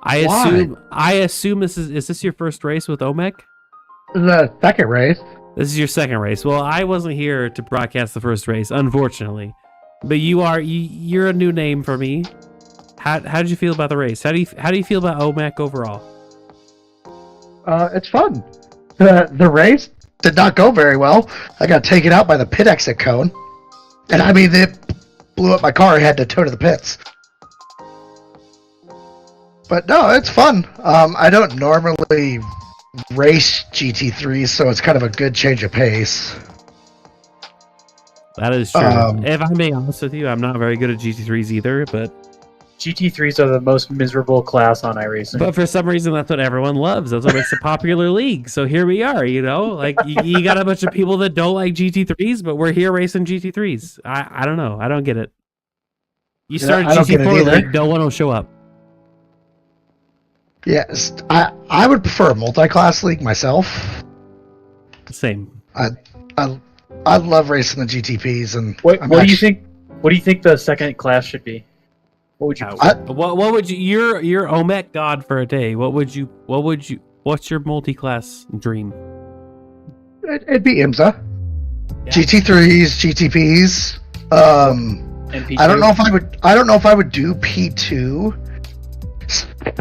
I assume this is this your first race with OMEC? The second race. This is your second race. Well, I wasn't here to broadcast the first race, unfortunately. But you're a new name for me. How did you feel about the race? How do you feel about OMEC overall? It's fun. The race did not go very well. I got taken out by the pit exit cone, and I mean it blew up my car. I had to tow to the pits. But no, it's fun. I don't normally race GT3s, so it's kind of a good change of pace. That is true. If I'm being honest with you, I'm not very good at GT3s either, but GT3s are the most miserable class on iRacing. But for some reason, that's what everyone loves. That's what makes a popular league. So here we are, like you got a bunch of people that don't like GT3s, but we're here racing GT3s. I don't know. I don't get it. You start a GT4 league, no one will show up. Yes, I would prefer a multi-class league myself. Same. I love racing the GTPs, and what do you think? What do you think the second class should be? What would you? What would you? You're OMEC god for a day. What's your multi-class dream? It'd be IMSA, GT3s, GTPs. And P2? I don't know if I would do P2.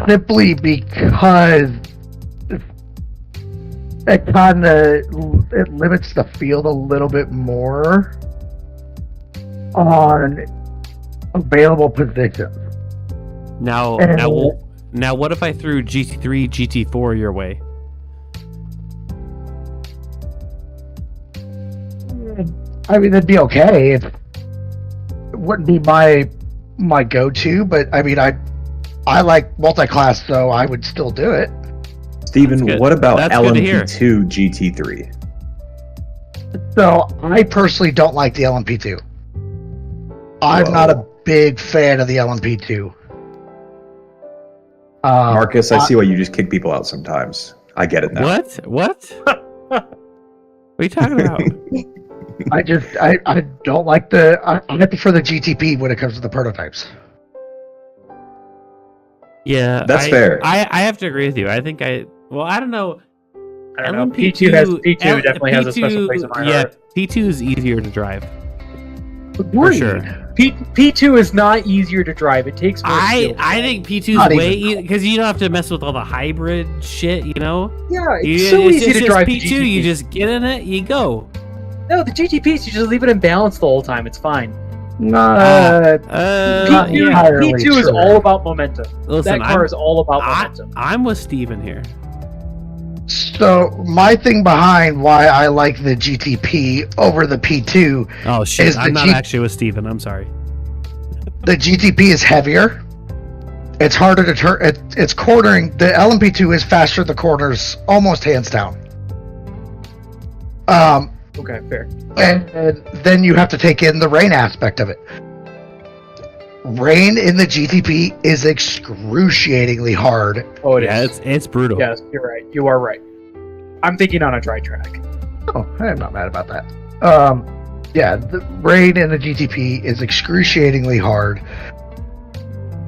Simply because it limits the field a little bit more on available positions. Now, what if I threw GT3, GT4 your way? I mean, it'd be okay. It wouldn't be my go-to, but I mean, I like multi-class, so I would still do it. Steven, what about LMP2 GT3? So, I personally don't like the LMP2. I'm not a big fan of the LMP2. Marcus, I see why you just kick people out sometimes. I get it now. What? What are you talking about? I don't like I prefer the GTP when it comes to the prototypes. Yeah, that's fair. I have to agree with you. I think I don't know. P2 definitely has a special place in my heart. P2 is easier to drive. For sure. P2 is not easier to drive. It takes more skill. I think P2 is way easier because you don't have to mess with all the hybrid shit, Yeah, it's so easy to drive P2. You just get in it, you go. No, the GTPs, you just leave it in balance the whole time. It's fine. P2 is all about momentum. Listen, that car is all about momentum. I'm with Steven here. So my thing behind why I like the GTP over the P2 is I'm not actually with Steven. I'm sorry. The GTP is heavier. It's harder to turn. It's cornering. The LMP2 is faster at the corners, almost hands down. Okay, fair. And then you have to take in the rain aspect of it. Rain in the GTP is excruciatingly hard. Oh, it is. It's brutal. Yes, you're right. You are right. I'm thinking on a dry track. Oh, I'm not mad about that. Yeah, the rain in the GTP is excruciatingly hard.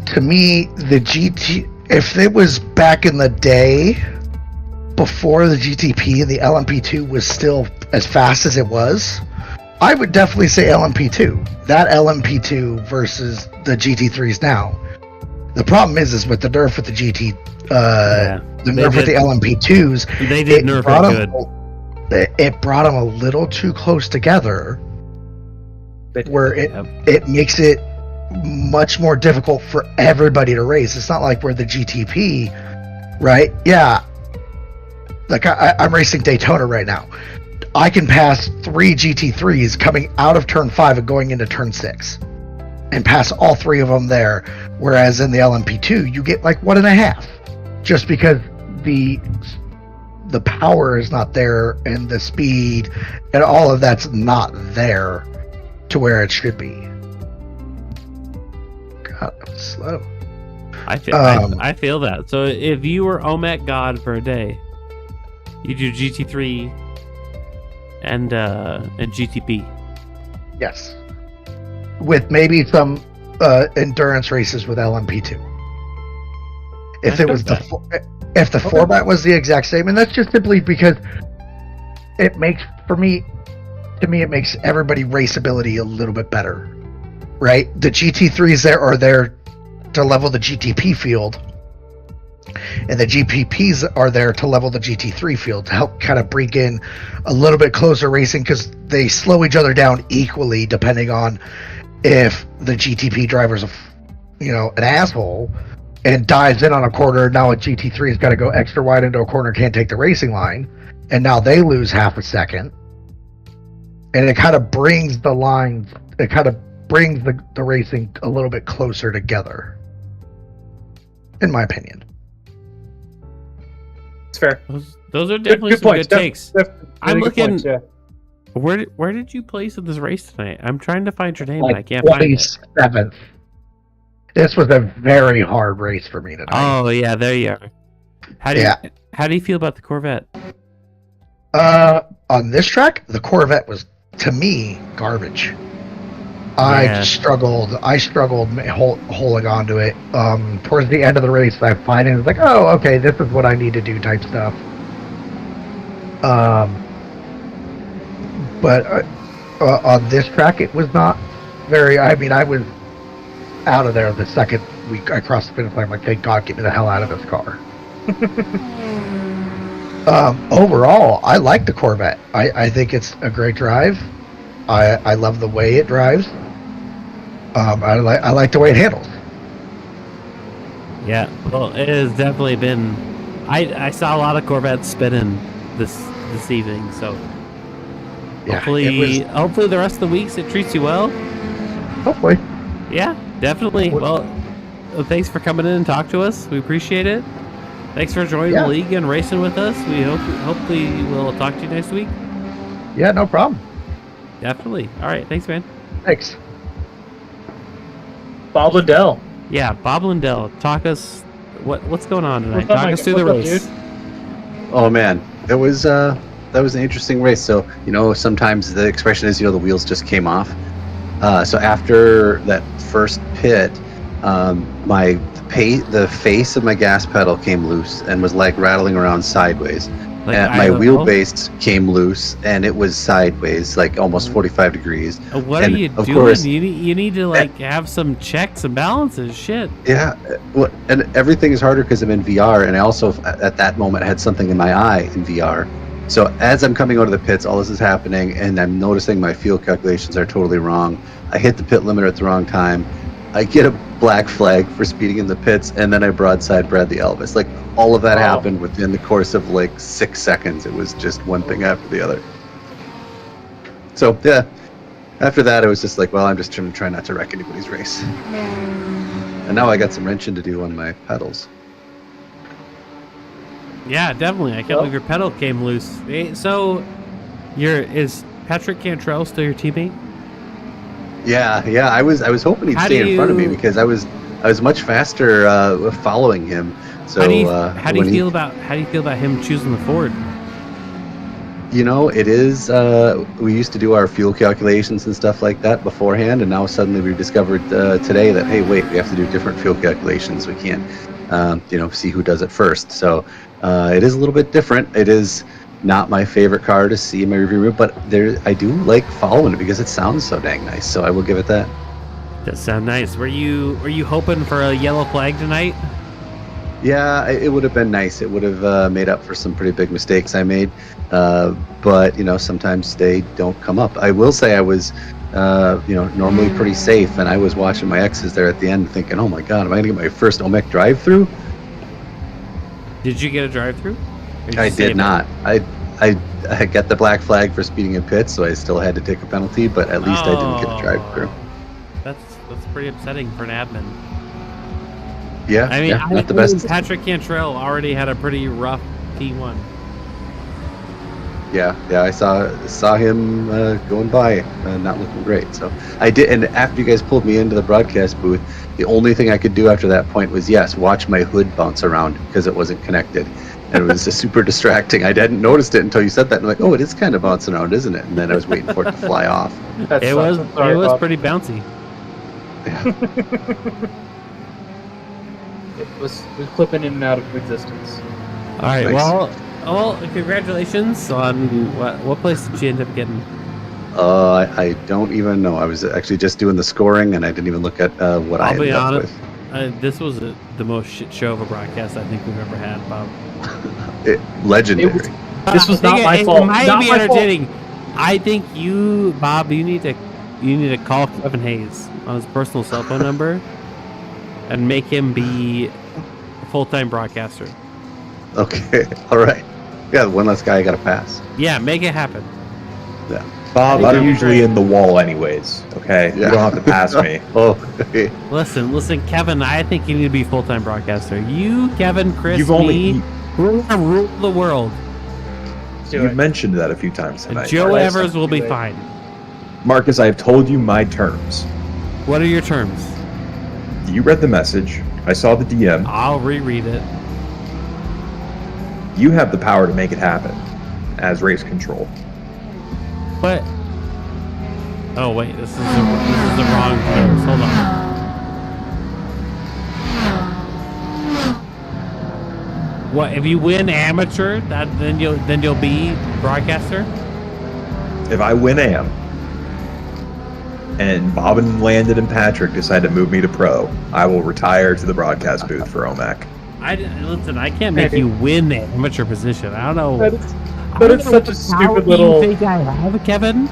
To me, if it was back in the day, before the GTP and the LMP2 was still as fast as it was, I would definitely say LMP2. That LMP2 versus the GT3s now. The problem is with the nerf with the the nerf with the LMP2s. They did nerf it good. It brought them a little too close together, where it makes it much more difficult for everybody to race. It's not like we're the GTP, right? Yeah. Like I'm racing Daytona right now. I can pass 3 GT3s coming out of turn 5 and going into turn 6 and pass all 3 of them there. Whereas in the LMP2, you get like 1.5 just because the power is not there and the speed and all of that's not there to where it should be. God, that was slow. I feel that. So if you were OMEC God for a day, you do GT3 and GTP. Yes. With maybe some endurance races with LMP2. If it was if the format was the exact same, and that's just simply because it makes to me it makes everybody raceability a little bit better, right? The GT3s are there to level the GTP field, and the GPPs are there to level the GT3 field to help kind of bring in a little bit closer racing, because they slow each other down equally depending on if the GTP driver's an asshole and dives in on a corner. Now a GT3 has got to go extra wide into a corner, can't take the racing line, and now they lose half a second, and it kind of brings the lines, it kind of brings the racing a little bit closer together, in my opinion. It's fair. Those are definitely good some points. good takes. I'm looking. Points, yeah. Where did you place in this race tonight? I'm trying to find your name, and I can't find it. 27th. This was a very hard race for me tonight. Oh yeah, there you are. How do you feel about the Corvette? On this track, the Corvette was, to me, garbage. I struggled holding on to it. Towards the end of the race, I finally was like, oh, okay, this is what I need to do type stuff. But on this track, it was not very, I was out of there the second week I crossed the finish line. I'm like, thank God, get me the hell out of this car. Overall, I like the Corvette. I think it's a great drive. I love the way it drives. I like the way it handles. Yeah, well, it has definitely been. I saw a lot of Corvettes spinning this evening, so hopefully the rest of the weeks it treats you well. Hopefully. Yeah, definitely. Well, thanks for coming in and talk to us. We appreciate it. Thanks for joining the league and racing with us. We hopefully we'll talk to you next week. Yeah, no problem. Definitely. All right. Thanks, man. Thanks. Bob Lindell. Yeah, Bob Lindell. Talk us. What's going on tonight? Talk us through the race. Oh man, that was an interesting race. So sometimes the expression is the wheels just came off. So after that first pit, the face of my gas pedal came loose and was like rattling around sideways. My wheelbase came loose and it was sideways, like almost 45 degrees. What are you doing? Course, you need to have some checks and balances. Shit. Yeah, well, and everything is harder because I'm in VR, and I also at that moment had something in my eye in VR. So as I'm coming out of the pits, all this is happening, and I'm noticing my fuel calculations are totally wrong. I hit the pit limiter at the wrong time. I get a black flag for speeding in the pits, and then I broadside Brad the Elvis. Like, all of that happened within the course of like 6 seconds. It was just one thing after the other. So yeah, after that it was just like, well, I'm just trying not to wreck anybody's race. And now I got some wrenching to do on my pedals. Yeah, definitely. I can't believe your pedal came loose. So, is Patrick Cantrell still your teammate? Yeah. I was hoping he'd stay in front of me because I was much faster following him. So how do you feel about him choosing the Ford? It is. We used to do our fuel calculations and stuff like that beforehand, and now suddenly we discovered today that, hey, wait, we have to do different fuel calculations. We can't, see who does it first. So it is a little bit different. It is not my favorite car to see in my review room, but I do like following it because it sounds so dang nice. So I will give it that. That sounds nice. Were you hoping for a yellow flag tonight? Yeah, it would have been nice. It would have made up for some pretty big mistakes I made. But sometimes they don't come up. I will say I was, normally pretty safe, and I was watching my exes there at the end, thinking, "Oh my God, am I gonna get my first OMEC drive-through?" Did you get a drive-through? I did not. I got the black flag for speeding in pits, so I still had to take a penalty. But at least I didn't get a drive-through. That's pretty upsetting for an admin. Yeah, I mean, not the best. Patrick Cantrell already had a pretty rough P1. Yeah, I saw him going by, not looking great. So I did, and after you guys pulled me into the broadcast booth, the only thing I could do after that point was watch my hood bounce around because it wasn't connected, and it was just super distracting. I hadn't noticed it until you said that. And I'm like, oh, it is kind of bouncing around, isn't it? And then I was waiting for it to fly off. It was pretty bouncy. Yeah. was clipping in and out of existence. All right. Nice. Well, congratulations on what place did you end up getting? I don't even know. I was actually just doing the scoring, and I didn't even look at what I I'll be ended up honest. with. This was the most shit show of a broadcast I think we've ever had, Bob. Legendary. This was not my fault. It might Not be my fault. entertaining. I think you, Bob, you need to call Kevin Hayes on his personal cell phone number and make him be a full-time broadcaster. Okay. All right. Yeah, one less guy I got to pass. Yeah, make it happen. Yeah. Bob, I'm usually in the wall anyways, okay? You Yeah. don't have to pass me. Oh, okay. Listen, Kevin. I think you need to be a full-time broadcaster. You, Kevin, Chris, You've only- me, we're gonna rule the world. You've mentioned that a few times And tonight. Joe Marcus. Evers will be fine. Marcus, I have told you my terms. What are your terms? You read the message. I saw the DM. I'll reread it. You have the power to make it happen as race control. What? Oh wait, this is the wrong terms. Hold on. What if you win amateur? Then you'll be broadcaster. If I win AM and Bob and Landon and Patrick decide to move me to pro, I will retire to the broadcast booth for OMEC. Listen. I can't make you win the amateur position. I don't know. That is such a stupid little. You think I have, Kevin?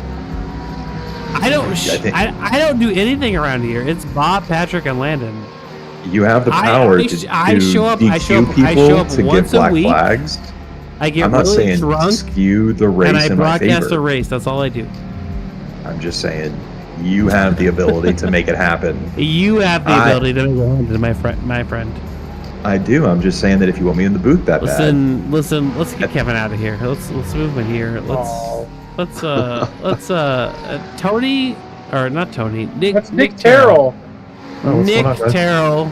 I don't do anything around here. It's Bob, Patrick, and Landon. You have the power to show up people to once give black a week. flags. I get I'm not really saying drunk skew the race and I in my broadcast favor. a race. That's all I do. I'm just saying you have the ability to make it happen. You have the ability to make it happen, my friend. I do. I'm just saying that if you want me in the booth that Listen. Let's get Kevin out of here. Let's move him in here. Let's Tony or not Tony. That's Nick Terrell. Oh, what's Nick going on, guys? Terrell.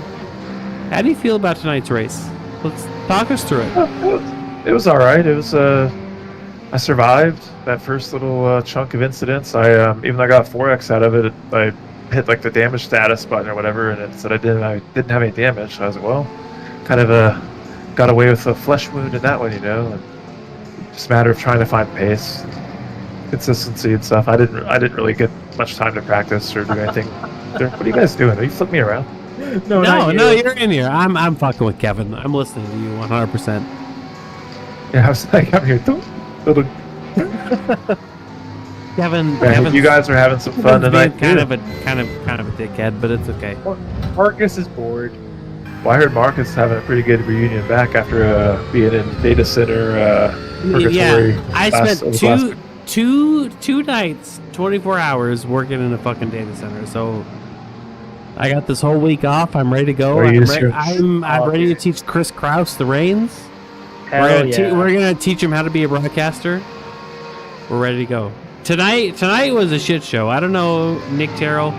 How do you feel about tonight's race? Let's talk us through it. It was all right. It was I survived that first little chunk of incidents. I even though I got 4x out of it, I hit like the damage status button or whatever, and it said I didn't have any damage. So I was like, well, kind of got away with a flesh wound in that one, and just a matter of trying to find pace, consistency, and stuff. I didn't really get much time to practice or do anything. What are you guys doing? Are you flipping me around? No, you're in here. I'm fucking with Kevin. I'm listening to you 100%. Yeah, I was like, I'm here. Kevin, you guys are having some fun tonight. Kind of a dickhead, but it's okay. Marcus is bored. Well, I heard Marcus is having a pretty good reunion back after being in data center purgatory. Yeah, I spent two nights, 24 hours working in a fucking data center. So I got this whole week off. I'm ready to go. I'm ready to teach Chris Kraus the reins. We're gonna teach him how to be a broadcaster. We're ready to go. Tonight was a shit show. I don't know, Nick Terrell,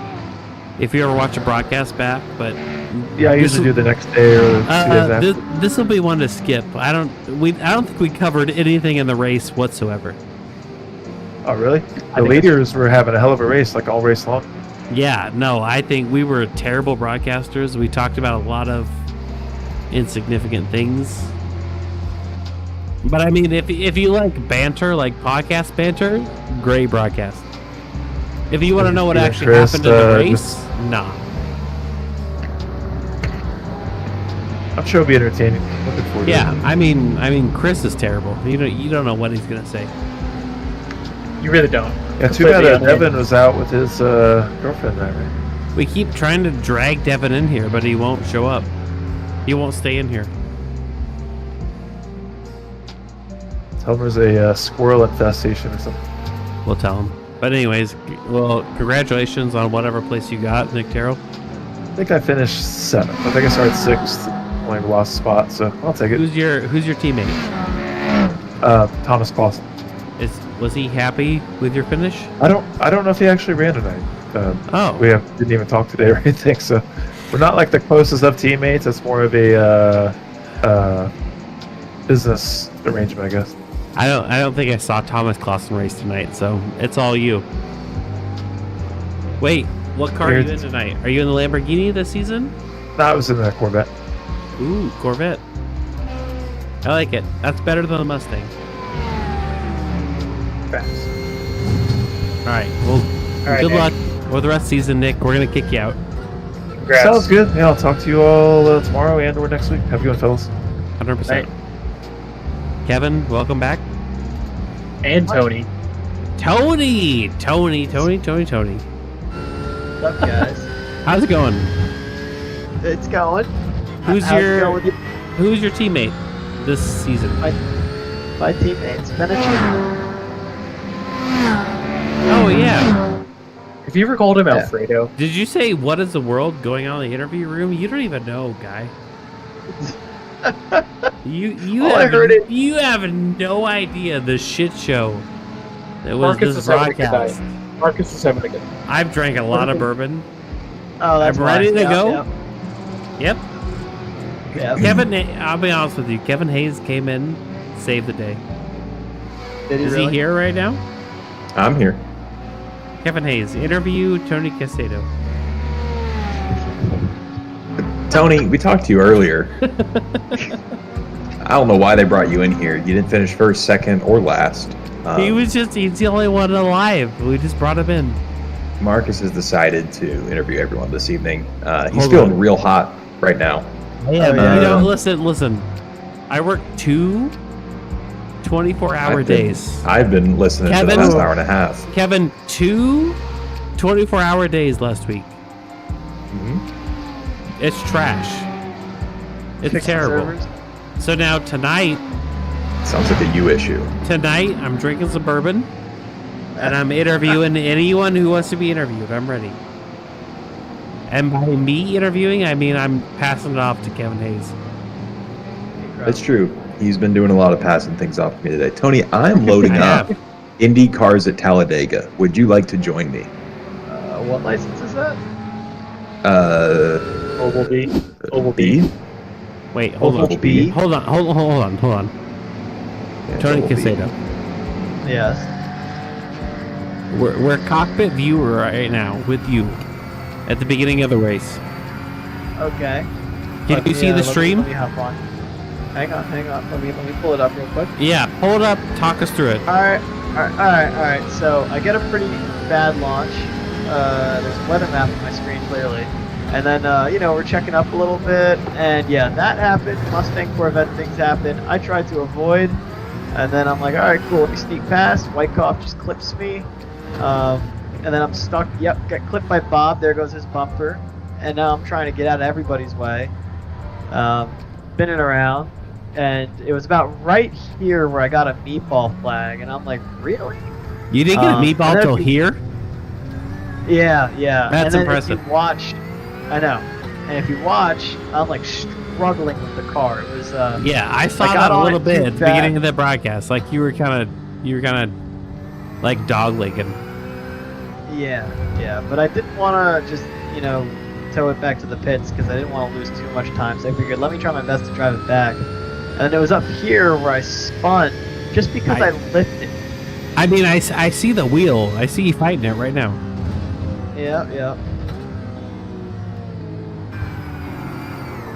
if you ever watch a broadcast back, but yeah, I usually do the next day or 2 days after. This will be one to skip. I don't think we covered anything in the race whatsoever. Oh, really? The leaders were having a hell of a race, like all race long. Yeah, no, I think we were terrible broadcasters. We talked about a lot of insignificant things. But I mean, if you like banter, like podcast banter, great broadcast. If you want to know what actually happened in the race, nah. I'm sure it'll be entertaining. Looking forward to it. I mean, Chris is terrible. You don't know what he's gonna say. You really don't. Yeah, too bad Devin was out with his girlfriend that right? We keep trying to drag Devin in here, but he won't show up. He won't stay in here. Tell him there's a squirrel infestation or something. We'll tell him. But anyways, well, congratulations on whatever place you got, Nick Terrell. I think I finished 7th. I think I started 6th. Only lost a spot, so I'll take it. Who's your teammate? Thomas Clausen. Was he happy with your finish? I don't know if he actually ran tonight. We didn't even talk today or anything, so we're not like the closest of teammates. It's more of a business arrangement, I guess. I don't think I saw Thomas Clausen race tonight, so it's all you. Wait, what car are you in tonight? Are you in the Lamborghini this season? No, I was in the Corvette. Ooh, Corvette. I like it. That's better than the Mustang. Fast. All right. Well, good luck with the rest of the season, Nick. We're gonna kick you out. Congrats. Sounds good. Yeah, I'll talk to you all tomorrow and or next week. Have a good one, fellas. 100%. Kevin, welcome back. And Tony. Tony. What's up, guys? How's it going? It's going. Who's How's it your going with you? Who's your teammate this season? My teammate's been a champ. Oh yeah. Have you ever called him Alfredo? Did you say what is the world going on in the interview room? You don't even know, guy. You have no idea the shit show that was Marcus this is having a good broadcast. night. Marcus is having a good night. I've drank a lot of bourbon. Oh, that's I'm ready to why. go. Yep. Yep. Kevin, I'll be honest with you. Kevin Hayes came in, saved the day. Did he Is really? he here right now? I'm here. Kevin Hayes, interview Tony Casado. Tony, we talked to you earlier. I don't know why they brought you in here. You didn't finish first, second, or last. He's the only one alive. We just brought him in. Marcus has decided to interview everyone this evening. He's Hold feeling on. real hot right now. Yeah, listen. I work 2 24-hour days. I've been listening for the last hour and a half. Kevin, 2 24-hour days last week. Mm-hmm. It's trash. It's Fix the terrible. servers. So now tonight, Sounds like a you issue. Tonight, I'm drinking some bourbon, and I'm interviewing anyone who wants to be interviewed. I'm ready. And by me interviewing, I mean I'm passing it off to Kevin Hayes. That's true. He's been doing a lot of passing things off to me today. Tony, I'm loading up Indy cars at Talladega. Would you like to join me? What license is that? Oval B. Oval B? Wait, hold on. B? Hold on. Yeah, Tony Oval B. Casado. Yes. We're cockpit viewer right now with you at the beginning of the race. Okay. Can you see the stream? Let me hop on. Hang on. Let me pull it up real quick. Yeah, pull it up. Talk us through it. All right. So I get a pretty bad launch. There's a weather map on my screen clearly, and then we're checking up a little bit, and yeah, that happened. Mustang Corvette things happen. I tried to avoid, and then I'm like, all right, cool. Let me sneak past. Wyckoff just clips me, and then I'm stuck. Yep, got clipped by Bob. There goes his bumper, and now I'm trying to get out of everybody's way. Spinning around. And it was about right here where I got a meatball flag, and I'm like, really? You didn't get a meatball till here? Yeah. That's and then impressive. If you watch, I know. And if you watch, I'm like struggling with the car. It was. Yeah, I saw that a little bit at the beginning of the broadcast. Like you were kind of like dog-legging. Yeah. But I didn't want to just tow it back to the pits because I didn't want to lose too much time. So I figured, let me try my best to drive it back. And it was up here where I spun just because I lifted. I mean, I see the wheel. I see you fighting it right now. Yeah.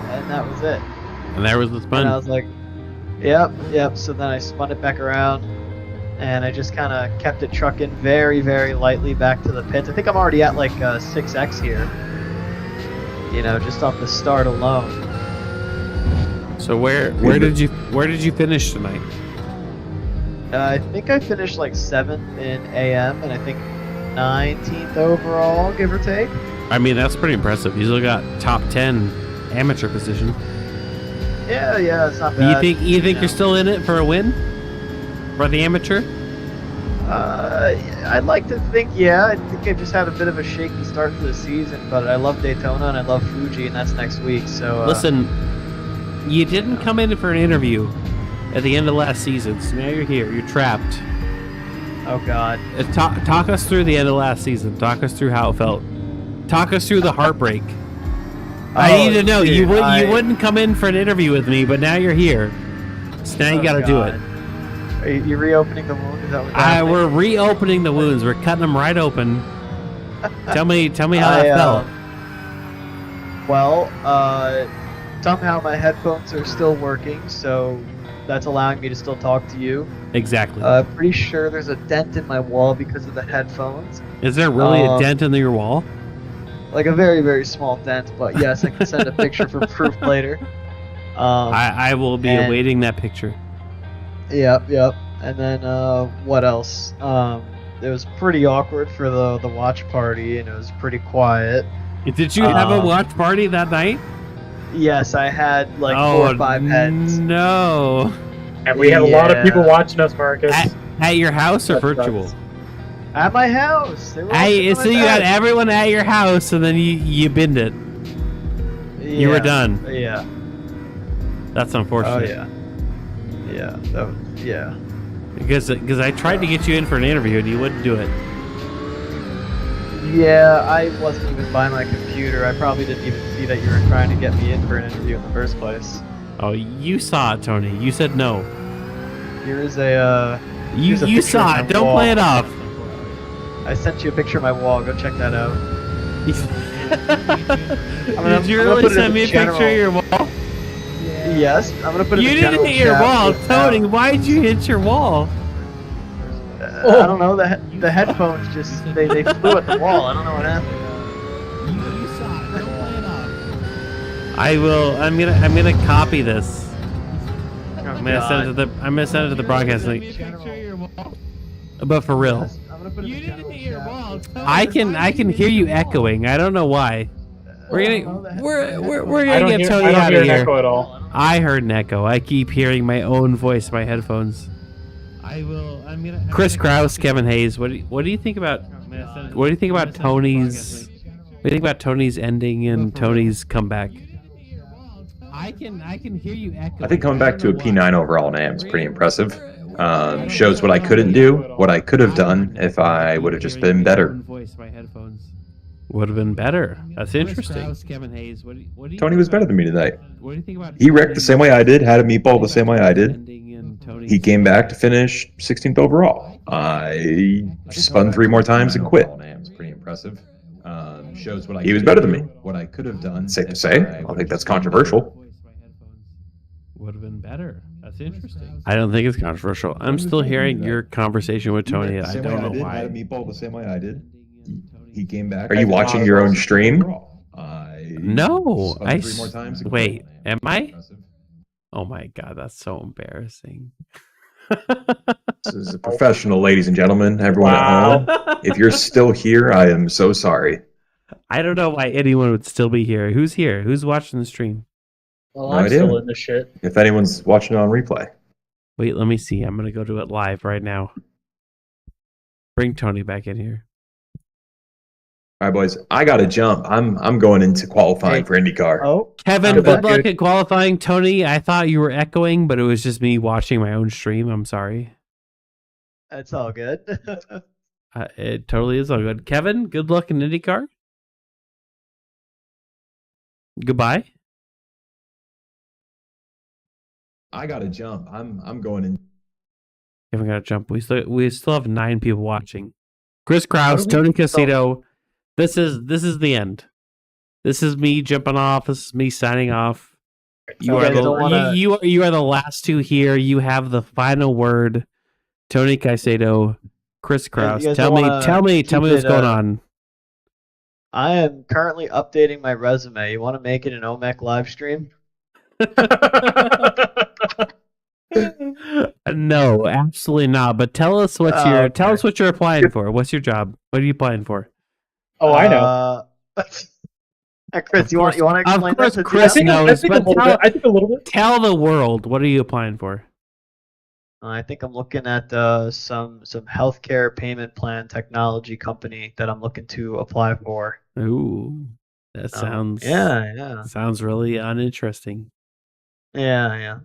And that was it. And there was the spin. And I was like, yep. So then I spun it back around, and I just kind of kept it trucking very, very lightly back to the pits. I think I'm already at like 6x here. Just off the start alone. So where did you finish tonight? I think I finished like 7th in AM, and I think 19th overall, give or take. I mean, that's pretty impressive. You still got top 10 amateur position. Yeah, it's not bad. You think you're still in it for a win for the amateur? I'd like to think, yeah. I think I just had a bit of a shaky start to the season, but I love Daytona and I love Fuji, and that's next week. So listen, you didn't come in for an interview at the end of last season, so now you're here. You're trapped. Oh God. Talk us through the end of last season. Talk us through how it felt. Talk us through the heartbreak. I need to know. Dude, you wouldn't come in for an interview with me, but now you're here. So now you got to do it. Are you reopening the wound? Is that what's happening? We're reopening the wounds. We're cutting them right open. Tell me how that felt. Well, somehow my headphones are still working, so that's allowing me to still talk to you. Exactly. Pretty sure there's a dent in my wall because of the headphones. Is there really a dent in your wall? Like a very, very small dent, but yes, I can send a picture for proof later. I will be awaiting that picture. Yep. And then what else? It was pretty awkward for the watch party, and it was pretty quiet. Did you have a watch party that night? Yes, I had like 4 or 5 heads. No. And we had a lot of people watching us, Marcus. At your house or virtual? At my house. So you had everyone at your house, and then you binned it. Yeah. You were done. Yeah. That's unfortunate. Oh yeah. Yeah. Because I tried to get you in for an interview and you wouldn't do it. Yeah, I wasn't even by my computer. I probably didn't even see that you were trying to get me in for an interview in the first place. Oh, you saw it, Tony. You said no. Here's a You saw it. Don't play it off. I sent you a picture of my wall. Go check that out. Did you really send me a picture of your wall? Yes, I'm gonna put it in the You general didn't hit your chat wall, right Tony. now. Why'd you hit your wall? I don't know. The headphones just they flew at the wall. I don't know what happened. You saw it. Don't play it off. I will. I'm gonna copy this. I'm gonna send it to the broadcast link. But for real, You didn't hit your wall. I can hear you echoing. I don't know why. We're gonna get Tony out of here. An echo at all. I heard an echo. I keep hearing my own voice in my headphones. Chris Kraus, Kevin Hayes. What do you think about? What do you think about Tony's? What do you think about Tony's ending and Tony's comeback? I can hear you echoing. I think coming back to a P9 overall name is pretty impressive. Shows what I couldn't do, what I could have done if I would have just been better. Would have been better. That's interesting. Tony was better than me tonight. He wrecked the same way I did, had a meatball the same way I did. He came back to finish 16th overall. I spun 3 more times and quit. Pretty impressive. He was better than me. What I could have done. Safe to say. I don't think that's controversial. Would have been better. That's interesting. I don't think it's controversial. I'm still hearing your conversation with Tony. I don't know why. Had a meatball the same way I did. He came back. Are you watching your own stream? No. I 3 more times. Wait. Am I? Oh my god, that's so embarrassing. This is a professional, ladies and gentlemen. Everyone at home. If you're still here, I am so sorry. I don't know why anyone would still be here. Who's here? Who's watching the stream? Well, No I'm idea. still in this shit. If anyone's watching it on replay. Wait, let me see. I'm gonna go to it live right now. Bring Tony back in here. All right, boys. I gotta jump. I'm going into qualifying for IndyCar. Oh, Kevin, Good good luck, luck dude. at qualifying. Tony, I thought you were echoing, but it was just me watching my own stream. I'm sorry. it's all good. It totally is all good. Kevin, good luck in IndyCar. Goodbye. I gotta jump. I'm going in. Kevin got to jump. We still have 9 people watching. Chris Kraus, Tony Casito. This is the end. This is me jumping off. This is me signing off. You are you are the last 2 here. You have the final word. Tony Caicedo, Chris Kraus. guys Tell don't me wanna keep what's it, going on. I am currently updating my resume. You want to make it an OMEC live stream? No, absolutely not. But tell us what you're applying for. What's your job? What are you applying for? Oh, I know. Chris, you want to explain Of course, that to Chris them? knows. I think a little bit. Tell the world, what are you applying for? I think I'm looking at some healthcare payment plan technology company that I'm looking to apply for. Ooh, that sounds sounds really uninteresting. Yeah.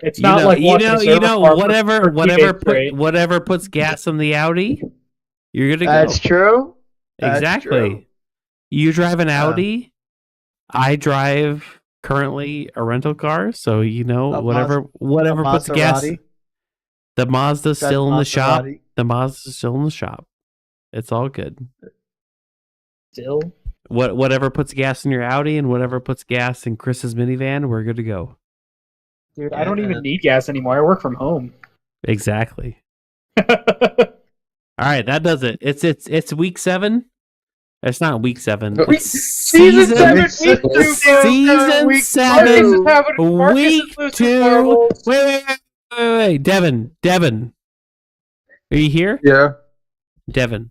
It's not like watching a server farm for teammates, right? whatever puts gas in the Audi, you're gonna go. That's true. That's Exactly. true. You drive an Audi. I drive currently a rental car, so whatever puts gas. Maserati. The Mazda's Drive still in the shop. Maserati. The Mazda's still in the shop. It's all good. Still. Whatever puts gas in your Audi and whatever puts gas in Chris's minivan, we're good to go. Dude, I don't even need gas anymore. I work from home. Exactly. All right, that does it. It's week 7. It's not week 7. It's Season 7, week 2, Season week 7, Marcus week is 2. Wait, Devin. Are you here? Yeah. Devin.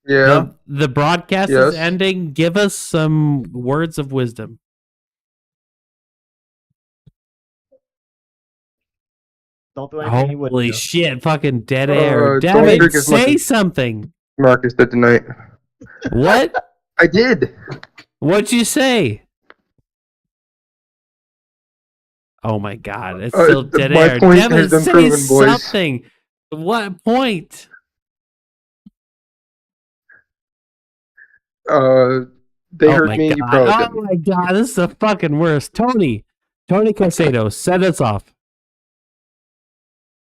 Yeah. The broadcast Yes. is ending. Give us some words of wisdom. Don't do anything you wouldn't Holy do. shit, fucking dead air. don't Devin, drink as much say as- something. Marcus did tonight. What? I did. What'd you say? Oh my god, it's still dead my air. point Devin, has been say proven, boys. something. What point? They Oh heard my me. You god. probably Oh didn't. my god, this is the fucking worst. Tony Caicedo, set us off.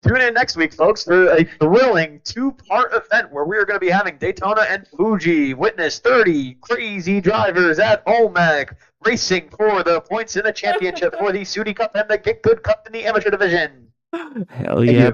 Tune in next week, folks, for a thrilling 2-part event where we are going to be having Daytona and Fuji. Witness 30 crazy drivers at OMEC racing for the points in the championship for the Sudi Cup and the Get Good Cup in the amateur division. Hell yeah,